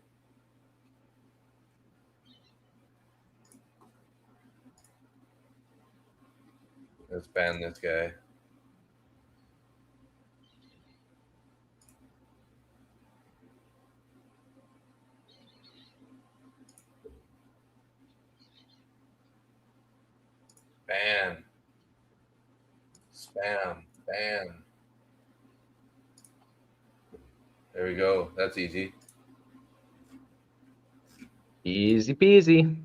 Let's ban this guy. Ban. Spam. Ban. There we go. That's easy. Easy peasy.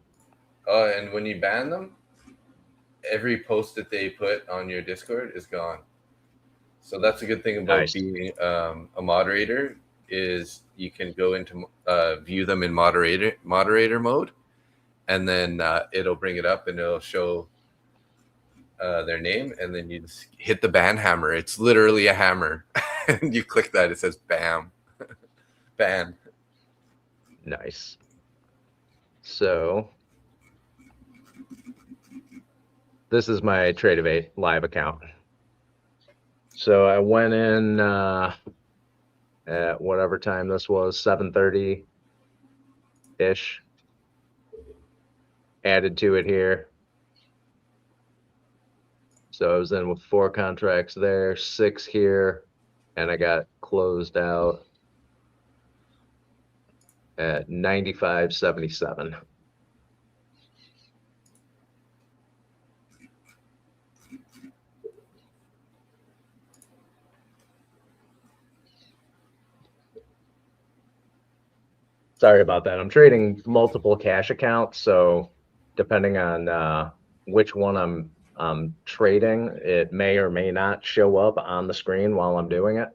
Oh, and when you ban them, every post that they put on your Discord is gone. So that's a good thing about Nice. being a moderator is you can go into view them in moderator mode, and then it'll bring it up and it'll show their name, and then you just hit the ban hammer. It's literally a hammer, and you click that. It says bam, ban. Nice. So this is my Trade of 8 live account. So I went in at whatever time this was, 7:30-ish. Added to it here. So I was in with 4 contracts there, 6 here, and I got closed out at 95.77. Sorry about that. I'm trading multiple cash accounts, so depending on which one I'm trading, it may or may not show up on the screen while I'm doing it.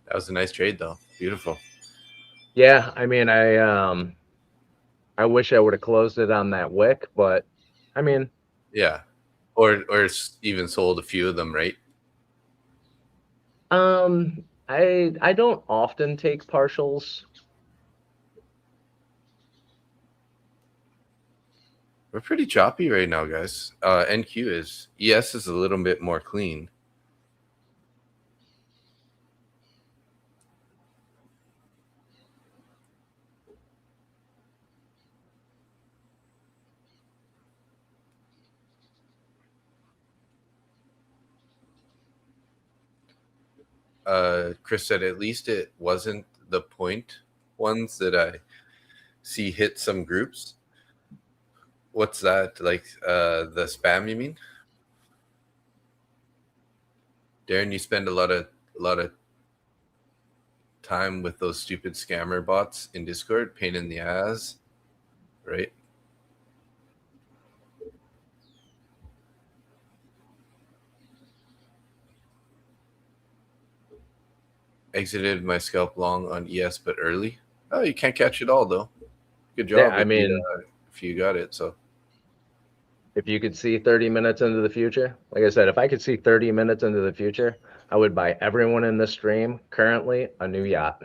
That was a nice trade, though. Beautiful. Yeah, I mean, I wish I would have closed it on that wick, but I mean, yeah, or even sold a few of them, right? I don't often take partials. We're pretty choppy right now, guys. NQ is ES is a little bit more clean. Chris said at least it wasn't the point ones that I see hit some groups. What's that? Like the spam, you mean? Darren, you spend a lot of time with those stupid scammer bots in Discord, pain in the ass, right? Exited my scalp long on ES, but early. Oh, you can't catch it all though. Good job. Yeah, I mean, if you got it, so if you could see 30 minutes into the future, like I said, if I could see 30 minutes into the future, I would buy everyone in this stream currently a new yacht.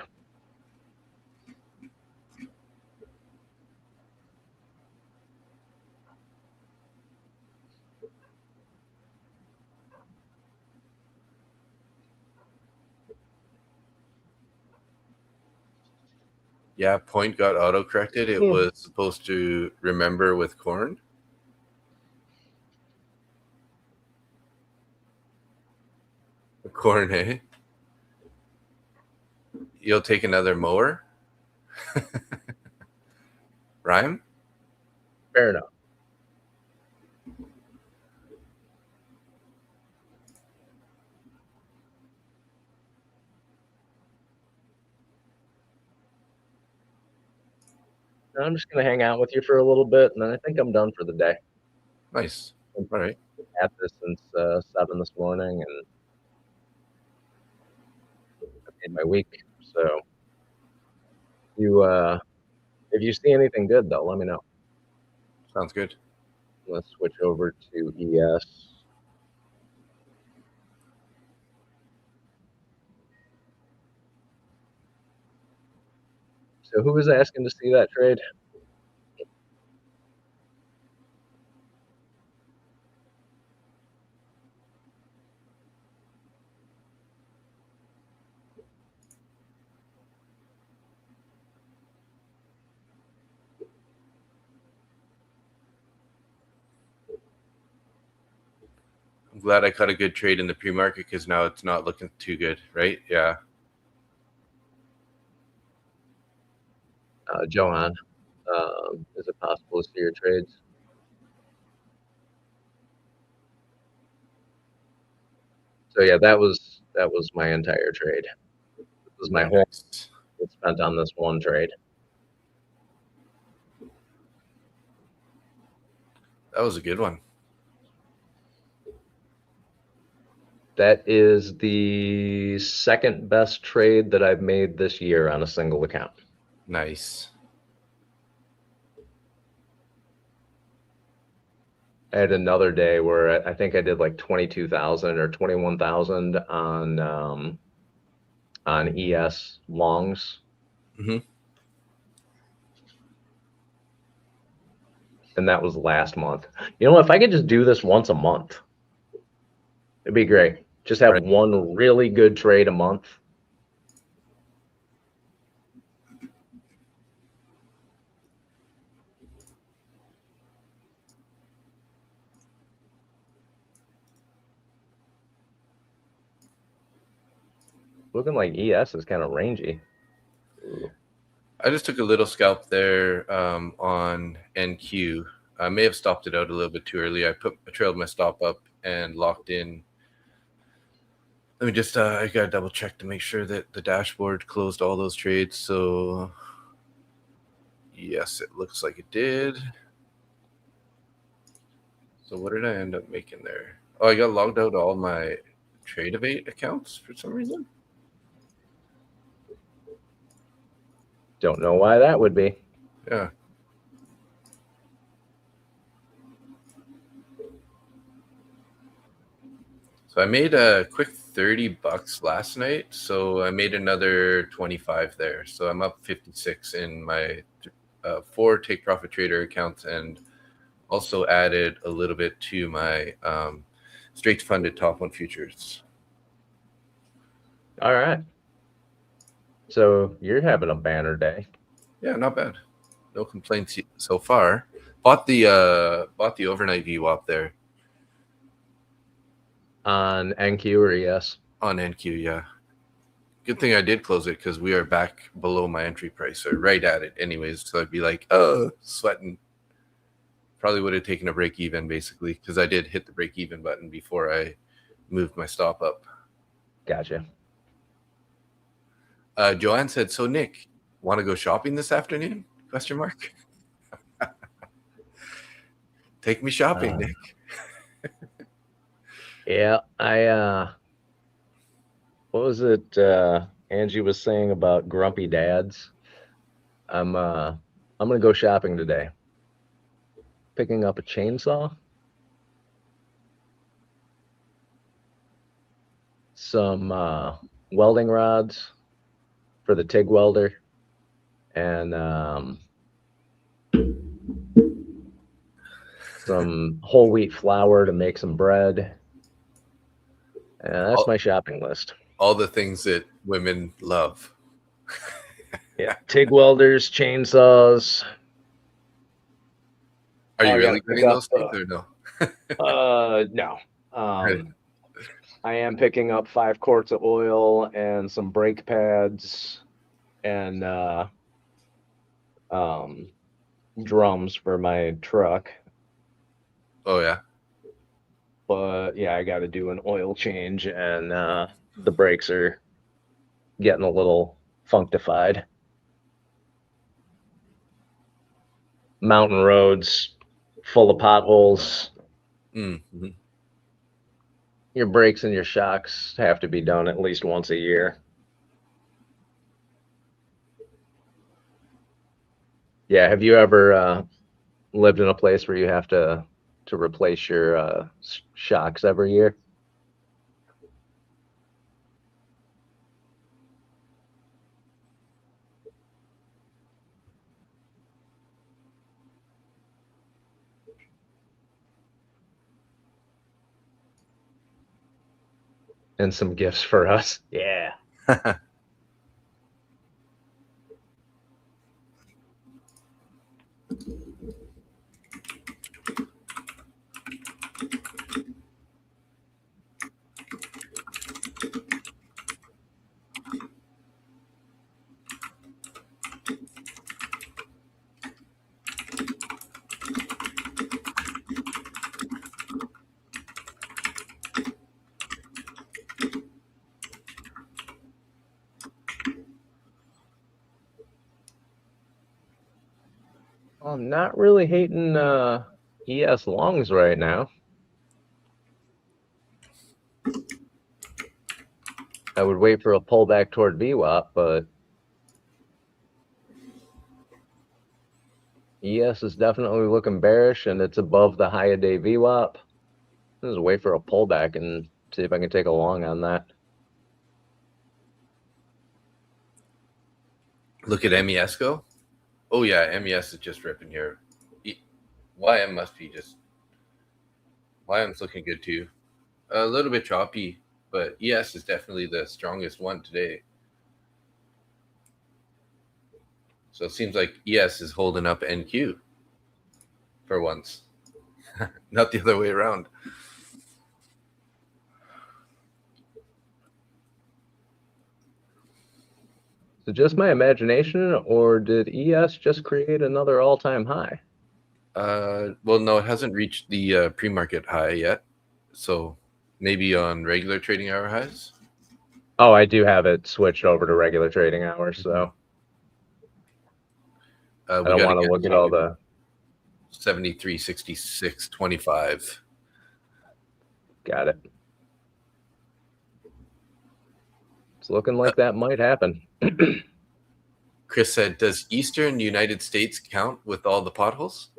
yeah, point got auto corrected. It was supposed to remember with corn. Corn, hey? You'll take another mower? Rhyme? Fair enough. I'm just going to hang out with you for a little bit, and then I think I'm done for the day. Nice. All right. I've had this since 7 this morning, and I made my week. So, if you see anything good, though, let me know. Sounds good. Let's switch over to ES. So, who was asking to see that trade? I'm glad I caught a good trade in the pre-market because now it's not looking too good, right? Yeah. Johan, is it possible to see your trades? So yeah, that was my entire trade. This was my whole spent on this one trade. That was a good one. That is the second best trade that I've made this year on a single account. Nice. I had another day where I think I did like 22,000 or 21,000 on ES longs. Mm-hmm. And that was last month. You know, if I could just do this once a month, it'd be great. Just have one really good trade a month. Looking like ES is kind of rangy. I just took a little scalp there on NQ. I may have stopped it out a little bit too early. I trailed my stop up and locked in Let me just, I got to double check to make sure that the dashboard closed all those trades. So yes, it looks like it did. So what did I end up making there? Oh, I got logged out of all my Tradeovate accounts for some reason. Don't know why that would be. Yeah. So I made a quick $30 last night. So I made another 25 there. So I'm up 56 in my 4 take profit trader accounts, and also added a little bit to my straight funded top 1 futures. All right. So you're having a banner day. Yeah, not bad. No complaints so far. Bought the overnight VWAP there. On NQ or ES? On NQ, yeah. Good thing I did close it because we are back below my entry price, or right at it anyways. So I'd be like, oh, sweating. Probably would have taken a break even basically, because I did hit the break even button before I moved my stop up. Gotcha. Joanne said, so Nick, want to go shopping this afternoon? ? Take me shopping, Nick. Yeah, what was it Angie was saying about grumpy dads? I'm gonna go shopping today. Picking up a chainsaw, some welding rods for the TIG welder, and some whole wheat flour to make some bread. That's my shopping list. All the things that women love. Yeah, TIG welders, chainsaws. Are you really getting those things or no? No. I am picking up 5 quarts of oil and some brake pads and drums for my truck. Oh yeah. But yeah, I got to do an oil change, and the brakes are getting a little functified. Mountain roads full of potholes. Mm-hmm. Your brakes and your shocks have to be done at least once a year. Yeah, have you ever lived in a place where you have to replace your shocks every year? And some gifts for us. Yeah. I'm not really hating ES longs right now. I would wait for a pullback toward VWAP, but ES is definitely looking bearish, and it's above the high a day VWAP. Just wait for a pullback and see if I can take a long on that. Look at MES go. Oh yeah, MES is just ripping here. YM must be just. YM's looking good too. A little bit choppy, but ES is definitely the strongest one today. So it seems like ES is holding up NQ for once, not the other way around. So just my imagination, or did ES just create another all-time high? Well, no, it hasn't reached the pre-market high yet. So maybe on regular trading hour highs. Oh, I do have it switched over to regular trading hours, so I We don't got to want to get look at all the 73, 66, 25. Got it. It's looking like that might happen. Chris said, does Eastern United States count with all the potholes?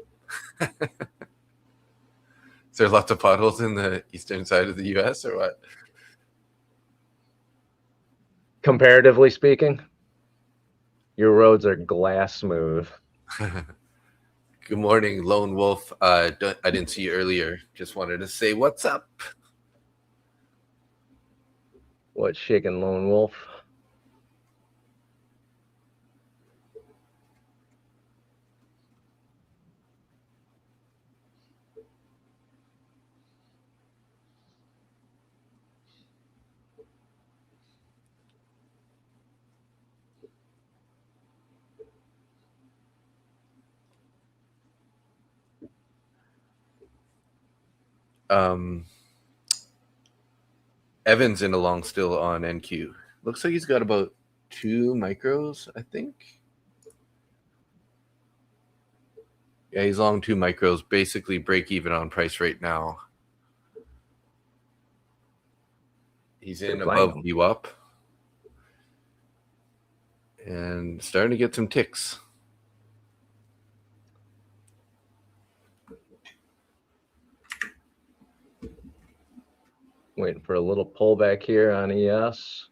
Is there lots of potholes in the eastern side of the U.S. or what? Comparatively speaking, your roads are glass smooth. Good morning, Lone Wolf. I didn't see you earlier. Just wanted to say what's up. What's shaking, Lone Wolf? Evan's in a long still on NQ. Looks like he's got about 2 micros, I think. Yeah, he's long 2 micros, basically break even on price right now. He's in above VWAP and starting to get some ticks. Waiting for a little pullback here on ES.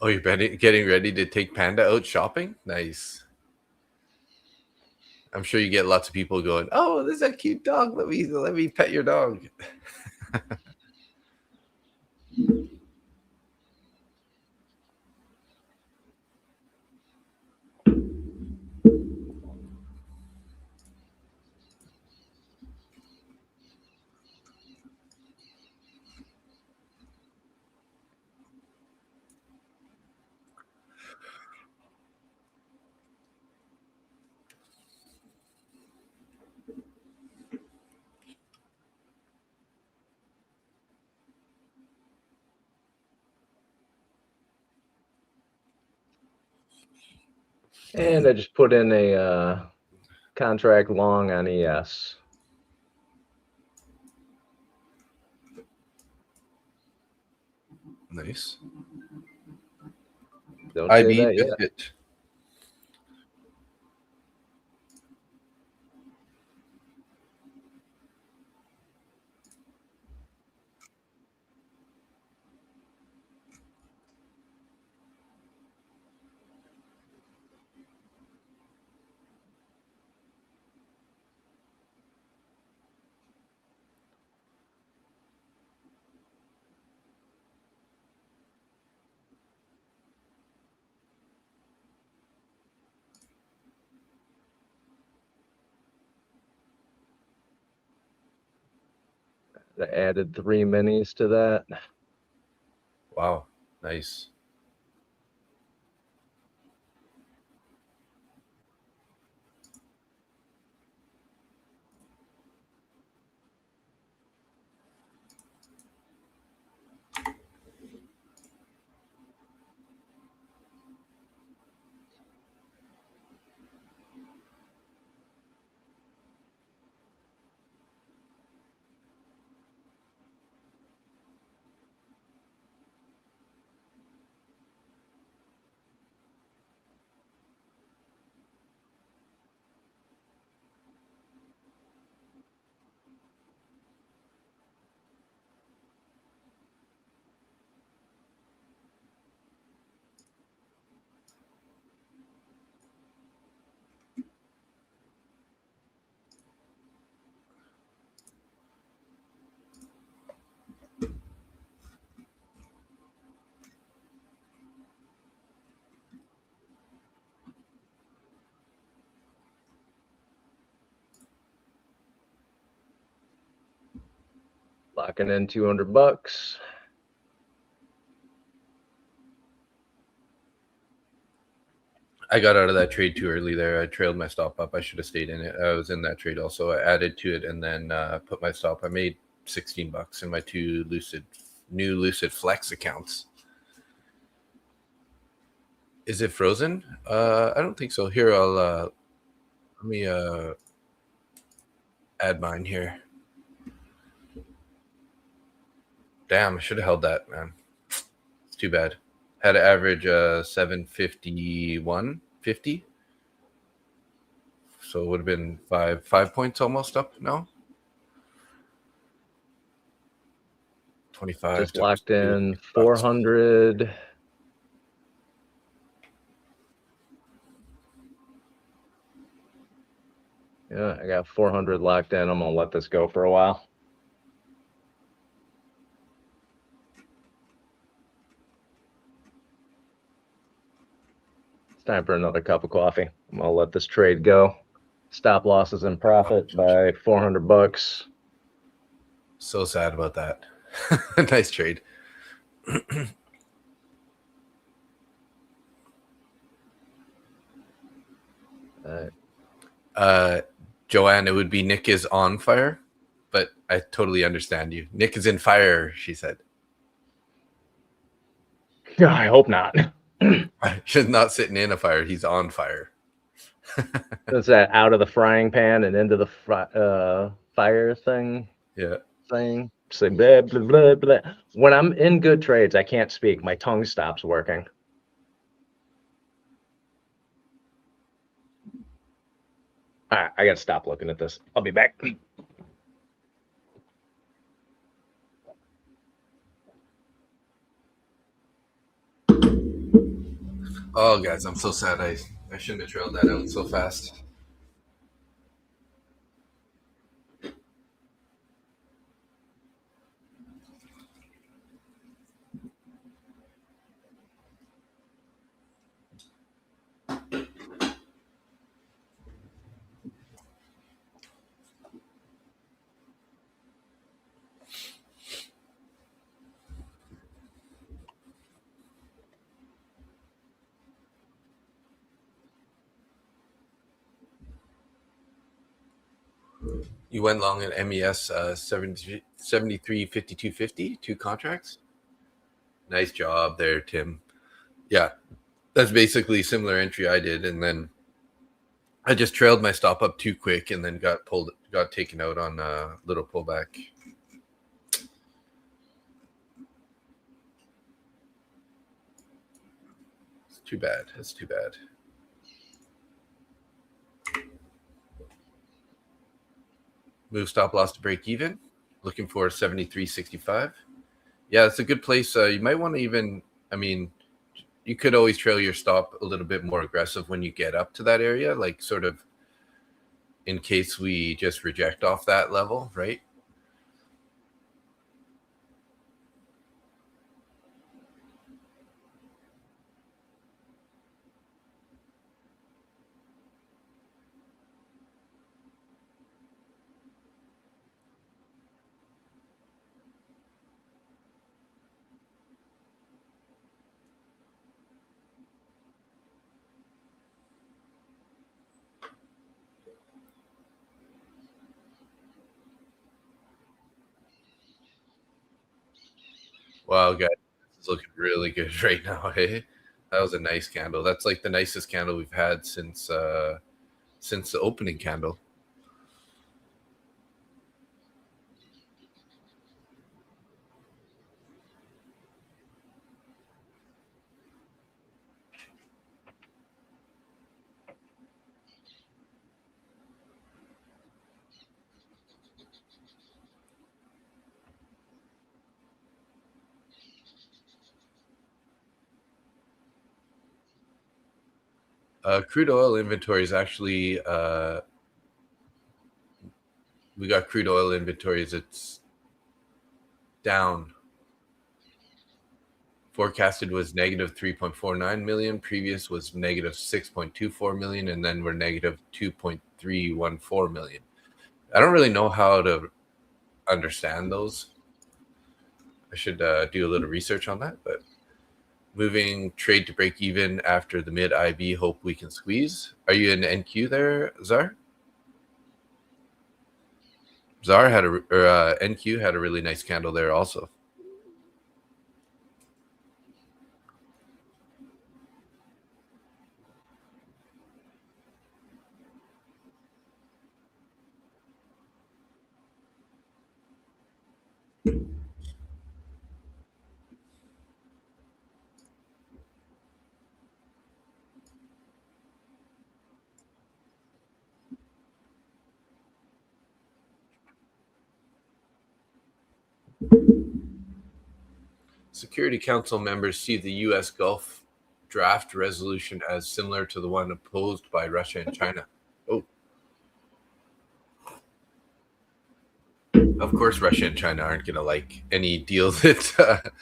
Oh, you're getting ready to take Panda out shopping? Nice. I'm sure you get lots of people going, "Oh, this is a cute dog. Let me pet your dog." And I just put in a contract long on ES. Nice. Don't say IB that yet. biscuit. I added 3 minis to that. Wow, nice. Locking in $200. I got out of that trade too early there. I trailed my stop up. I should have stayed in it. I was in that trade also. I added to it and then put my stop. I made $16 in my two new Lucid Flex accounts. Is it frozen? I don't think so. Here, I'll let me add mine here. Damn, I should have held that, man. It's too bad. Had to average 751.50. So it would have been 5 points almost up now. 25. Just locked in 400. Yeah, I got 400 locked in. I'm gonna let this go for a while. It's time for another cup of coffee. I'm gonna let this trade go. Stop losses in profit by $400. So sad about that. Nice trade. Joanne, it would be Nick is on fire, but I totally understand you. Nick is in fire, she said. I hope not. He's not sitting in a fire. He's on fire. That's that out of the frying pan and into the fire thing. Yeah. Thing. Say blah, blah, blah, blah. When I'm in good trades, I can't speak. My tongue stops working. All right, I got to stop looking at this. I'll be back. Oh, guys, I'm so sad. I shouldn't have trailed that out so fast. You went long in MES 73.52.50, 2 contracts. Nice job there, Tim. Yeah, that's basically similar entry I did, and then I just trailed my stop up too quick, and then got taken out on a little pullback. It's too bad. It's too bad. Move stop loss to break even. Looking for 73.65. Yeah, it's a good place. You might want to even, I mean, you could always trail your stop a little bit more aggressive when you get up to that area, like sort of in case we just reject off that level, right? Wow, guys, this is looking really good right now. Hey, that was a nice candle. That's like the nicest candle we've had since the opening candle. Crude oil inventory is actually we got crude oil inventories. It's down. Forecasted was negative 3.49 million. Previous was negative 6.24 million, and then we're negative 2.314 million. I don't really know how to understand those. I should do a little research on that. But moving trade to break even after the mid IB. Hope we can squeeze. Are you in NQ there, Czar? Czar had NQ had a really nice candle there also. Security Council members see the U.S. Gulf draft resolution as similar to the one opposed by Russia and China. Oh. Of course, Russia and China aren't going to like any deal that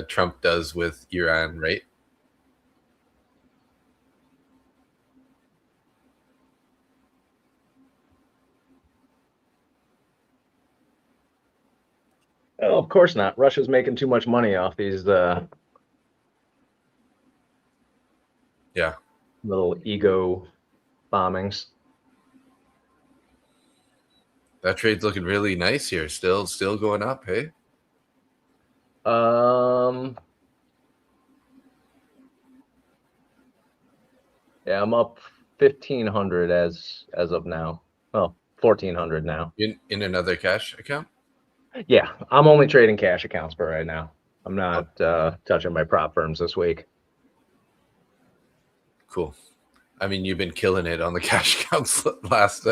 Trump does with Iran, right? Oh, of course not. Russia's making too much money off these Yeah. little ego bombings. That trade's looking really nice here. Still going up, hey? Yeah, I'm up 1,500 as of now. Well, 1,400 now. In another cash account? Yeah, I'm only trading cash accounts for right now. I'm not touching my prop firms this week. Cool. I mean, you've been killing it on the cash accounts last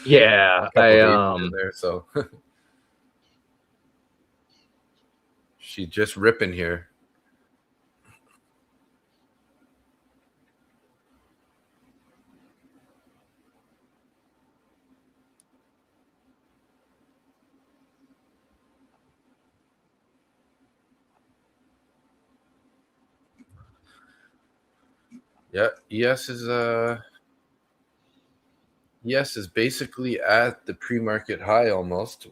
yeah, couple days there, so she's just ripping here. Yeah, ES is basically at the pre-market high almost,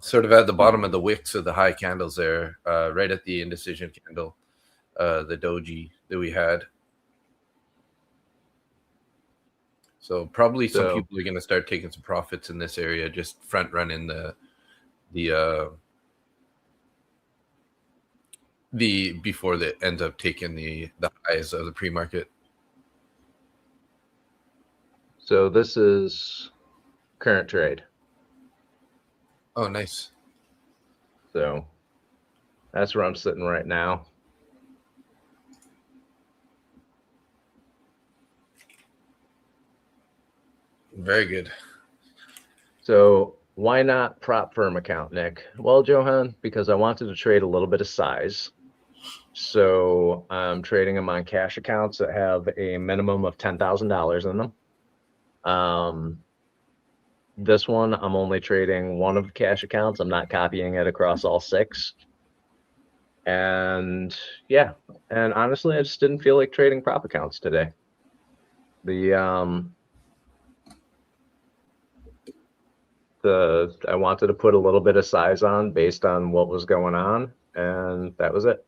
sort of at the bottom of the wicks of the high candles there, right at the indecision candle, the doji that we had. So probably some people are going to start taking some profits in this area, just front running the before they end up taking the highs of the pre-market. So this is current trade. Oh, nice. So that's where I'm sitting right now. Very good. So why not prop firm account, Nick? Well, Johan, because I wanted to trade a little bit of size. So I'm trading them on cash accounts that have a minimum of $10,000 in them. This one, I'm only trading one of the cash accounts. I'm not copying it across all 6. And yeah, and honestly, I just didn't feel like trading prop accounts today. I wanted to put a little bit of size on based on what was going on, and that was it.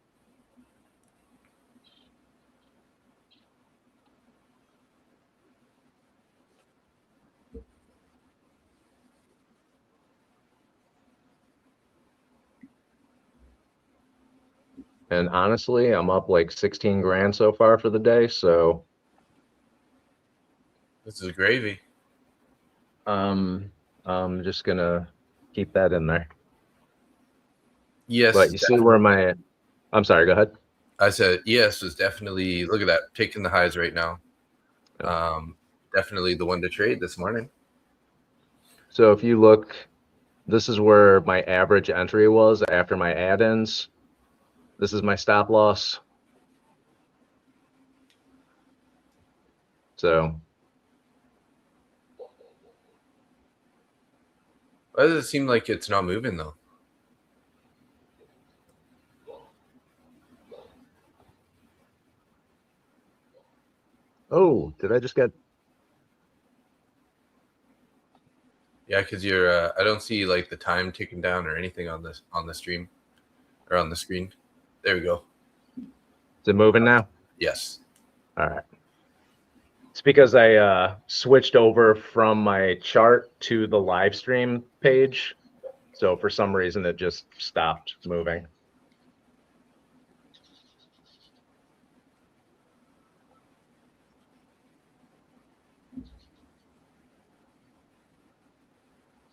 And honestly, I'm up like 16 grand so far for the day, so this is gravy. I'm just gonna keep that in there. Yes, but you see where I'm sorry, go ahead. I said yes is definitely, look at that, taking the highs right now. Definitely the one to trade this morning. So if you look, this is where my average entry was after my add-ins. This is my stop loss. So why does it seem like it's not moving though? Oh, did I just get? Yeah, because you're I don't see like the time ticking down or anything on the stream. or on the screen. There we go. Is it moving now? Yes. All right. It's because I switched over from my chart to the live stream page. So for some reason, it just stopped moving.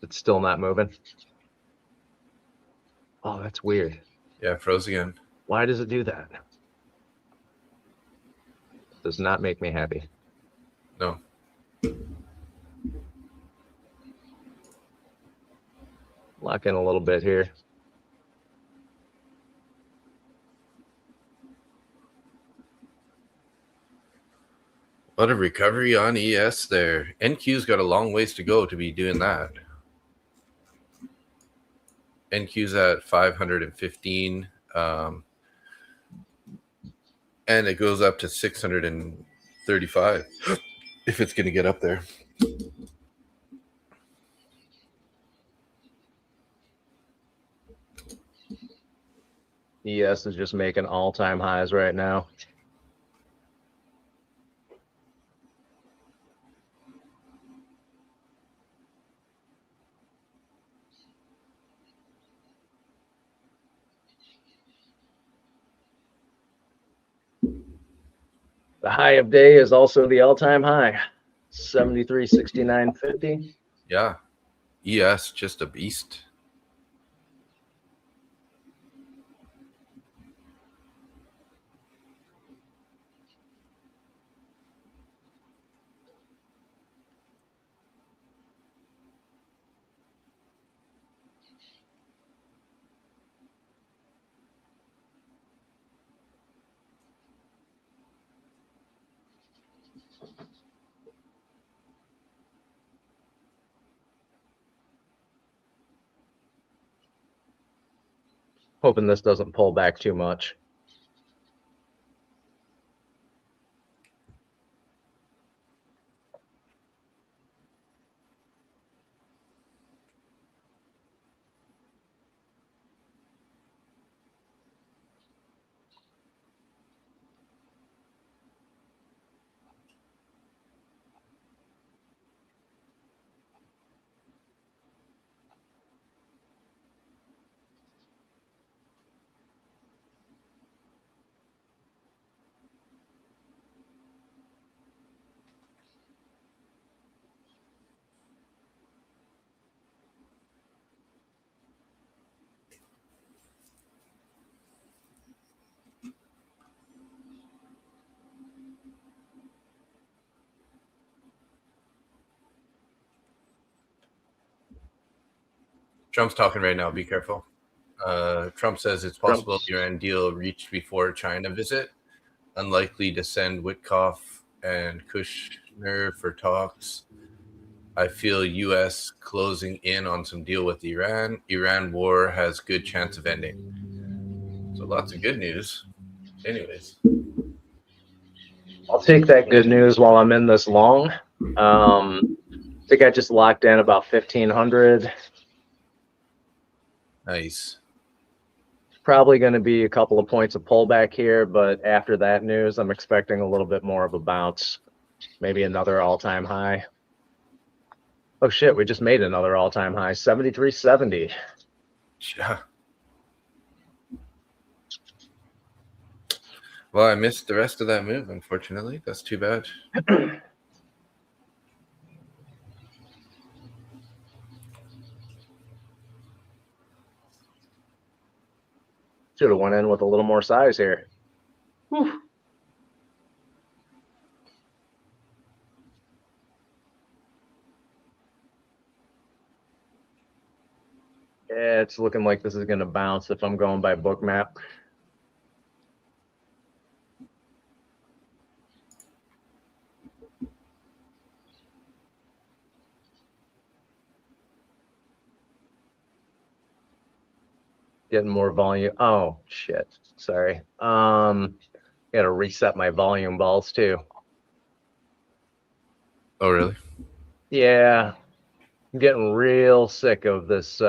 It's still not moving. Oh, that's weird. Yeah, froze again. Why does it do that? Does not make me happy. No. Lock in a little bit here. A lot of recovery on ES there. NQ's got a long ways to go to be doing that. NQ's at 515, and it goes up to 635 if it's going to get up there. ES is just making all-time highs right now. The high of day is also the all-time high, 73.69.50. Yeah. ES, just a beast. Hoping this doesn't pull back too much. Trump's talking right now. Be careful. Trump says it's possible the Iran deal reached before China visit. Unlikely to send Witkoff and Kushner for talks. I feel U.S. closing in on some deal with Iran. Iran war has good chance of ending. So lots of good news. Anyways. I'll take that good news while I'm in this long. I think I just locked in about 1,500. Nice. Probably going to be a couple of points of pullback here, but after that news, I'm expecting a little bit more of a bounce. Maybe another all-time high. Oh shit, we just made another all-time high, 73.70. Yeah. Well, I missed the rest of that move, unfortunately. That's too bad. Should have went in with a little more size here. Whew. Yeah, it's looking like this is going to bounce if I'm going by book map. Getting more volume. Oh shit. Sorry. Gotta reset my volume balls too. Oh, really? Yeah. I'm getting real sick of this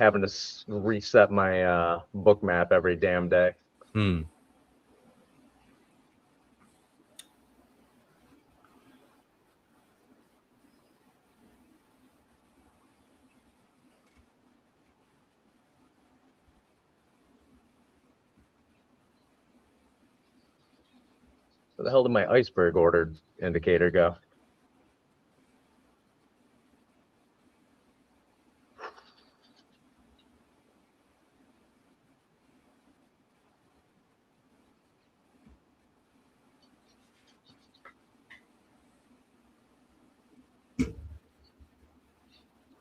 having to reset my book map every damn day. Where the hell did my iceberg order indicator go?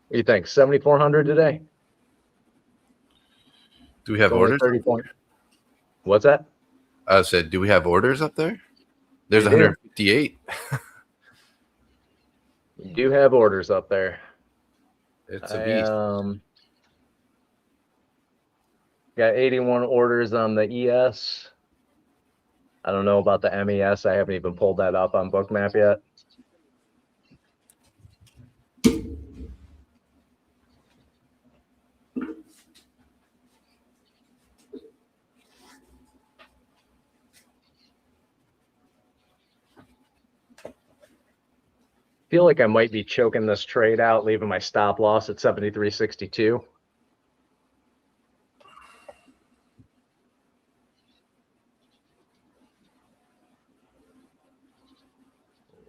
What do you think? 7,400 today? Do we have orders? 30 points. What's that? I said, do we have orders up there? There's We do. 158. We do have orders up there. It's a beast. Got 81 orders on the ES. I don't know about the MES. I haven't even pulled that up on Bookmap yet. Feel like I might be choking this trade out, leaving my stop loss at 73.62.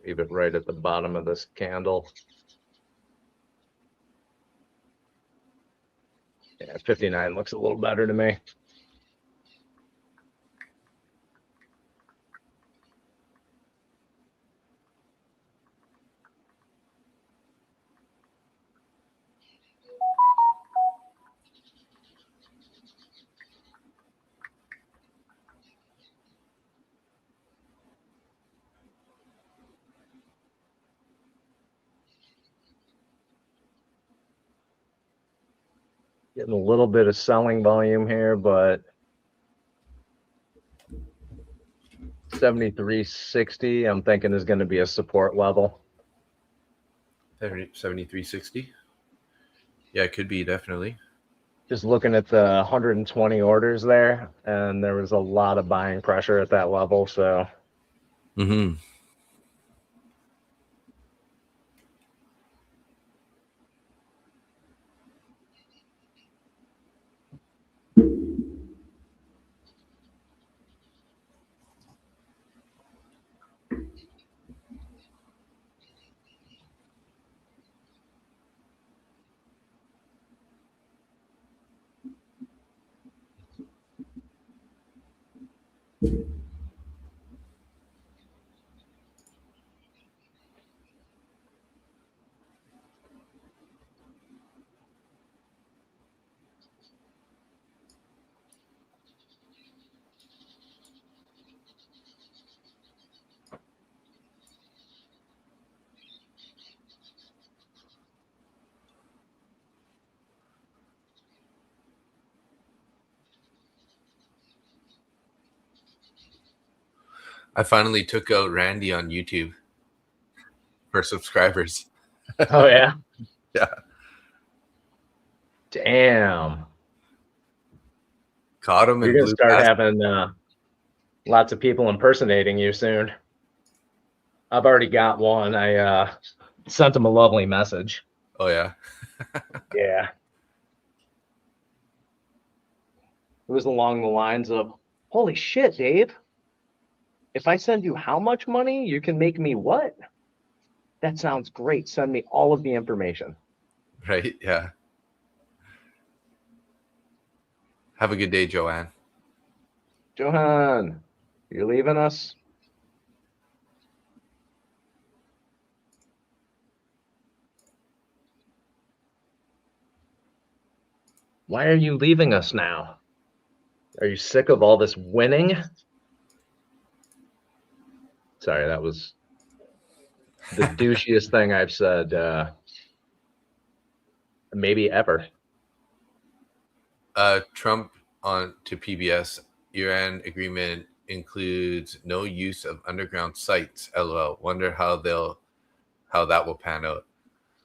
Leave it right at the bottom of this candle. Yeah, 59 looks a little better to me. Getting a little bit of selling volume here, but 73.60 I'm thinking is going to be a support level. 73.60. Yeah, it could be, definitely. Just looking at the 120 orders there, and there was a lot of buying pressure at that level. So, I finally took out Randy on YouTube for subscribers. oh yeah, Yeah. Damn. Caught him. You're and gonna blew start past. having lots of people impersonating you soon. I've already got one. I sent him a lovely message. Oh yeah. Yeah. It was along the lines of, "Holy shit, Dave. If I send you how much money, you can make me what? That sounds great. Send me all of the information." Right. Yeah. Have a good day, Joanne. Johan, you're leaving us? Why are you leaving us now? Are you sick of all this winning? Sorry, that was the douchiest thing I've said maybe ever. Trump on to PBS. Iran agreement includes no use of underground sites. LOL. Wonder how that will pan out.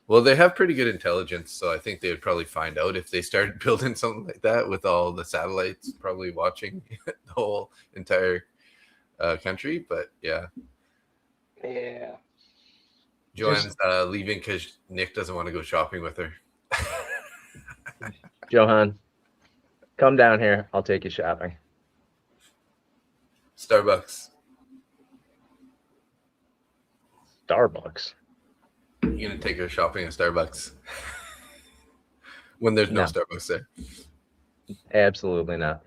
Well, they have pretty good intelligence, so I think they would probably find out if they started building something like that with all the satellites probably watching the whole entire country. But yeah, Yeah. Joanne's leaving because Nick doesn't want to go shopping with her. Johan, come down here. I'll take you shopping. Starbucks. Starbucks. You're gonna take her shopping at Starbucks when there's no Starbucks there. Absolutely not.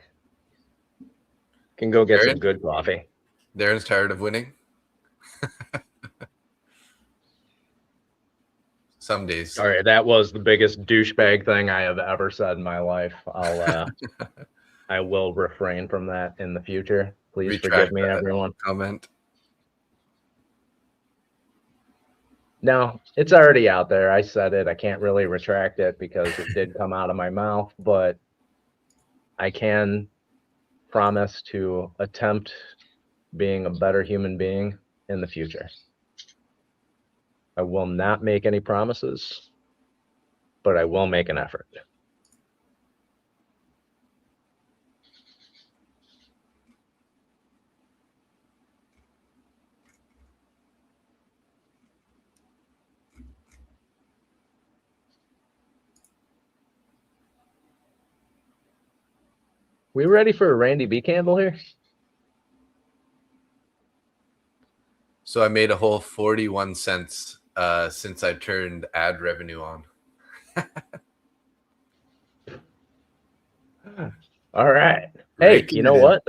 Can go get some good coffee. Darren's tired of winning. Some days. All right, that was the biggest douchebag thing I have ever said in my life. I will refrain from that in the future. Please forgive me, everyone. Comment. No, it's already out there. I said it. I can't really retract it because it did come out of my mouth, but I can promise to attempt being a better human being in the future. I will not make any promises, but I will make an effort. We ready for a Randy B candle here? So I made a whole 41 cents since I turned ad revenue on. All right. Hey, you know what?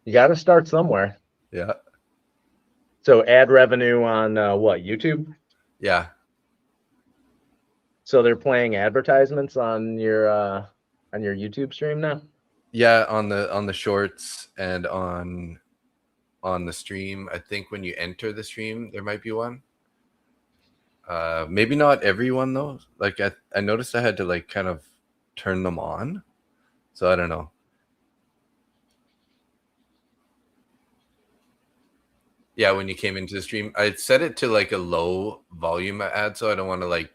You got to start somewhere. Yeah. So ad revenue on what, YouTube? Yeah. So they're playing advertisements on your YouTube stream now? Yeah, on the shorts and on the stream. I think when you enter the stream, there might be one. Maybe not everyone though. Like I noticed I had to like kind of turn them on. So I don't know. Yeah, when you came into the stream, I set it to like a low volume ad, so I don't want to like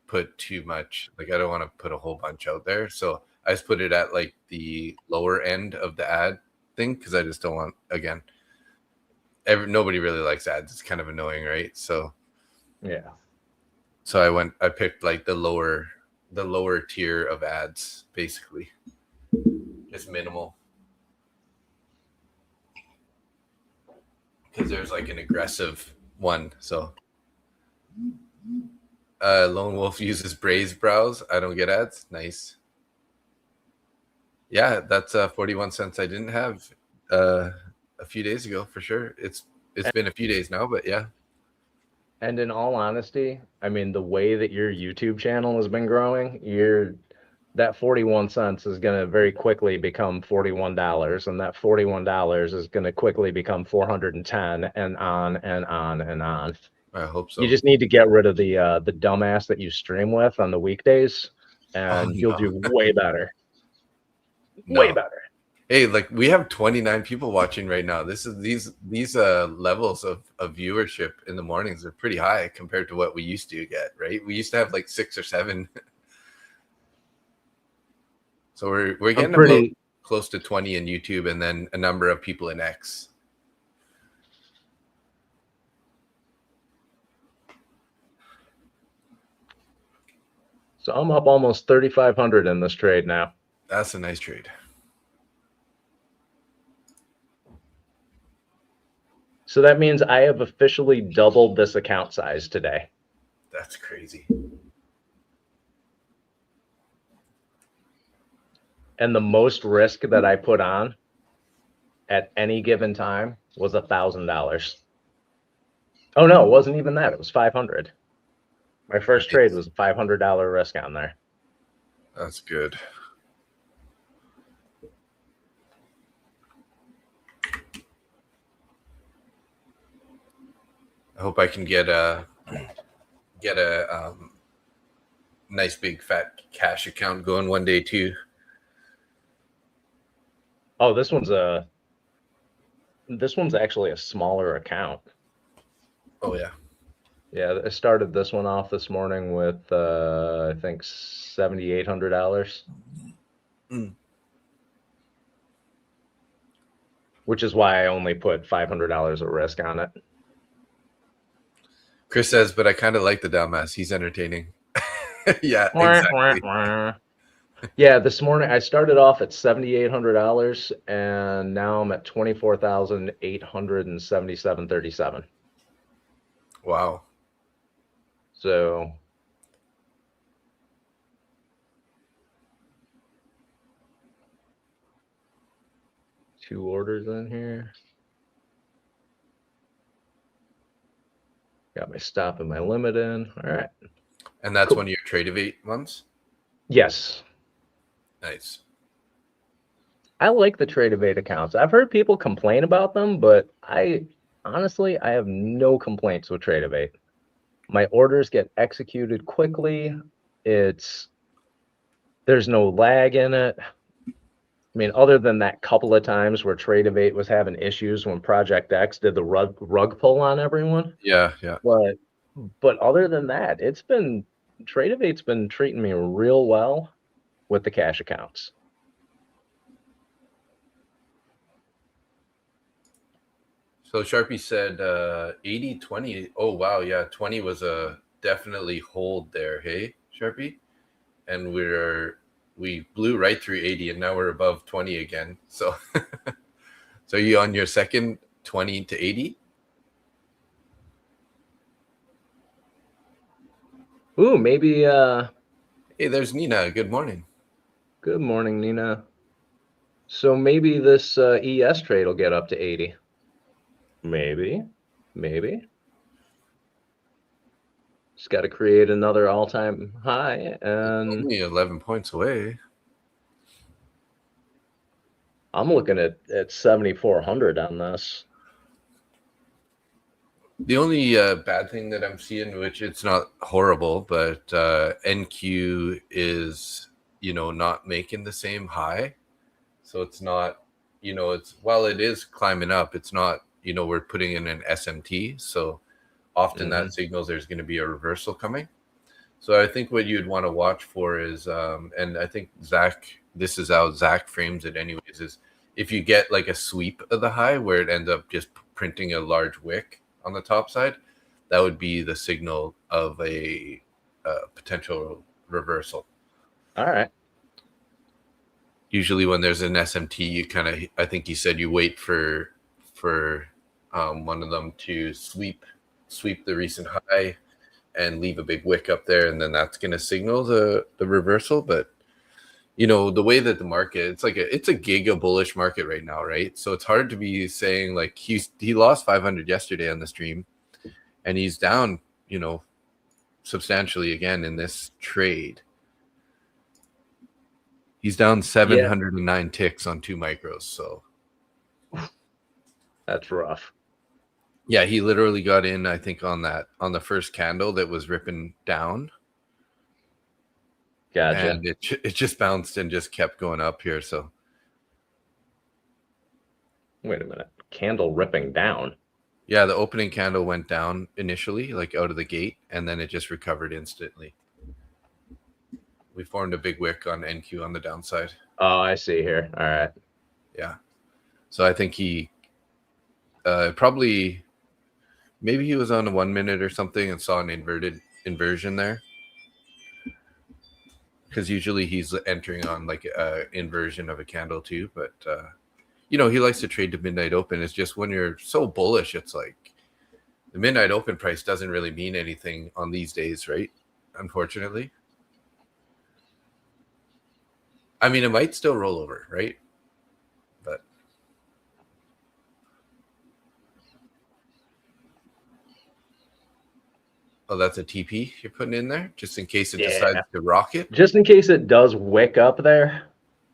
put too much. Like I don't want to put a whole bunch out there. So I just put it at like the lower end of the ad thing because I just don't want, again, nobody really likes ads. It's kind of annoying, right? So yeah. So I picked like the lower tier of ads, basically. Just minimal. Because there's like an aggressive one. So Lone Wolf uses Braze browse. I don't get ads. Nice. Yeah, that's 41 cents I didn't have a few days ago for sure. It's been a few days now, but yeah. And in all honesty, I mean, the way that your YouTube channel has been growing, that 41 cents is going to very quickly become $41, and that $41 is going to quickly become 410, and on and on and on. I hope so. You just need to get rid of the dumbass that you stream with on the weekdays, and you'll do way better. Way better. Hey, like we have 29 people watching right now. This is these levels of viewership in the mornings are pretty high compared to what we used to get, right? We used to have like 6 or 7. So we're getting about close to 20 in YouTube, and then a number of people in X. So I'm up almost 3,500 in this trade now. That's a nice trade. So that means I have officially doubled this account size today. That's crazy. And the most risk that I put on at any given time was $1,000. Oh no, it wasn't even that. It was 500. My first trade was a $500 risk on there. That's good. I hope I can get a nice big fat cash account going one day too. Oh, this one's actually a smaller account. Oh yeah. Yeah, I started this one off this morning with I think $7,800. Mm. Which is why I only put $500 of risk on it. Chris says, but I kind of like the dumbass. He's entertaining. Yeah, exactly. Yeah, this morning I started off at $7,800 and now I'm at $24,877.37. Wow. So two orders in here. Got my stop and my limit in. All right. And that's Cool. one of your Tradeovate ones? Yes. Nice. I like the Tradeovate accounts. I've heard people complain about them, but honestly, I have no complaints with Tradeovate. My orders get executed quickly. There's no lag in it. I mean, other than that couple of times where Tradeovate was having issues when Project X did the rug pull on everyone. Yeah. But other than that, Tradeovate's been treating me real well with the cash accounts. So Sharpie said 80-20. Oh, wow. Yeah, 20 was a definitely hold there. Hey, Sharpie? And we blew right through 80 and now we're above 20 again. So so you on your second 20 to 80? Ooh, maybe Hey, there's Nina. Good morning. Good morning, Nina. So maybe this ES trade will get up to 80. Maybe. Just got to create another all-time high, and Only 11 points away. I'm looking at 7,400 on this. The only bad thing that I'm seeing, which it's not horrible, but NQ is, not making the same high. So it's not, while it is climbing up, it's not, we're putting in an SMT. So often that signals there's going to be a reversal coming. So I think what you'd want to watch for is, and I think this is how Zach frames it anyways, is if you get like a sweep of the high where it ends up just printing a large wick on the top side, that would be the signal of a potential reversal. All right. Usually when there's an SMT, you kind of, I think you said you wait for one of them to sweep the recent high and leave a big wick up there, and then that's going to signal the reversal. But the way that the market, it's a giga bullish market right now, right? So it's hard to be saying like he lost 500 yesterday on the stream, and he's down substantially again in this trade. He's down 709 ticks on 2 micros. So that's rough. Yeah, he literally got in, I think, on the first candle that was ripping down. Gotcha. And it just bounced and just kept going up here. So wait a minute, candle ripping down? Yeah, the opening candle went down initially, like out of the gate, and then it just recovered instantly. We formed a big wick on NQ on the downside. Oh, I see here. All right. Yeah. So I think he probably, maybe he was on a 1 minute or something and saw an inversion there. Because usually he's entering on like an inversion of a candle too. But, he likes to trade to midnight open. It's just when you're so bullish, it's like the midnight open price doesn't really mean anything on these days, right? Unfortunately. I mean, it might still roll over, right? But oh, that's a TP you're putting in there just in case it decides to rocket? Just in case it does wick up there.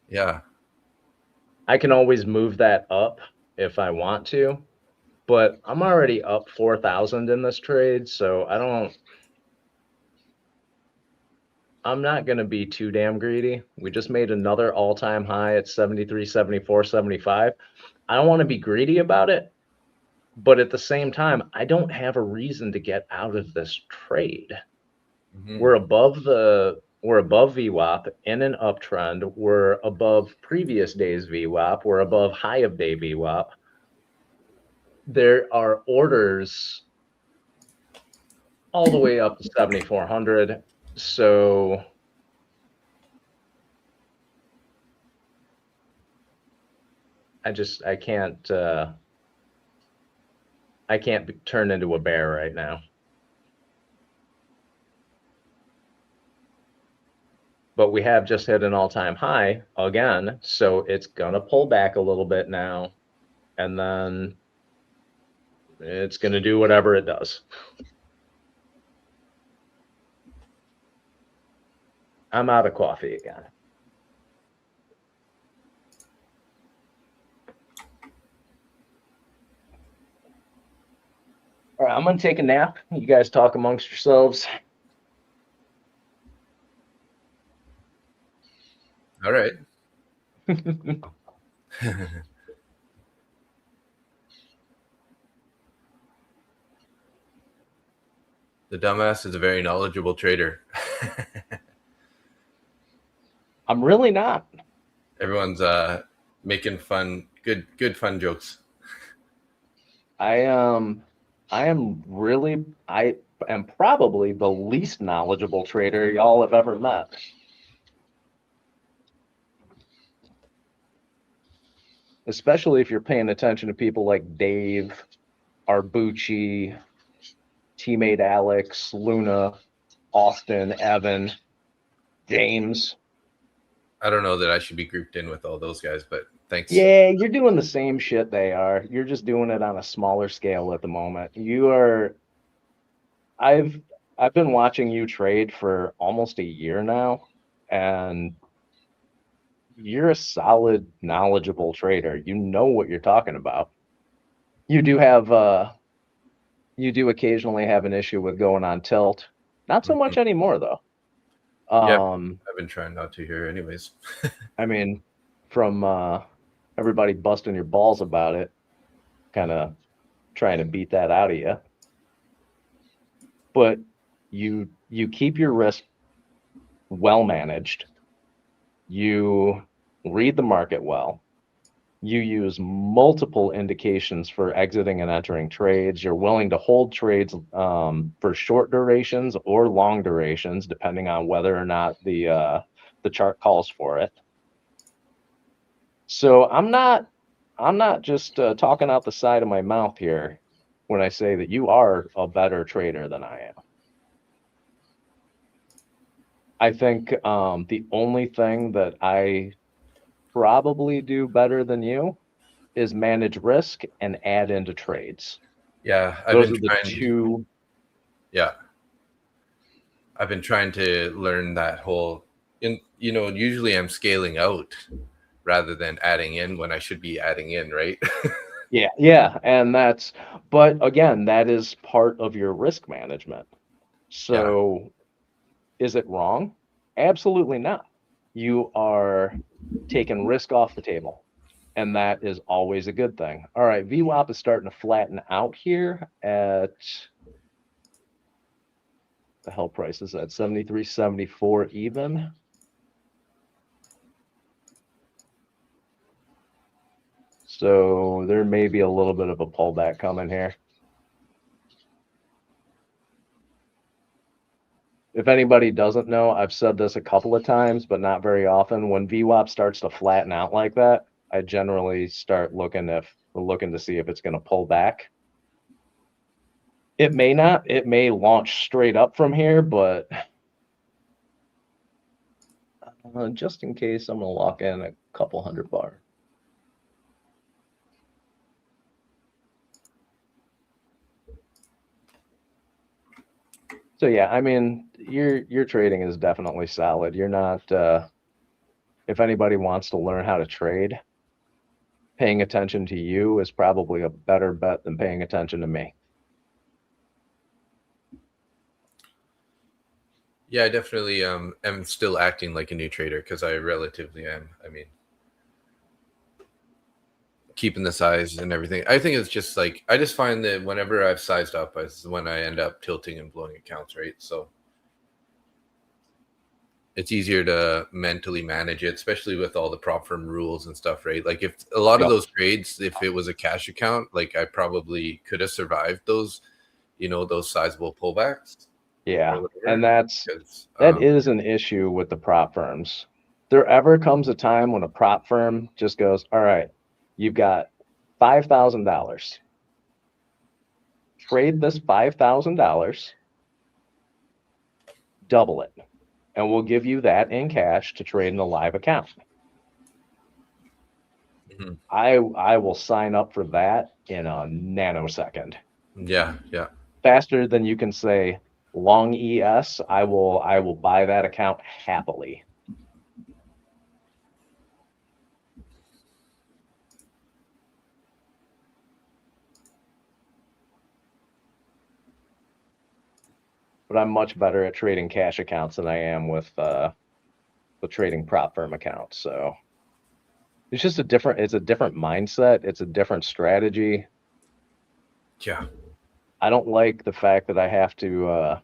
Yeah. I can always move that up if I want to, but I'm already up 4,000 in this trade, so I'm not going to be too damn greedy. We just made another all-time high at 73, 74, 75. I don't want to be greedy about it, But at the same time, I don't have a reason to get out of this trade. We're above VWAP in an uptrend. We're above previous day's VWAP. We're above high of day VWAP. There are orders all the way up to 7,400. So I can't turn into a bear right now. But we have just hit an all-time high again, so it's gonna pull back a little bit now, and then it's gonna do whatever it does. I'm out of coffee again. All right, I'm gonna take a nap. You guys talk amongst yourselves. All right. The dumbass is a very knowledgeable trader. I'm really not. Everyone's making fun, good fun jokes. I am probably the least knowledgeable trader y'all have ever met. Especially if you're paying attention to people like Dave, Arbucci, teammate Alex, Luna, Austin, Evan, James. I don't know that I should be grouped in with all those guys, but thanks. Yeah, you're doing the same shit they are. You're just doing it on a smaller scale at the moment. I've been watching you trade for almost a year now, and you're a solid, knowledgeable trader. You know what you're talking about. You do occasionally have an issue with going on tilt. Not so much anymore, though. Yeah, I've been trying not to here anyways. I mean, from everybody busting your balls about it, kind of trying to beat that out of you. But you keep your risk well managed. You read the market well. You use multiple indications for exiting and entering trades. You're willing to hold trades for short durations or long durations, depending on whether or not the chart calls for it. So I'm not just talking out the side of my mouth here when I say that you are a better trader than I am. I think the only thing that I probably do better than you is manage risk and add into trades. Yeah, Those are the two. Yeah, I've been trying to learn that whole. Usually I'm scaling out rather than adding in when I should be adding in, right? Yeah, and but again, that is part of your risk management. So, Is it wrong? Absolutely not. You are taking risk off the table, and that is always a good thing. All right, VWAP is starting to flatten out here at the hell price is at 73.74 even. So there may be a little bit of a pullback coming here. If anybody doesn't know, I've said this a couple of times, but not very often. When VWAP starts to flatten out like that, I generally start looking to see if it's going to pull back. It may not. It may launch straight up from here, but just in case, I'm going to lock in a couple $100. So yeah, I mean, your trading is definitely solid. You're not. If anybody wants to learn how to trade, paying attention to you is probably a better bet than paying attention to me. Yeah, I definitely am still acting like a new trader because I relatively am. I mean, keeping the size and everything. I think it's just like, I just find that whenever I've sized up is when I end up tilting and blowing accounts, right? So it's easier to mentally manage it, especially with all the prop firm rules and stuff, right? Like if a lot of those trades, if it was a cash account, like I probably could have survived those, those sizable pullbacks. Yeah, and that is an issue with the prop firms. There ever comes a time when a prop firm just goes, all right, you've got $5,000. Trade this $5,000, double it, and we'll give you that in cash to trade in a live account. Mm-hmm. I will sign up for that in a nanosecond. Yeah. Faster than you can say long ES, I will buy that account happily. But I'm much better at trading cash accounts than I am with the trading prop firm accounts. So it's just it's a different mindset. It's a different strategy. Yeah. I don't like the fact that I have to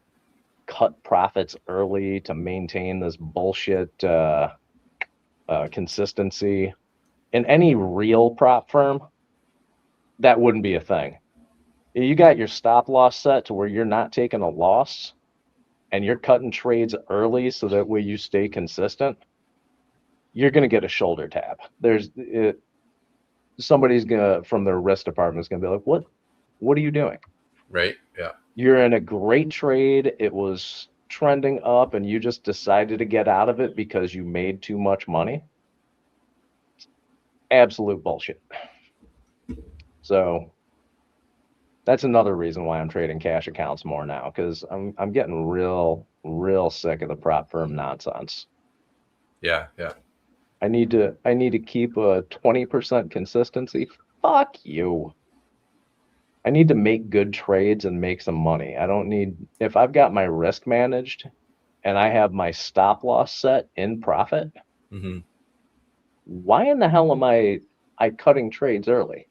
cut profits early to maintain this bullshit consistency. In any real prop firm, that wouldn't be a thing. You got your stop loss set to where you're not taking a loss and you're cutting trades early so that way you stay consistent, you're going to get a shoulder tap. Somebody's from their risk department is going to be like, what are you doing? Right. Yeah. You're in a great trade. It was trending up and you just decided to get out of it because you made too much money. Absolute bullshit. So that's another reason why I'm trading cash accounts more now, because I'm getting real sick of the prop firm nonsense. Yeah. I need to keep a 20% consistency. Fuck you. I need to make good trades and make some money. I don't need, if I've got my risk managed and I have my stop loss set in profit, mm-hmm. Why in the hell am I cutting trades early?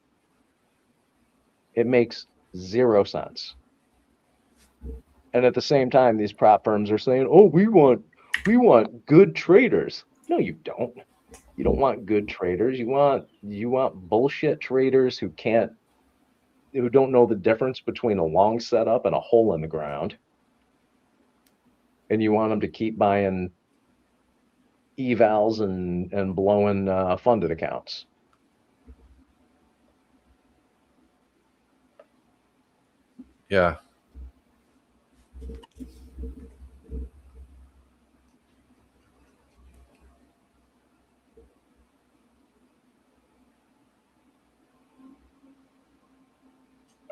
It makes zero sense. And at the same time, these prop firms are saying, "Oh, we want good traders." No, you don't. You don't want good traders. You want bullshit traders who don't know the difference between a long setup and a hole in the ground. And you want them to keep buying evals and blowing funded accounts. Yeah.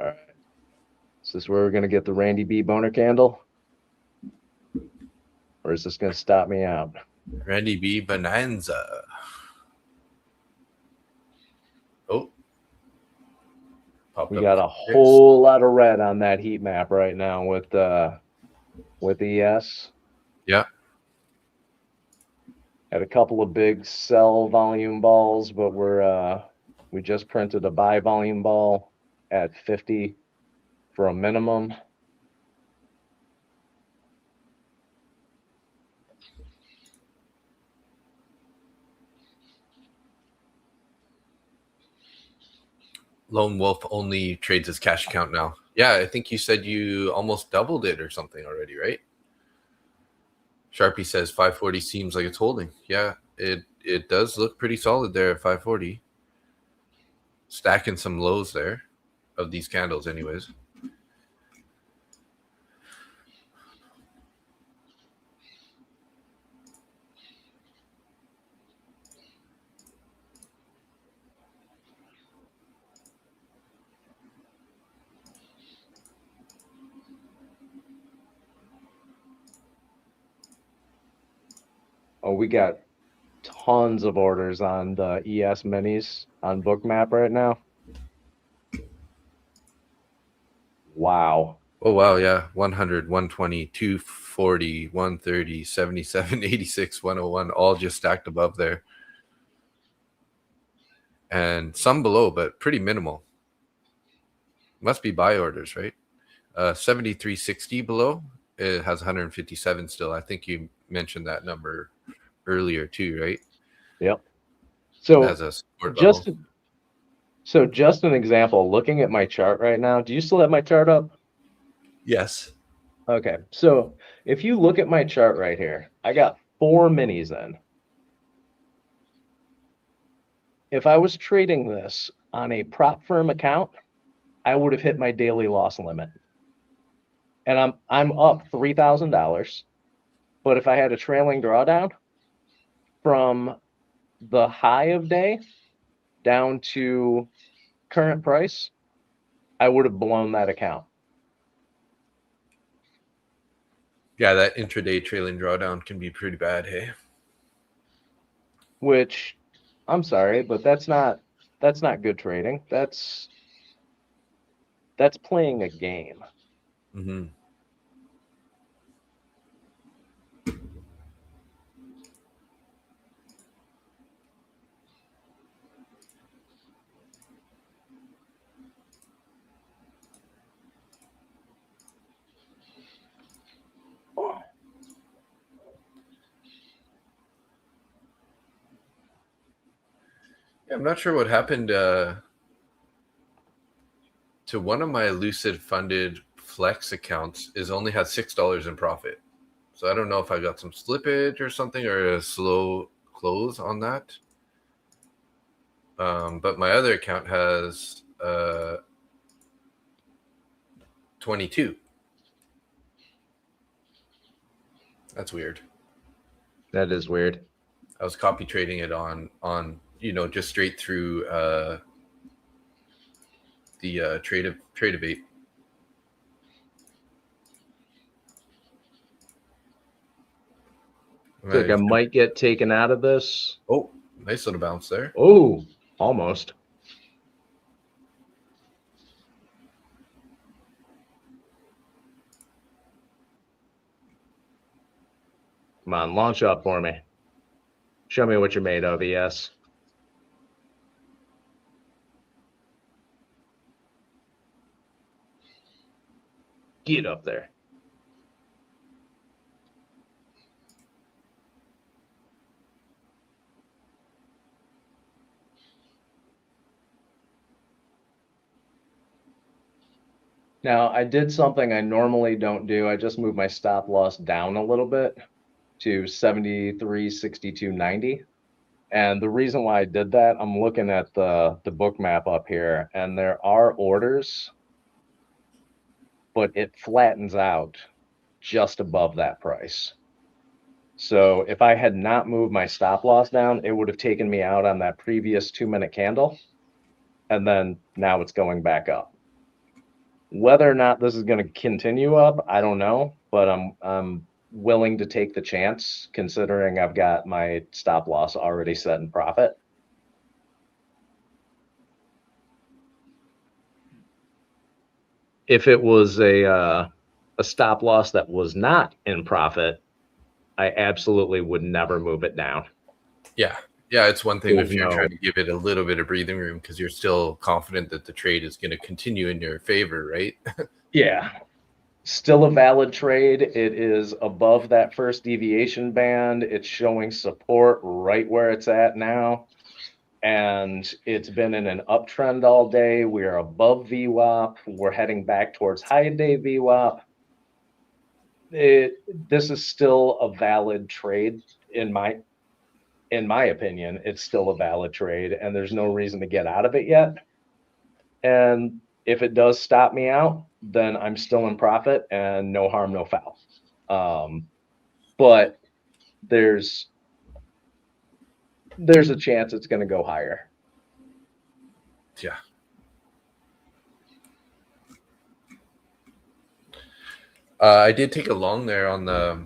All right. Is this where we're going to get the Randy B. Boner candle? Or is this going to stop me out? Randy B. Bonanza. Oh. We got a whole lot of red on that heat map right now with ES. Yeah. Had a couple of big sell volume balls, but we just printed a buy volume ball at 50 for a minimum. Lone Wolf only trades his cash account now. Yeah, I think you said you almost doubled it or something already, right? Sharpie says 540 seems like it's holding. Yeah, it does look pretty solid there at 540. Stacking some lows there of these candles anyways. Oh, we got tons of orders on the ES minis on Bookmap right now. Wow. Oh, wow. Yeah. 100, 120, 240, 130, 77, 86, 101, all just stacked above there. and some below, but pretty minimal. Must be buy orders, right? 73.60 below. It has 157 still. I think you mentioned that number earlier too, right? Yep. So As a support level. just an example, looking at my chart right now, do you still have my chart up? Yes. Okay. So if you look at my chart right here, I got 4 minis in. If I was trading this on a prop firm account, I would have hit my daily loss limit. And I'm up $3,000. But if I had a trailing drawdown from the high of day down to current price, I would have blown that account. Yeah, that intraday trailing drawdown can be pretty bad, hey? Which, I'm sorry, but that's not good trading. That's playing a game. Mm-hmm. I'm not sure what happened to one of my Lucid funded Flex accounts is only had $6 in profit. So I don't know if I got some slippage or something or a slow close on that. But my other account has 22. That's weird. That is weird. I was copy trading it on just straight through the Trade-A-Bait. I think I might get taken out of this. Oh, nice little bounce there. Oh, almost. Come on, launch up for me. Show me what you're made of, ES. Get up there. Now, I did something I normally don't do. I just moved my stop loss down a little bit to 73.62.90. And the reason why I did that, I'm looking at the book map up here, and there are orders, but it flattens out just above that price. So if I had not moved my stop loss down, it would have taken me out on that previous 2-minute candle. And then now it's going back up. Whether or not this is going to continue up, I don't know, but I'm willing to take the chance considering I've got my stop loss already set in profit. If it was a stop loss that was not in profit, I absolutely would never move it down. Yeah, it's one thing if you're trying to give it a little bit of breathing room because you're still confident that the trade is going to continue in your favor, right? Yeah. Still a valid trade. It is above that first deviation band. It's showing support right where it's at now. And it's been in an uptrend all day. We are above VWAP. We're heading back towards high day VWAP. This is still a valid trade in my opinion. It's still a valid trade, and there's no reason to get out of it yet. And if it does stop me out, then I'm still in profit and no harm, no foul. But there's a chance it's going to go higher. Yeah. I did take a long there on the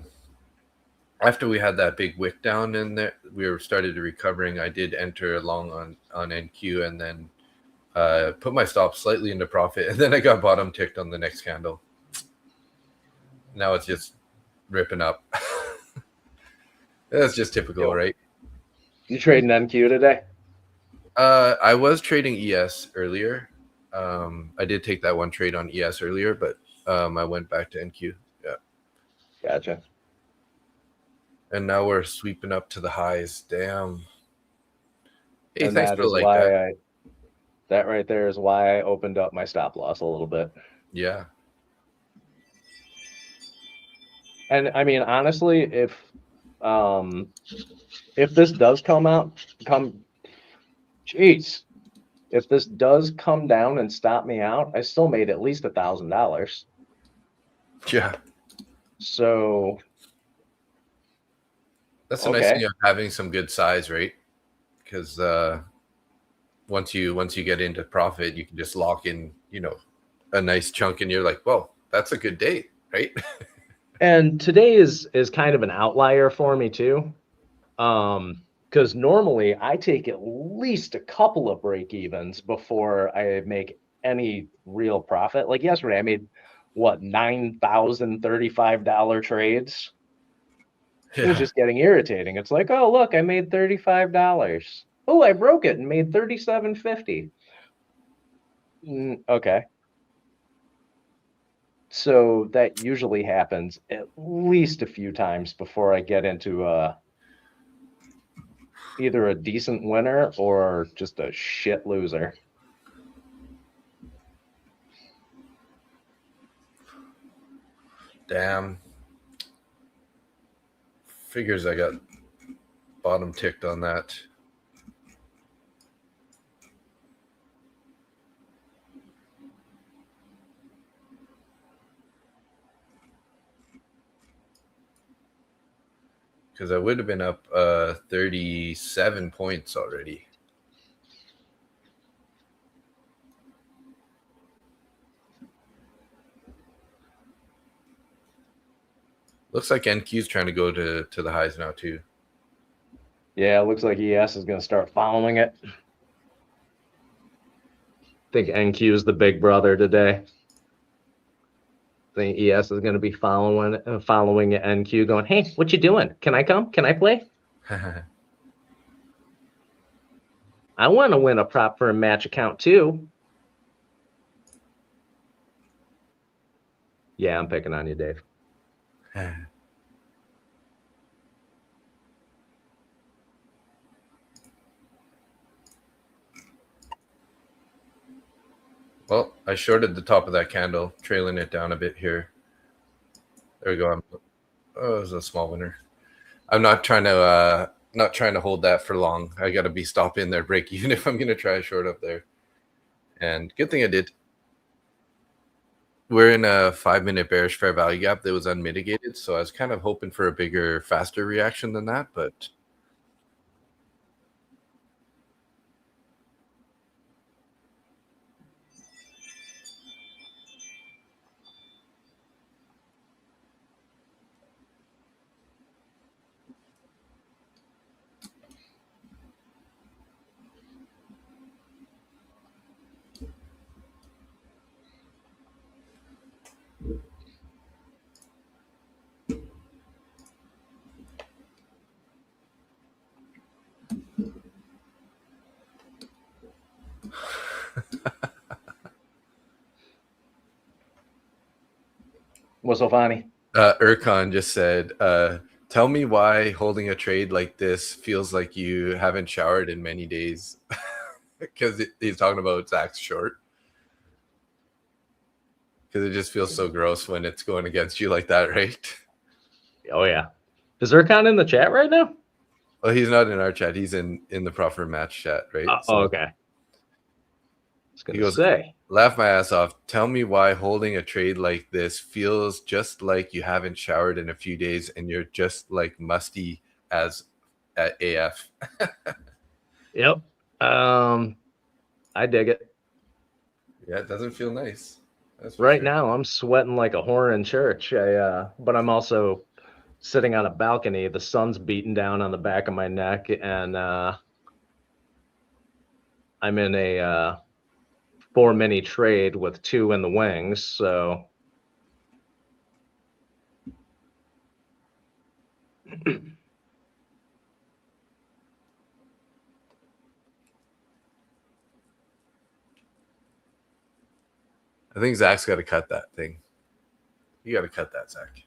after we had that big wick down in there. We were started recovering. I did enter a long on NQ and then put my stop slightly into profit, and then I got bottom ticked on the next candle. Now it's just ripping up. That's just typical, right? You trading NQ today? I was trading ES earlier. I did take that one trade on ES earlier, but I went back to NQ. Yeah. Gotcha. And now we're sweeping up to the highs. Damn. Hey, And thanks that for is like why that. that right there is why I opened up my stop loss a little bit. Yeah. And I mean, honestly, if this does if this does come down and stop me out, I still made at least $1,000. Yeah. So That's the nice thing of having some good size, right? Because once you get into profit, you can just lock in, a nice chunk, and you're like, well, that's a good day, right? And today is kind of an outlier for me too. Because normally I take at least a couple of break evens before I make any real profit. Like yesterday, I made what, $9,035 trades. It was just getting irritating. It's like, oh look, I made $35. Oh, I broke it and made $37.50. Okay. So that usually happens at least a few times before I get into either a decent winner or just a shit loser. Damn. Figures I got bottom ticked on that. Because I would have been up 37 points already. Looks like NQ's trying to go to the highs now too. Yeah, it looks like ES is going to start following it. I think NQ is the big brother today. I think ES is going to be following NQ, going, "Hey, what you doing? Can I come? Can I play? I want to win a prop for a match account too." Yeah, I'm picking on you, Dave. Well, I shorted the top of that candle, trailing it down a bit here. There we go. Oh, it was a small winner. I'm not trying to hold that for long. I got to be stopping there break even if I'm going to try a short up there. And good thing I did. We're in a 5-minute bearish fair value gap that was unmitigated, so I was kind of hoping for a bigger, faster reaction than that, but What's so funny? Erkan just said, tell me why holding a trade like this feels like you haven't showered in many days. Because he's talking about Zach's short. Because it just feels so gross when it's going against you like that, right? Oh yeah. Is Erkan in the chat right now? Well, he's not in our chat. He's in the proper match chat, right? Okay. I was going to say. Laugh my ass off. Tell me why holding a trade like this feels just like you haven't showered in a few days and you're just like musty as at AF. Yep. I dig it. Yeah, it doesn't feel nice. Right now, I'm sweating like a whore in church. But I'm also sitting on a balcony. The sun's beating down on the back of my neck, and I'm in a 4-mini trade with 2 in the wings. So I think Zach's got to cut that thing. You got to cut that, Zach.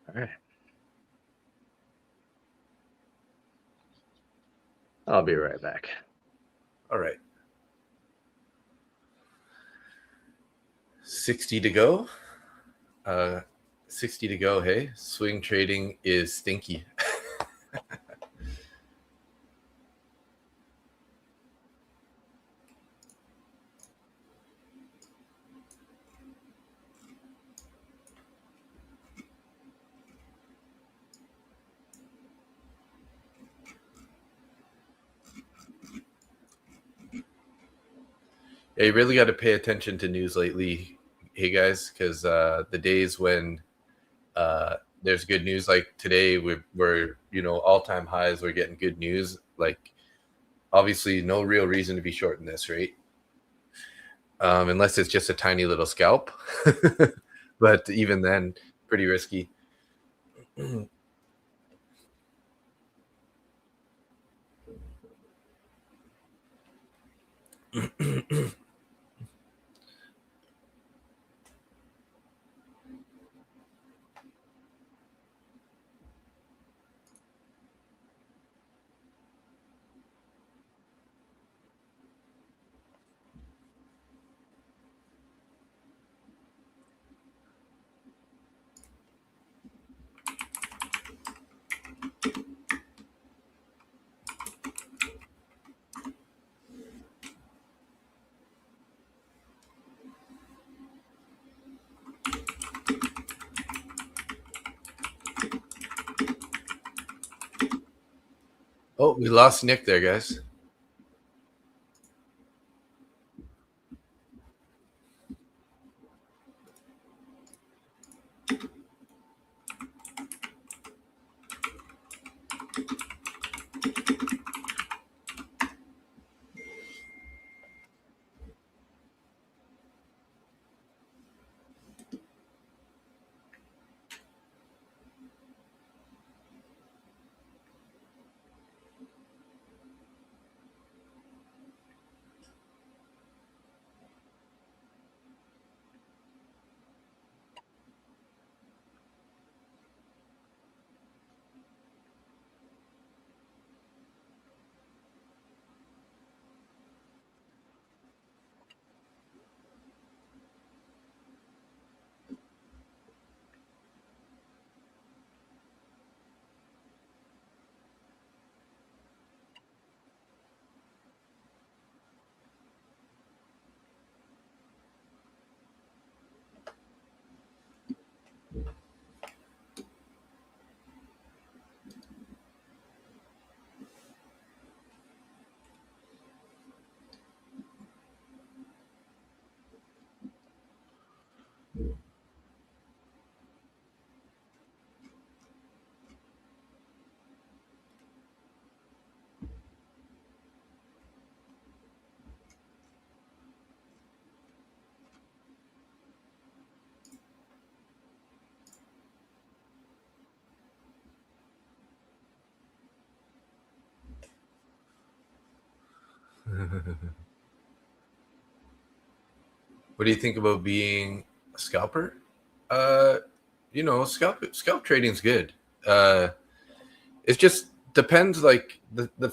All right. I'll be right back. All right. 60 to go. 60 to go. Hey, swing trading is stinky. Yeah, you really got to pay attention to news lately, hey guys, because the days when there's good news, like today, we're all-time highs. We're getting good news. Like, obviously, no real reason to be shorting this, right? Unless it's just a tiny little scalp, but even then, pretty risky. Oh, we lost Nick there, guys. What do you think about being a scalper? Scalp trading's good. It just depends. Like the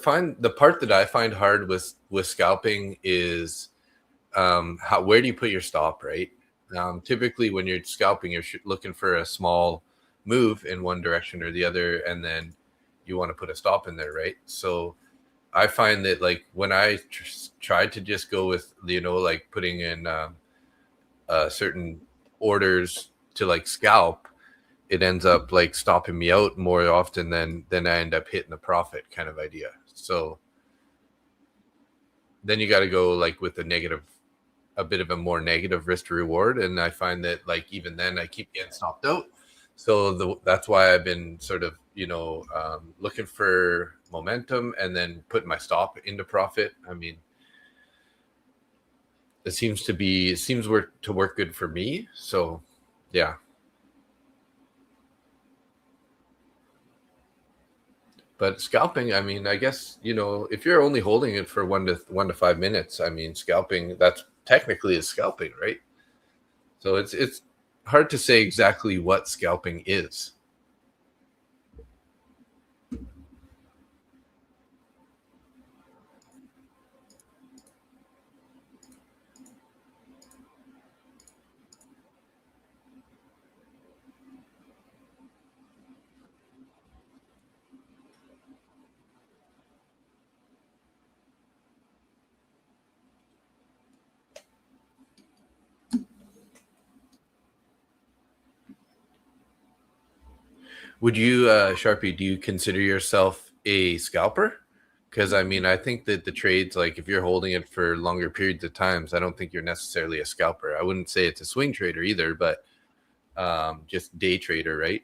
part that I find hard with scalping is where do you put your stop, right? Typically, when you're scalping, you're looking for a small move in one direction or the other, and then you want to put a stop in there, right? So I find that like when I tried to just go with like putting in certain orders to like scalp, it ends up like stopping me out more often than I end up hitting the profit kind of idea. So then you got to go like with a bit of a more negative risk to reward, and I find that like even then I keep getting stopped out. So that's why I've been sort of looking for momentum and then putting my stop into profit. I mean, it seems to work good for me. So yeah. But scalping, I mean, I guess, you know, if you're only holding it for 1 to 5 minutes, I mean, scalping, that's technically is scalping, right? So it's hard to say exactly what scalping is. Would you, Sharpie, do you consider yourself a scalper? Because I mean, I think that the trades, like if you're holding it for longer periods of times, I don't think you're necessarily a scalper. I wouldn't say it's a swing trader either, but just day trader, right?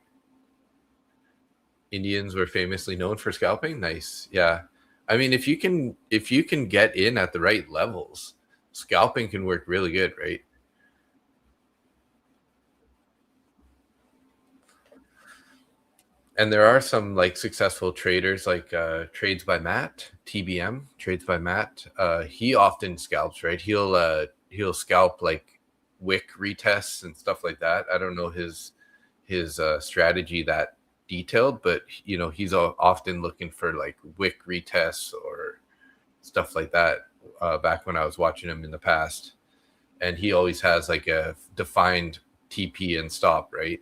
Indians were famously known for scalping. Nice, yeah. I mean, if you can get in at the right levels, scalping can work really good, right? And there are some like successful traders like Trades by Matt, TBM, Trades by Matt. He often scalps, right? He'll scalp like wick retests and stuff like that. I don't know his strategy that detailed, but you know, he's often looking for like wick retests or stuff like that. Back when I was watching him in the past, and he always has like a defined TP and stop, right?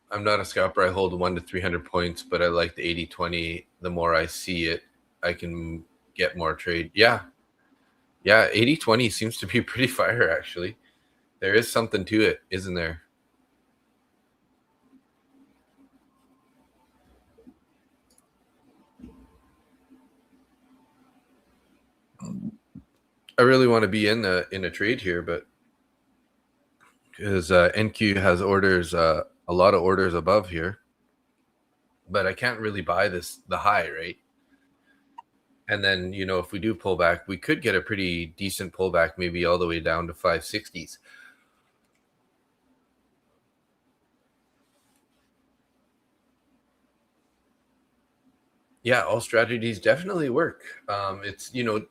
I'm not a scalper. I hold 1 to 300 points, but I like the 80/20. The more I see it, I can get more trade. Yeah. Yeah. 80/20 seems to be pretty fire, actually. There is something to it, isn't there? I really want to be in a trade here, but because NQ has orders, a lot of orders above here, but I can't really buy the high, right? And then, you know, if we do pull back, we could get a pretty decent pullback, maybe all the way down to 560s. Yeah, all strategies definitely work. It's, you know,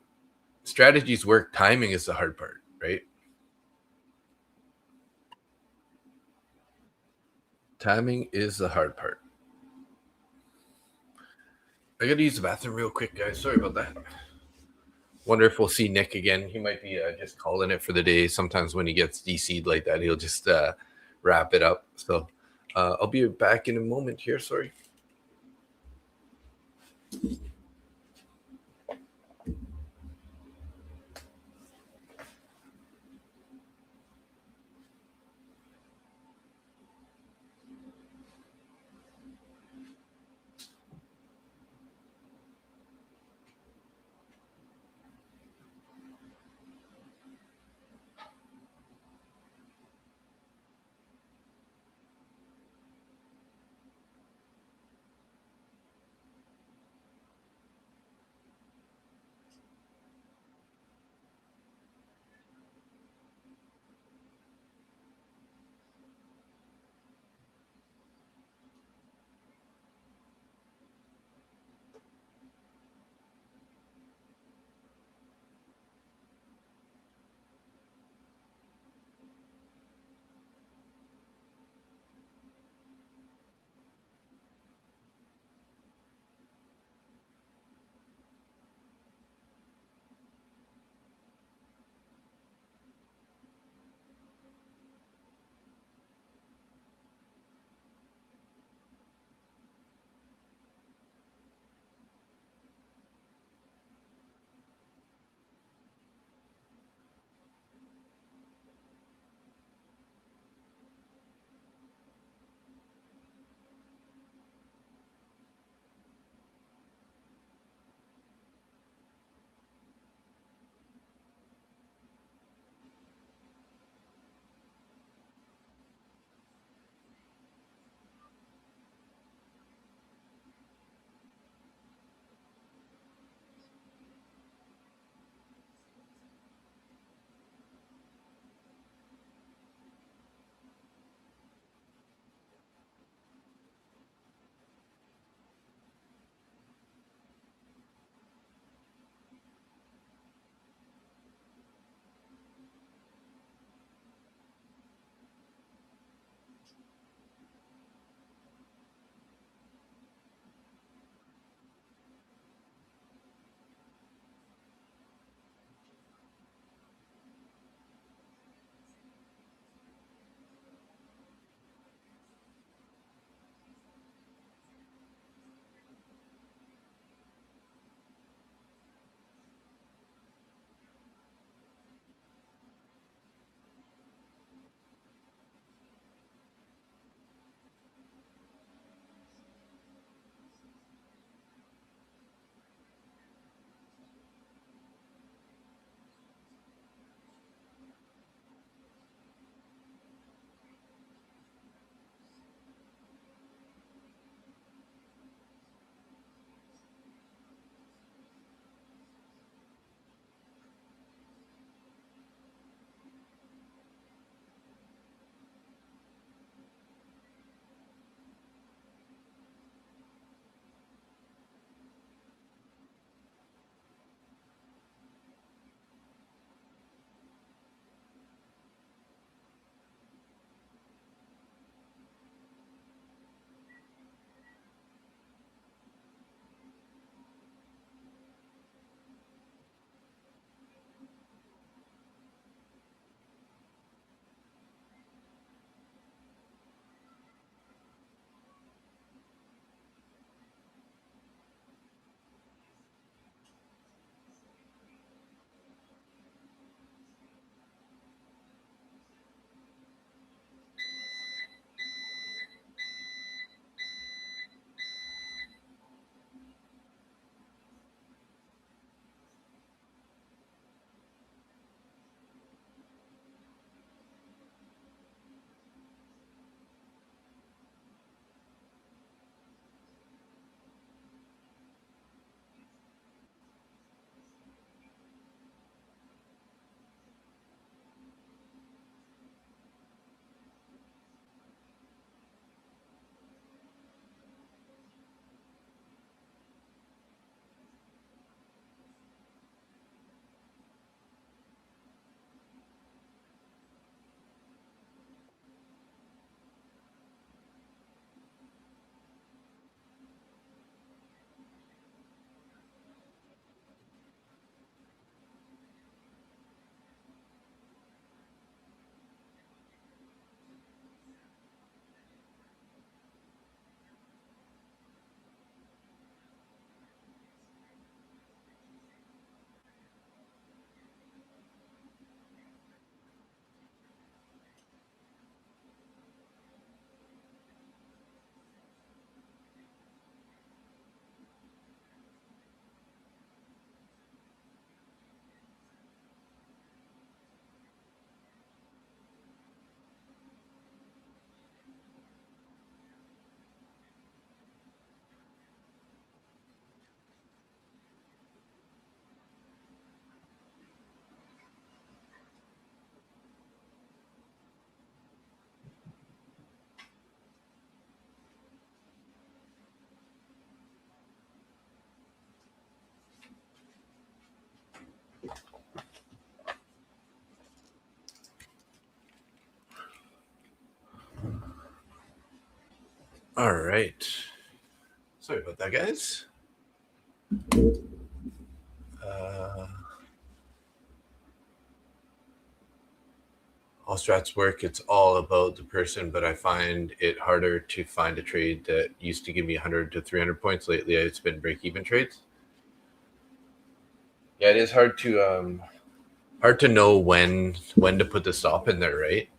strategies work. Timing is the hard part, right? Timing is the hard part. I gotta use the bathroom real quick, guys. Sorry about that. Wonder if we'll see Nick again. He might be just calling it for the day. Sometimes when he gets DC'd like that, he'll just wrap it up. So I'll be back in a moment here. Sorry. All right. Sorry about that, guys. All strats work. It's all about the person, but I find it harder to find a trade that used to give me 100 to 300 points. Lately, it's been break-even trades. Yeah, it is hard to know when to put the stop in there, right?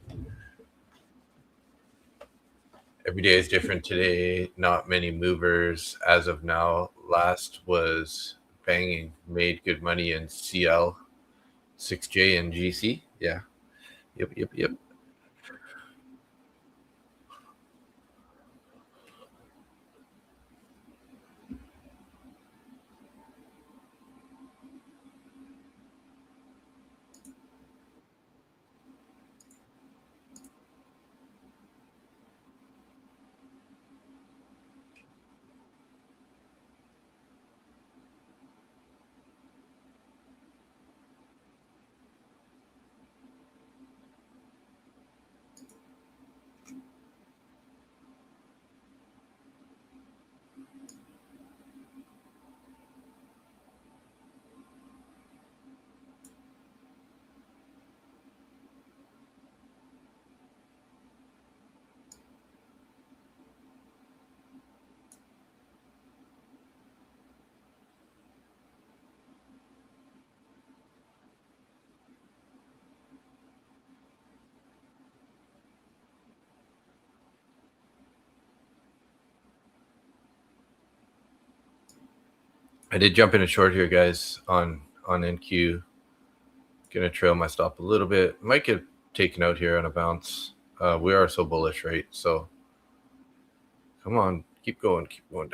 Every day is different. Today, not many movers as of now. Last was banging, made good money in CL, 6J, and GC. Yeah. Yep. I did jump in a short here, guys, on NQ. Gonna trail my stop a little bit. Might get taken out here on a bounce. We are so bullish, right? So come on, keep going down.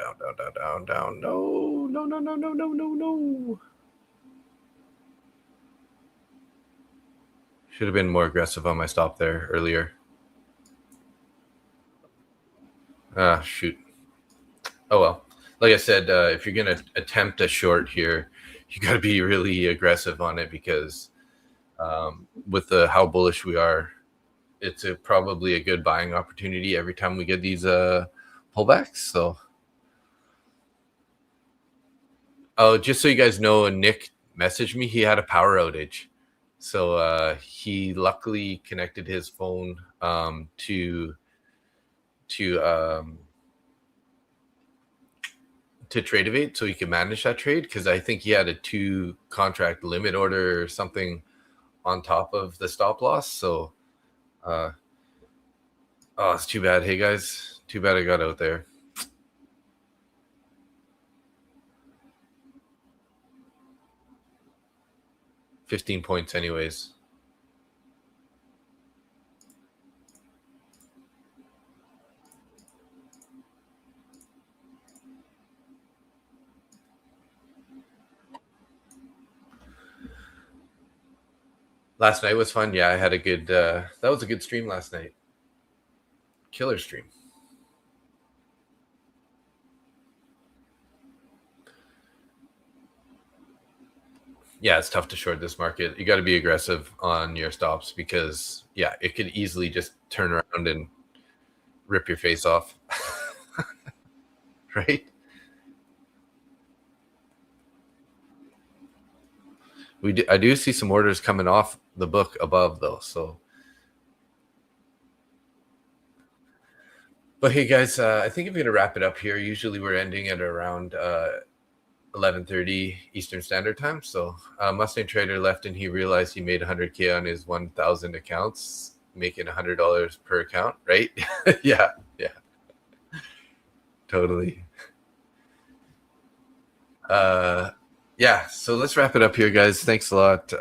No. Should have been more aggressive on my stop there earlier. Shoot. Oh well. Like I said, if you're gonna attempt a short here, you got to be really aggressive on it because with how bullish we are, it's probably a good buying opportunity every time we get these pullbacks. So, just so you guys know, Nick messaged me. He had a power outage, so he luckily connected his phone to Tradeovate so he could manage that trade because I think he had a 2 contract limit order or something on top of the stop loss. So, it's too bad. Hey guys, too bad I got out there. $15 points anyways. Last night was fun. Yeah, I had a good that was a good stream last night. Killer stream. Yeah, it's tough to short this market. You got to be aggressive on your stops because it could easily just turn around and rip your face off. Right? I do see some orders coming off the book above though, so. But hey guys, I think I'm going to wrap it up here. Usually we're ending at around 11:30 Eastern Standard Time. So Mustang Trader left and he realized he made 100K on his 1,000 accounts, making $100 per account, right? Yeah. Totally. So let's wrap it up here, guys. Thanks a lot.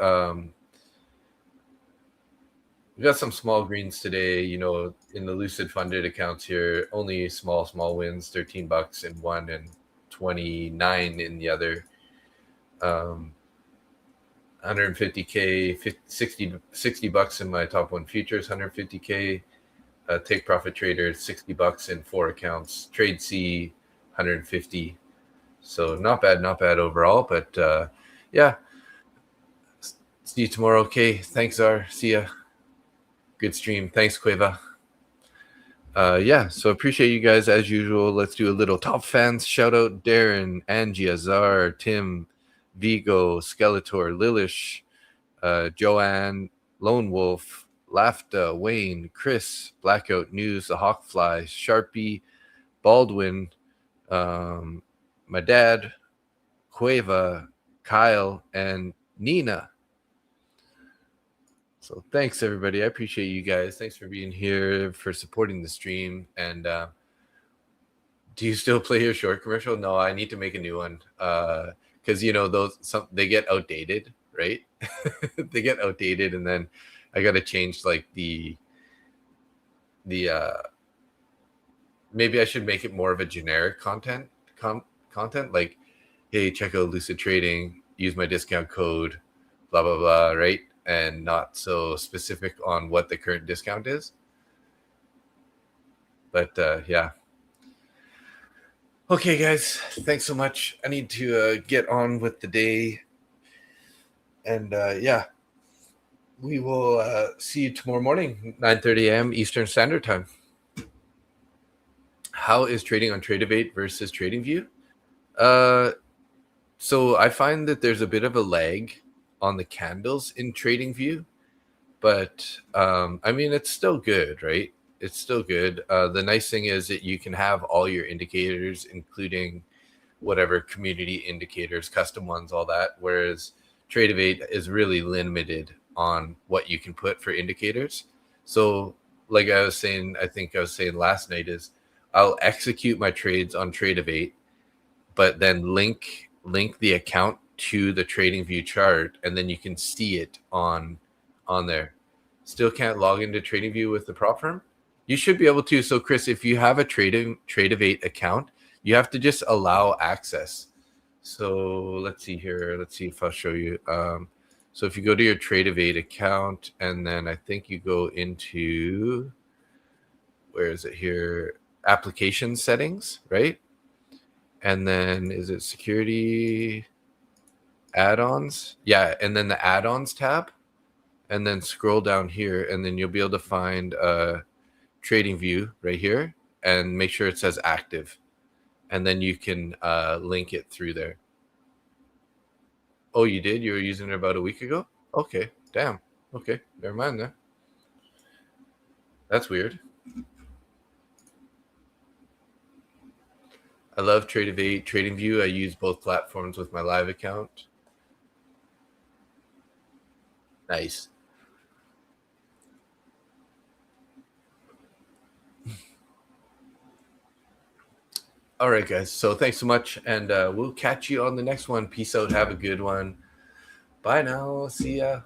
We got some small greens today, in the Lucid funded accounts here. Only small wins, $13 in one and 29 in the other. 150K, 60 bucks in my top 1 futures, 150K. Take profit trader, $60 in 4 accounts. Trade C, 150. So not bad overall. But see you tomorrow. Okay, thanks, Zar. See ya. Good stream. Thanks, Cueva. Yeah, so appreciate you guys as usual. Let's do a little top fans shout out. Darren, Angie, Azar, Tim, Vigo, Skeletor, Lilish, Joanne, Lone Wolf, Lafta, Wayne, Chris, Blackout News, The Hawkfly, Sharpie, Baldwin, my dad, Cueva, Kyle, and Nina. So thanks, everybody. I appreciate you guys. Thanks for being here, for supporting the stream. And do you still play your short commercial? No, I need to make a new one. Because, they get outdated, right? They get outdated, and then I got to change, like, the maybe I should make it more of a generic content, like, hey, check out Lucid Trading, use my discount code, blah, blah, blah, right? And not so specific on what the current discount is. But yeah. Okay, guys, thanks so much. I need to get on with the day. And yeah, we will see you tomorrow morning, 9:30 a.m. Eastern Standard Time. How is trading on Tradeovate versus TradingView? So I find that there's a bit of a lag on the candles in TradingView, but I mean, it's still good, right? It's still good. The nice thing is that you can have all your indicators, including whatever community indicators, custom ones, all that. Whereas Tradeovate is really limited on what you can put for indicators. So like I was saying last night, is I'll execute my trades on Tradeovate, but then link the account to the TradingView chart, and then you can see it on there. Still can't log into TradingView with the prop firm? You should be able to. So Chris, if you have a Tradeovate account, you have to just allow access. So let's see here. Let's see if I'll show you. So if you go to your Tradeovate account, and then I think you go into, where is it here? Application settings, right? And then is it security add-ons? Yeah, and then the add-ons tab, and then scroll down here, and then you'll be able to find TradingView right here, and make sure it says active, and then you can link it through there. Oh, you did? You were using it about a week ago? Okay, damn. Okay, never mind then. That's weird. I love Tradeovate, TradingView. I use both platforms with my live account. Nice. All right, guys. So thanks so much, and we'll catch you on the next one. Peace out. Have a good one. Bye now. See ya.